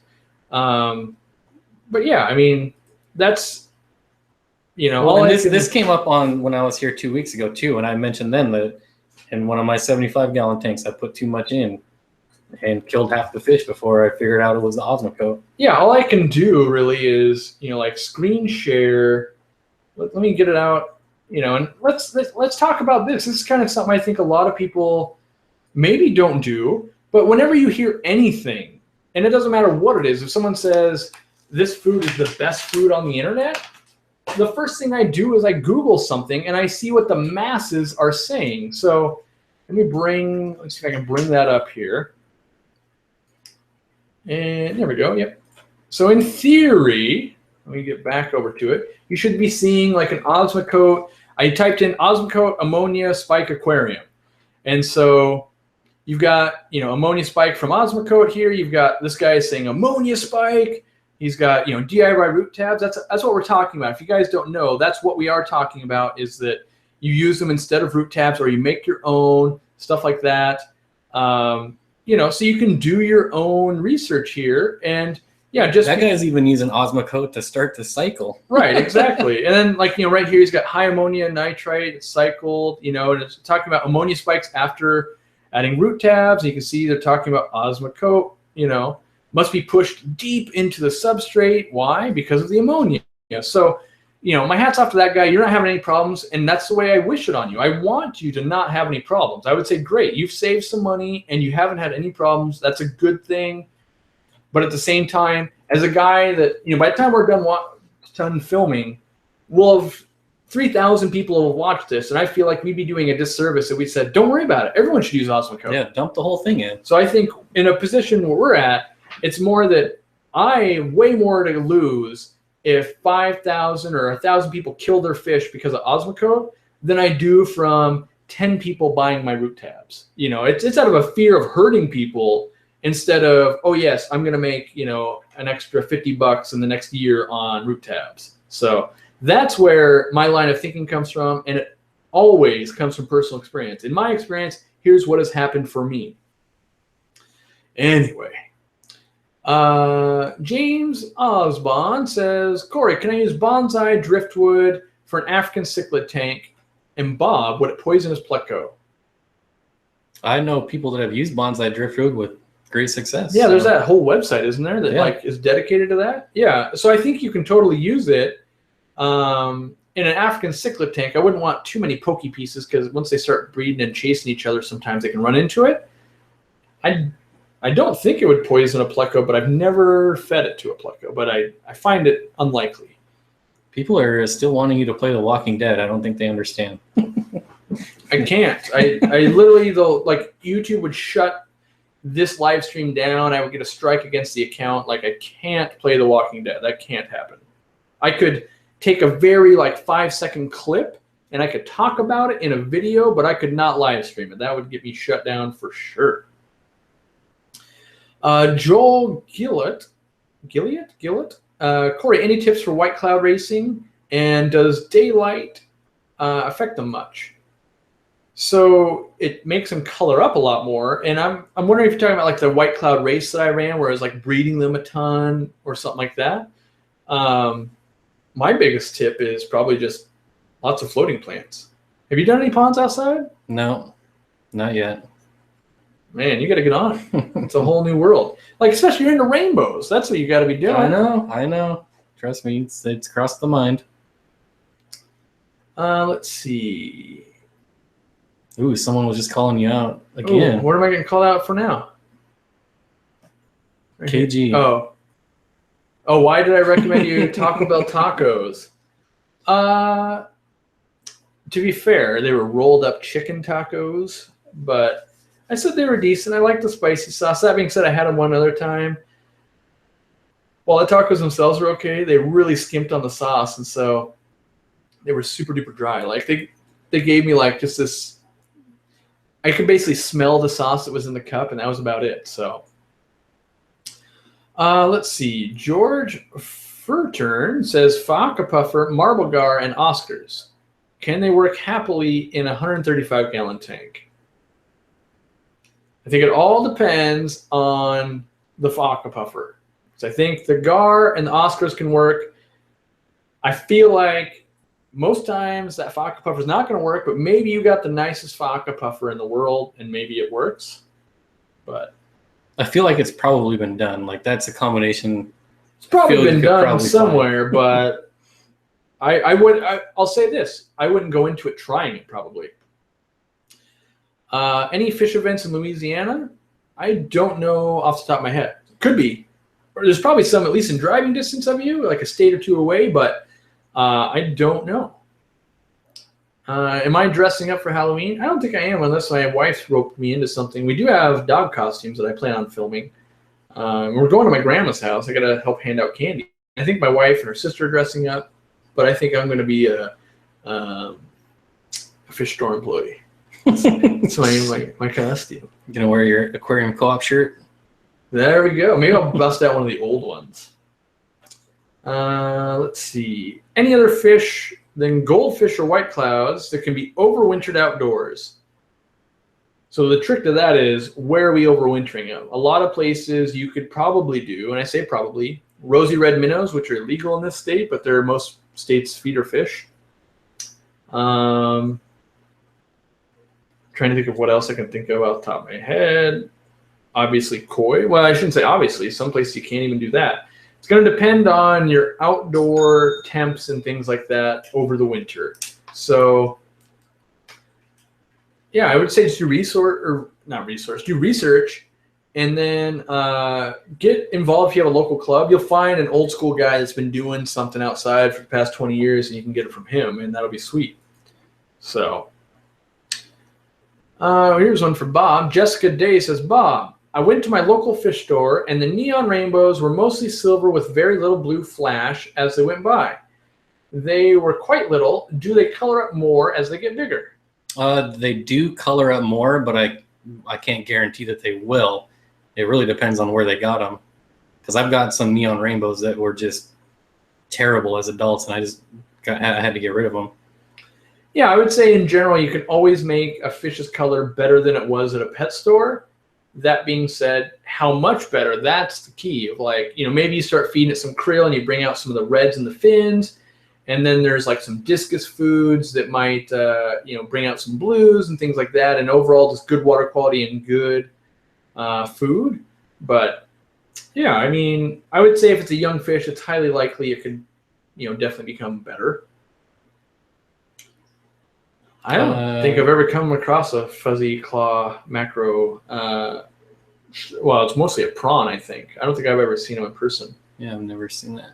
But yeah, I mean, that's, this came up on when I was here 2 weeks ago too, and I mentioned then that in one of my 75-gallon tanks, I put too much in and killed half the fish before I figured out it was the Osmocote. Yeah, all I can do really is, screen share. Let me get it out, and let's talk about this. This is kind of something I think a lot of people maybe don't do, but whenever you hear anything, and it doesn't matter what it is, if someone says this food is the best food on the internet, the first thing I do is I Google something and I see what the masses are saying. So let's see if I can bring that up here. And there we go. Yep. So in theory, let me get back over to it. You should be seeing like an Osmocote. I typed in Osmocote ammonia spike aquarium. And so you've got, ammonia spike from Osmocote here. You've got this guy saying ammonia spike. He's got, DIY root tabs. That's what we're talking about. If you guys don't know, that's what we are talking about, is that you use them instead of root tabs, or you make your own, stuff like that. So you can do your own research here. And yeah, that guy's even using Osmocote to start the cycle. Right, exactly. And then right here, he's got high ammonia nitrite, it's cycled, and it's talking about ammonia spikes after adding root tabs. You can see they're talking about Osmocote, must be pushed deep into the substrate. Why? Because of the ammonia. So, my hat's off to that guy. You're not having any problems, and that's the way I wish it on you. I want you to not have any problems. I would say, great, you've saved some money and you haven't had any problems. That's a good thing. But at the same time, as a guy that, by the time we're done filming, we'll have 3,000 people will watch this, and I feel like we'd be doing a disservice if we said, don't worry about it. Everyone should use Osmocote. Yeah, dump the whole thing in. So I think in a position where we're at, it's more that I way more to lose if 5,000 or 1,000 people kill their fish because of Osmocote than I do from 10 people buying my root tabs. It's out of a fear of hurting people, instead of, oh yes, I'm going to make, an extra $50 in the next year on root tabs. So that's where my line of thinking comes from. And it always comes from personal experience. In my experience, here's what has happened for me. Anyway, James Osbon says, Corey, can I use bonsai driftwood for an African cichlid tank? And Bob, would it poison his pleco? I know people that have used bonsai driftwood with great success. Yeah, there's that whole website, isn't there, that is dedicated to that? Yeah, so I think you can totally use it in an African cichlid tank. I wouldn't want too many pokey pieces, because once they start breeding and chasing each other, sometimes they can run into it. I don't think it would poison a pleco, but I've never fed it to a pleco, but I find it unlikely. People are still wanting you to play The Walking Dead. I don't think they understand. I can't. I literally, though, YouTube would shut this live stream down. I would get a strike against the account. I can't play The Walking Dead. That can't happen. I could take a very 5-second clip and I could talk about it in a video, but I could not live stream it. That would get me shut down for sure. Joel Gillett, Corey, any tips for white cloud racing, and does daylight affect them much? So it makes them color up a lot more. And I'm wondering if you're talking about the white cloud race that I ran, where I was breeding them a ton or something like that. My biggest tip is probably just lots of floating plants. Have you done any ponds outside? No, not yet. Man, you got to get on it. It's a whole new world. Especially you're into rainbows. That's what you got to be doing. I know. Trust me, it's crossed the mind. Let's see. Ooh, someone was just calling you out again. Ooh, what am I getting called out for now? Right KG. Here. Oh, why did I recommend you Taco Bell tacos? To be fair, they were rolled up chicken tacos, but I said they were decent. I like the spicy sauce. That being said, I had them one other time. While the tacos themselves were okay, they really skimped on the sauce, and so they were super duper dry. They gave me just this. I could basically smell the sauce that was in the cup, and that was about it. So, let's see. George Furturn says Faka Puffer, Marble Gar, and Oscars. Can they work happily in a 135-gallon tank? I think it all depends on the Faka Puffer. So I think the Gar and the Oscars can work. I feel like most times that Faka Puffer is not going to work, but maybe you got the nicest Faka Puffer in the world and maybe it works. But I feel like it's probably been done. That's a combination. It's probably been done somewhere, but I'll say this. I wouldn't go into it trying it probably. Any fish events in Louisiana? I don't know off the top of my head. Could be. Or there's probably some, at least in driving distance of you, a state or two away, but I don't know. Am I dressing up for Halloween? I don't think I am, unless my wife roped me into something. We do have dog costumes that I plan on filming. We're going to my grandma's house. I got to help hand out candy. I think my wife and her sister are dressing up, but I think I'm going to be a fish store employee. It's my costume. You gonna wear your Aquarium Co-op shirt? There we go. Maybe I'll bust out one of the old ones. Let's see. Any other fish than goldfish or white clouds that can be overwintered outdoors? So the trick to that is, where are we overwintering them? A lot of places you could probably do, and I say probably, rosy red minnows, which are illegal in this state, but they're most states' feeder fish. Trying to think of what else I can think of off the top of my head. Obviously koi. Well, I shouldn't say obviously. Some places you can't even do that. It's going to depend on your outdoor temps and things like that over the winter. So yeah, I would say just do research, and then get involved. If you have a local club, you'll find an old school guy that's been doing something outside for the past 20 years, and you can get it from him, and that'll be sweet. So here's one for Bob. Jessica Day says, Bob, I went to my local fish store, and the neon rainbows were mostly silver with very little blue flash as they went by. They were quite little. Do they color up more as they get bigger? They do color up more, but I can't guarantee that they will. It really depends on where they got them. Because I've got some neon rainbows that were just terrible as adults, and I had to get rid of them. Yeah, I would say in general, you can always make a fish's color better than it was at a pet store. That being said, how much better, that's the key. Of like, maybe you start feeding it some krill and you bring out some of the reds in the fins. And then there's like some discus foods that might, bring out some blues and things like that. And overall, just good water quality and good food. But yeah, I mean, I would say if it's a young fish, it's highly likely it could, definitely become better. I don't think I've ever come across a fuzzy claw macro. Well, it's mostly a prawn, I think. I don't think I've ever seen them in person. Yeah, I've never seen that.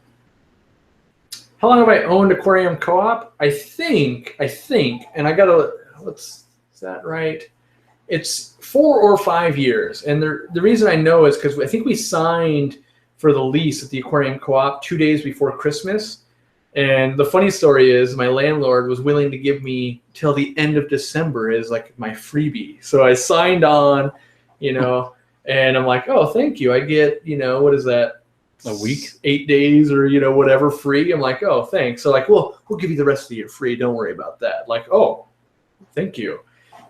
How long have I owned Aquarium Co-op? I think, and I gotta, is that right? It's 4 or 5 years. And the reason I know is because I think we signed for the lease at the Aquarium Co-op 2 days before Christmas. And the funny story is my landlord was willing to give me till the end of December as like my freebie. So I signed on, and I'm like, oh, thank you. I get, what is that? A week, 8 days or, whatever free. I'm like, oh, thanks. So like, well, we'll give you the rest of the year free. Don't worry about that. Like, oh, thank you.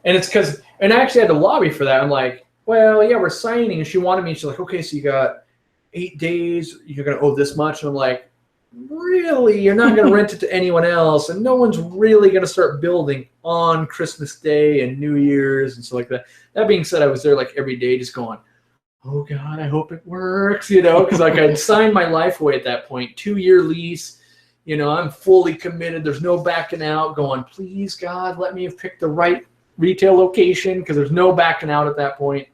And it's because, and I actually had to lobby for that. I'm like, well, yeah, we're signing. And she wanted me, she's like, okay, so you got 8 days. You're going to owe this much. And I'm like, really? You're not going to rent it to anyone else. And no one's really going to start building on Christmas Day and New Year's and stuff like that. That being said, I was there like every day just going, oh God, I hope it works, because like I'd signed my life away at that point, 2-year lease, I'm fully committed. There's no backing out, going, please God, let me have picked the right retail location, because there's no backing out at that point.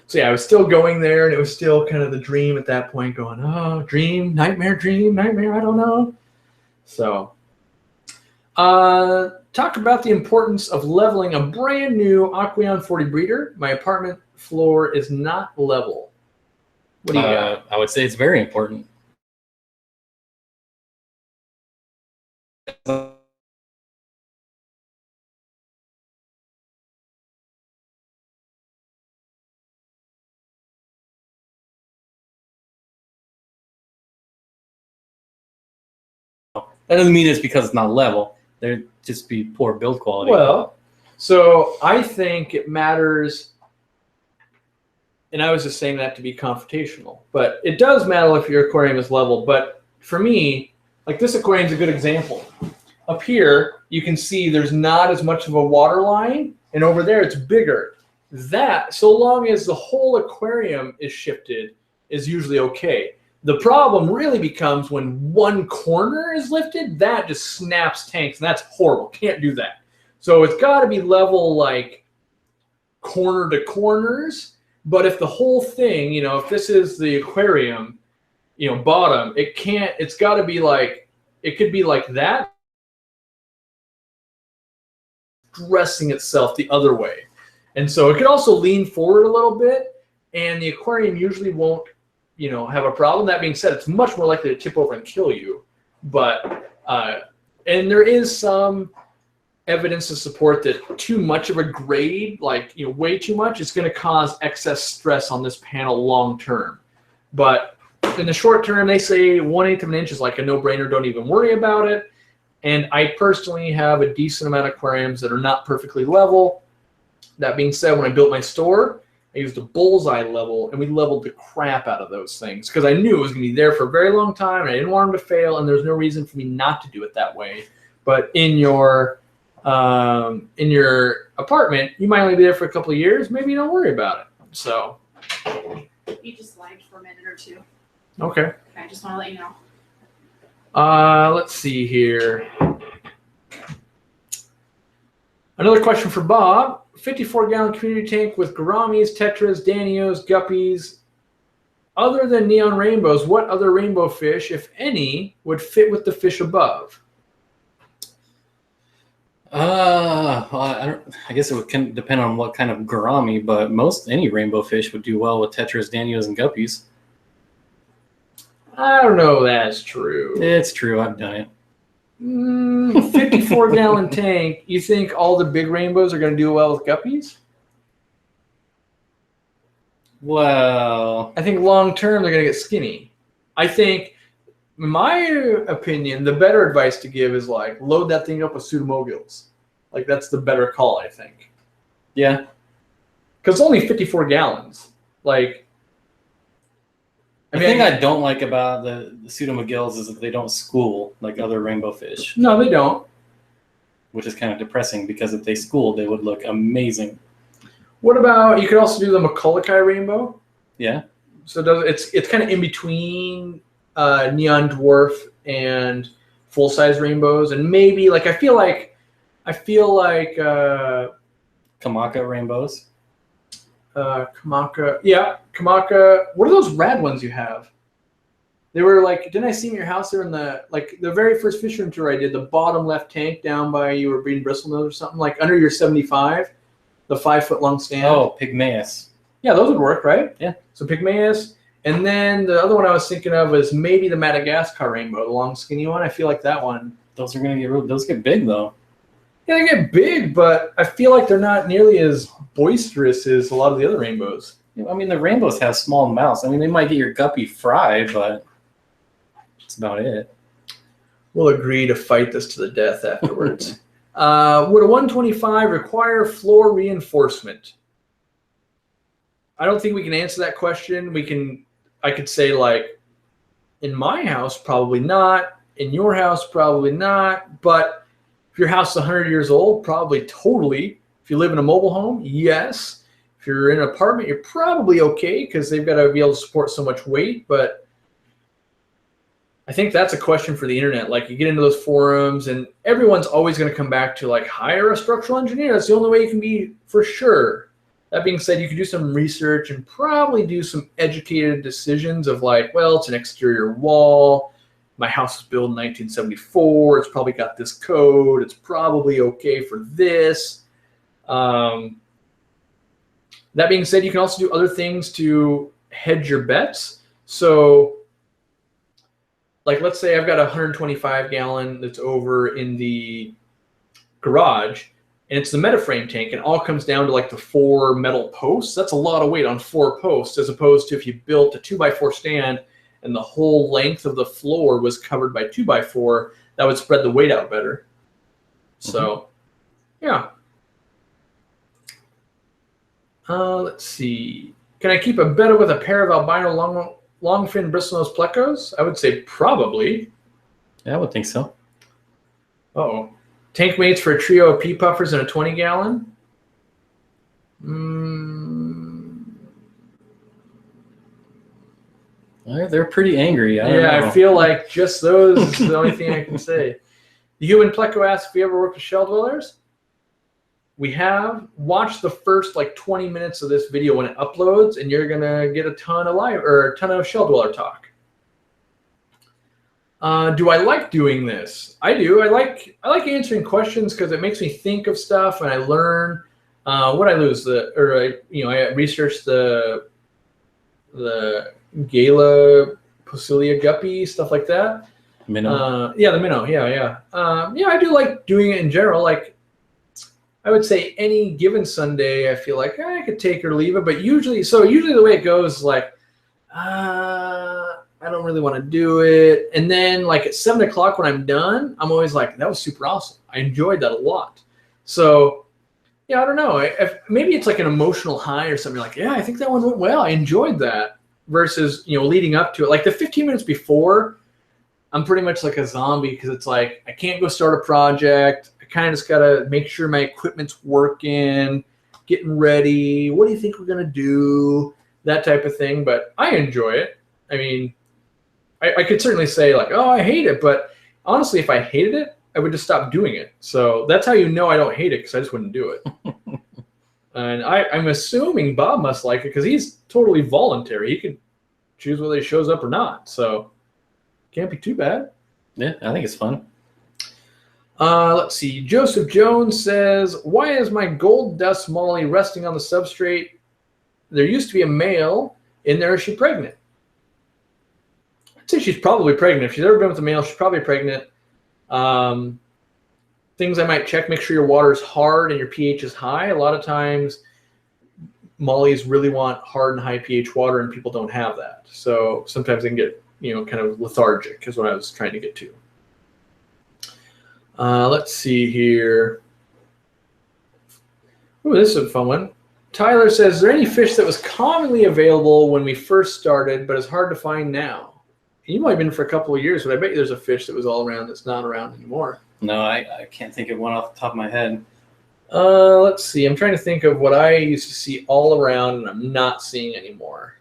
So yeah, I was still going there, and it was still kind of the dream at that point, going, oh, dream, nightmare, I don't know. So talk about the importance of leveling a brand new Aquarium 40 breeder. My apartment floor is not level. What do you got? I would say it's very important. That doesn't mean it's because it's not level. There'd just be poor build quality. Well, so I think it matters, and I was just saying that to be confrontational, but it does matter if your aquarium is level. But for me, like this aquarium is a good example. Up here, you can see there's not as much of a water line, and over there it's bigger. That, so long as the whole aquarium is shifted, is usually okay. The problem really becomes when one corner is lifted, that just snaps tanks, and that's horrible. Can't do that. So it's got to be level, like corner to corners. But if the whole thing, if this is the aquarium, bottom, it's got to be like, it could be like that, dressing itself the other way. And so it could also lean forward a little bit, and the aquarium usually won't, have a problem. That being said, it's much more likely to tip over and kill you. But, and there is some evidence to support that too much of a grade, like way too much, is going to cause excess stress on this panel long term. But in the short term, they say 1/8 of an inch is like a no-brainer. Don't even worry about it. And I personally have a decent amount of aquariums that are not perfectly level. That being said, when I built my store, I used a bullseye level, and we leveled the crap out of those things because I knew it was going to be there for a very long time, and I didn't want them to fail, and there's no reason for me not to do it that way. But in your apartment, you might only be there for a couple of years. Maybe you don't worry about it. So You just lagged for a minute or two. Okay. I just want to let you know. Let's see here. Another question for Bob. 54-gallon community tank with gouramis, tetras, danios, guppies. Other than neon rainbows, what other rainbow fish, if any, would fit with the fish above? I guess it would depend on what kind of gourami, but any rainbow fish would do well with tetras, danios, and guppies. I don't know if that's true. It's true. I've done it. 54-gallon tank. You think all the big rainbows are going to do well with guppies? Well, I think long term they're going to get skinny. I think, in my opinion, the better advice to give is like load that thing up with pseudomogils. Like that's the better call, I think. Yeah. Because it's only 54 gallons. Like, the thing I don't like about the pseudomogills is that they don't school like other rainbow fish. No, they don't. Which is kind of depressing because if they schooled, they would look amazing. What about, you could also do the Maccullochi rainbow. Yeah. So it's kind of in between neon dwarf and full-size rainbows, and maybe like I feel like Kamaka rainbows. Kamaka. Yeah, Kamaka. What are those rad ones you have? They were like, didn't I see them at your house? They're in the very first fishery tour I did, the bottom left tank down by you were breeding bristlenose or something, like under your 75, the 5-foot long stand. Oh, Pygmaeus. Yeah, those would work, right? Yeah. So Pygmaeus. And then the other one I was thinking of was maybe the Madagascar rainbow, the long skinny one. I feel like that one. Those are going to those get big though. Yeah, they get big, but I feel like they're not nearly as boisterous as a lot of the other rainbows. I mean, the rainbows have small mouths. I mean, they might get your guppy fried, but that's about it. We'll agree to fight this to the death afterwards. Would a 125 require floor reinforcement? I don't think we can answer that question. I could say like, in my house, probably not. In your house, probably not. But if your house is 100 years old, probably totally. If you live in a mobile home, yes. If you're in an apartment, you're probably okay because they've got to be able to support so much weight. But I think that's a question for the internet. Like you get into those forums and everyone's always going to come back to like hire a structural engineer. That's the only way you can be for sure. That being said, you could do some research and probably do some educated decisions of like, well, it's an exterior wall. My house was built in 1974. It's probably got this code. It's probably okay for this. That being said, you can also do other things to hedge your bets. So like, let's say I've got a 125 gallon that's over in the garage and it's the Metaframe tank and it all comes down to like the 4 metal posts. That's a lot of weight on 4 posts as opposed to if you built a 2x4 stand and the whole length of the floor was covered by 2x4, that would spread the weight out better. So, yeah. Let's see. Can I keep a betta with a pair of albino long-fin bristlenose plecos? I would say probably. Yeah, I would think so. Uh-oh. Tank mates for a trio of pea puffers and a 20-gallon? They're pretty angry. I don't know. I feel like just those is the only thing I can say. The human pleco asks if you ever worked with shell dwellers. We have. Watched the first like 20 minutes of this video when it uploads, and you're gonna get a ton of shell dweller talk. Do I like doing this? I do. I like answering questions because it makes me think of stuff and I learn. What I lose I researched the Gala Posilia guppy, stuff like that. Minnow. Yeah, the minnow. Yeah. I do like doing it in general. Like I would say any given Sunday, I feel like I could take or leave it. But usually the way it goes is like, I don't really want to do it. And then like at 7 o'clock when I'm done, I'm always like, that was super awesome. I enjoyed that a lot. So yeah, I don't know. Maybe it's like an emotional high or something. Like, yeah, I think that one went well. I enjoyed that. Versus, leading up to it. Like the 15 minutes before, I'm pretty much like a zombie because it's like I can't go start a project. I kind of just got to make sure my equipment's working, getting ready. What do you think we're going to do? That type of thing. But I enjoy it. I mean, I could certainly say like, oh, I hate it. But honestly, if I hated it, I would just stop doing it. So that's how you know I don't hate it, because I just wouldn't do it. And I'm assuming Bob must like it because he's totally voluntary. He can choose whether he shows up or not. So can't be too bad. Yeah, I think it's fun. Let's see. Joseph Jones says, why is my gold dust molly resting on the substrate? There used to be a male in there. Is she pregnant? I'd say she's probably pregnant. If she's ever been with a male, she's probably pregnant. Things I might check, make sure your water is hard and your pH is high. A lot of times mollies really want hard and high pH water, and people don't have that. So sometimes they can get, kind of lethargic is what I was trying to get to. Let's see here. Ooh, this is a fun one. Tyler says, is there any fish that was commonly available when we first started but is hard to find now? You might have been for a couple of years, but I bet you there's a fish that was all around that's not around anymore. No, I can't think of one off the top of my head. Let's see. I'm trying to think of what I used to see all around and I'm not seeing anymore.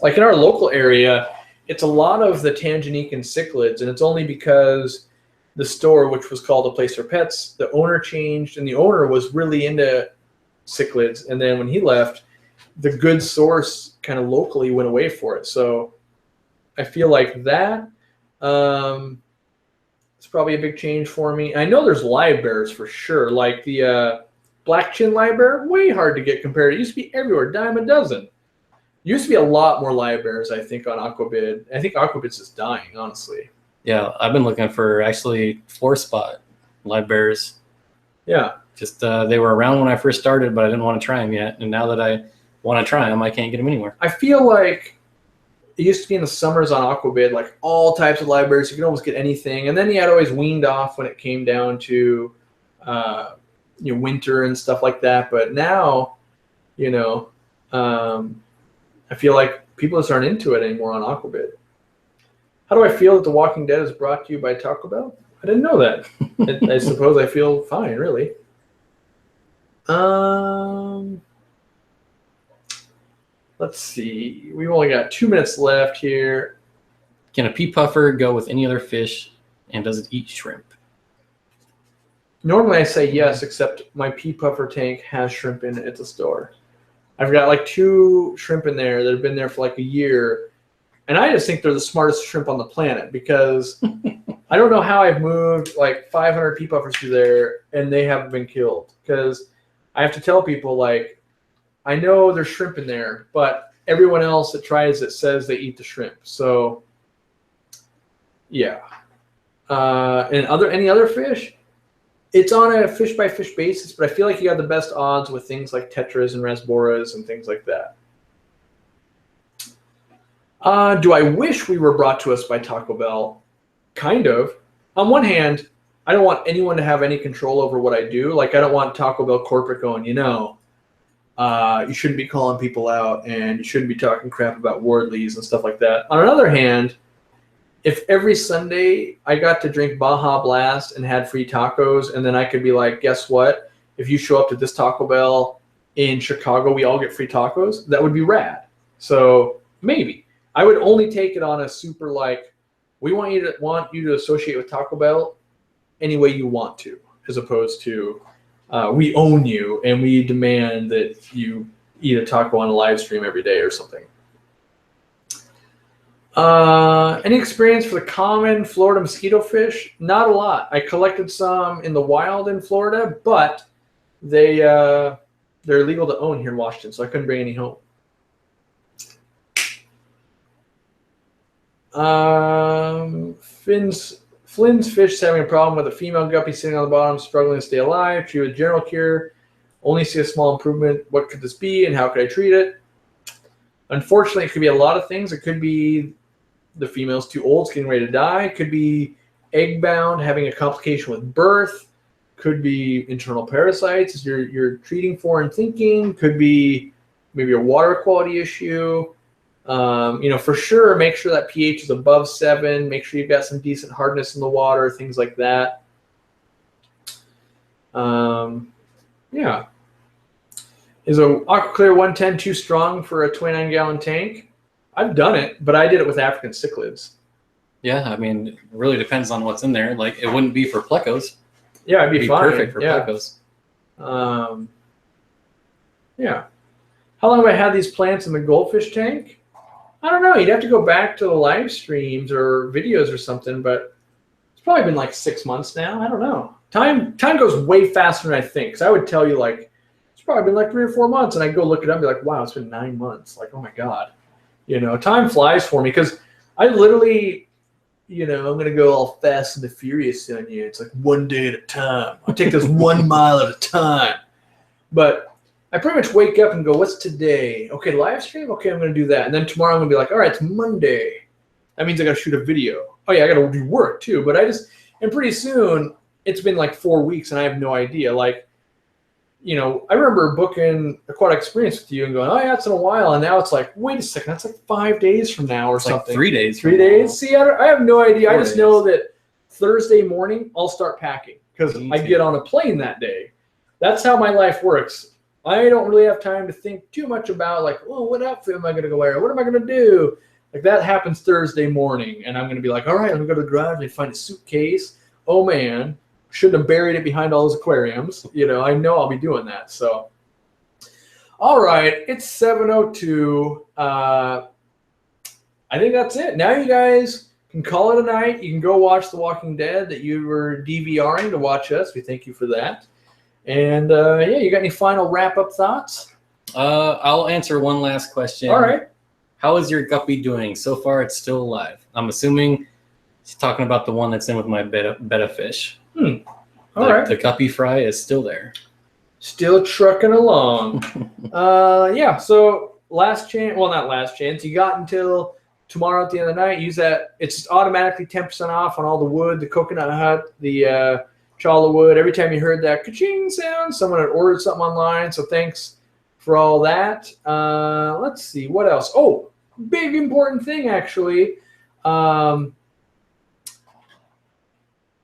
Like in our local area, it's a lot of the Tanganyika and cichlids, and it's only because the store, which was called A Place for Pets, the owner changed, and the owner was really into cichlids. And then when he left, the good source kind of locally went away for it. So I feel like that it's probably a big change for me. I know there's live bears for sure, like the black chin live bear, way hard to get compared. It used to be everywhere, dime a dozen. Used to be a lot more live bears, I think, on Aquabid. I think Aquabid's just dying, honestly. Yeah, I've been looking for actually floor spot live bears. Yeah. Just they were around when I first started, but I didn't want to try them yet. And now that I want to try them, I can't get them anywhere. I feel like it used to be in the summers on Aquabid, like all types of live bears. You could almost get anything. And then you had always weaned off when it came down to winter and stuff like that. But now, I feel like people just aren't into it anymore on Aquabid. How do I feel that The Walking Dead is brought to you by Taco Bell? I didn't know that. I suppose I feel fine, really. Let's see. We've only got 2 minutes left here. Can a pea puffer go with any other fish, and does it eat shrimp? Normally I say yes, except my pea puffer tank has shrimp in it at the store. I've got like 2 shrimp in there that have been there for like a year. And I just think they're the smartest shrimp on the planet, because I don't know how I've moved like 500 pea puffers through there and they haven't been killed. Because I have to tell people, like, I know there's shrimp in there, but everyone else that tries it says they eat the shrimp. So, yeah. And any other fish? It's on a fish-by-fish basis, but I feel like you got the best odds with things like tetras and rasboras and things like that. Do I wish we were brought to us by Taco Bell? Kind of. On one hand, I don't want anyone to have any control over what I do. Like, I don't want Taco Bell corporate going, you shouldn't be calling people out and you shouldn't be talking crap about Wardleys and stuff like that. On another hand, if every Sunday I got to drink Baja Blast and had free tacos, and then I could be like, guess what? If you show up to this Taco Bell in Chicago, we all get free tacos. That would be rad. So maybe. I would only take it on a super like, we want you to associate with Taco Bell any way you want to, as opposed to we own you and we demand that you eat a taco on a live stream every day or something. Any experience for the common Florida mosquito fish? Not a lot. I collected some in the wild in Florida, but they're illegal to own here in Washington, so I couldn't bring any home. Flynn's fish is having a problem with a female guppy sitting on the bottom, struggling to stay alive. Treat with general cure. Only see a small improvement. What could this be, and how could I treat it? Unfortunately, it could be a lot of things. It could be the female's too old, it's getting ready to die. It could be egg-bound, having a complication with birth. Could be internal parasites as you're treating for and thinking. Could be maybe a water quality issue. For sure, make sure that pH is above 7. Make sure you've got some decent hardness in the water, things like that. Yeah. Is a AquaClear 110 too strong for a 29-gallon tank? I've done it, but I did it with African cichlids. Yeah, I mean, it really depends on what's in there. Like, it wouldn't be for plecos. Yeah, it'd be fine. Perfect for plecos. Yeah. How long have I had these plants in the goldfish tank? I don't know. You'd have to go back to the live streams or videos or something, but it's probably been like 6 months now. I don't know. Time goes way faster than I think. Because I would tell you, like, it's probably been like 3 or 4 months, and I'd go look it up and be like, wow, it's been 9 months. Like, oh my God. Time flies for me because I literally, I'm going to go all fast and the furious on you. It's like one day at a time. I'll take this 1 mile at a time. But I pretty much wake up and go, what's today? Okay, live stream? Okay, I'm going to do that. And then tomorrow I'm going to be like, all right, it's Monday. That means I got to shoot a video. Oh, yeah, I got to do work too. But and pretty soon, it's been like 4 weeks and I have no idea. Like, I remember booking Aquatic Experience with you and going, oh, yeah, it's in a while. And now it's like, wait a second, that's like 5 days from now or something. Like 3 days. 3 days? See, I have no idea. 4 I just days. know that Thursday morning, I'll start packing because I get on a plane that day. That's how my life works. I don't really have time to think too much about, like, well, what outfit am I going to go wear? What am I going to do? Like, that happens Thursday morning. And I'm going to be like, all right, let me go to the garage and find a suitcase. Oh, man. Shouldn't have buried it behind all those aquariums. I know I'll be doing that. So, all right, it's 7:02. I think that's it. Now you guys can call it a night. You can go watch The Walking Dead that you were DVRing to watch us. We thank you for that. And you got any final wrap-up thoughts? I'll answer one last question. All right. How is your guppy doing? So far, it's still alive. I'm assuming he's talking about the one that's in with my betta fish. All right. The guppy fry is still there. Still trucking along. So last chance. Well, not last chance. You got until tomorrow at the end of the night. Use that. It's automatically 10% off on all the wood, the coconut hut, the chala wood. Every time you heard that ka-ching sound, someone had ordered something online. So thanks for all that. Let's see. What else? Oh, big important thing, actually.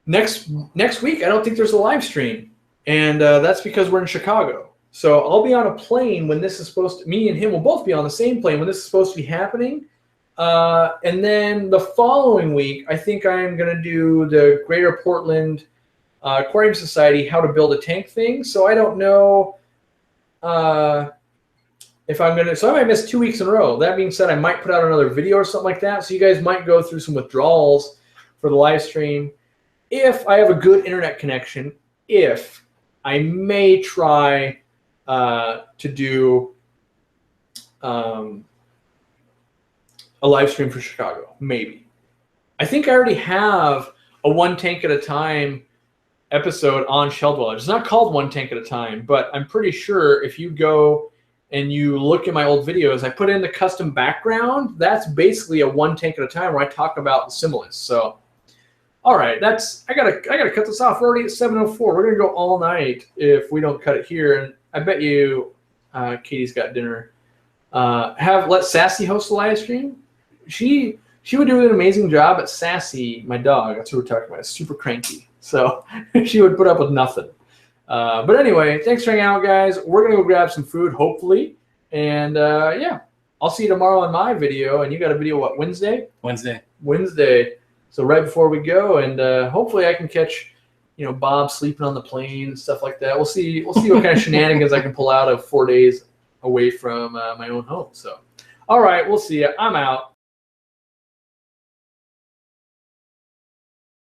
Next week, I don't think there's a live stream, and that's because we're in Chicago. So I'll be on a plane when this is supposed to. Me and him will both be on the same plane when this is supposed to be happening. And then the following week, I think I'm going to do the Greater Portland Aquarium Society how to build a tank thing. So I don't know if I'm going to. So I might miss 2 weeks in a row. That being said, I might put out another video or something like that. So you guys might go through some withdrawals for the live stream. If I have a good internet connection, I may try to do a live stream for Chicago, maybe. I think I already have a one tank at a time episode on shell dwellers. It's not called One Tank at a Time, but I'm pretty sure if you go and you look at my old videos, I put in the custom background. That's basically a one tank at a time where I talk about the similis. So. All right, I gotta cut this off. We're already at 7:04. We're gonna go all night if we don't cut it here. And I bet you, Katie's got dinner. Let Sassy host the live stream. She would do an amazing job at Sassy, my dog. That's who we're talking about. It's super cranky, so she would put up with nothing. But anyway, thanks for hanging out, guys. We're gonna go grab some food, hopefully, and I'll see you tomorrow on my video. And you got a video what, Wednesday? Wednesday. So right before we go, and hopefully I can catch, Bob sleeping on the plane and stuff like that. We'll see what kind of shenanigans I can pull out of 4 days away from my own home. So, all right, we'll see you. I'm out.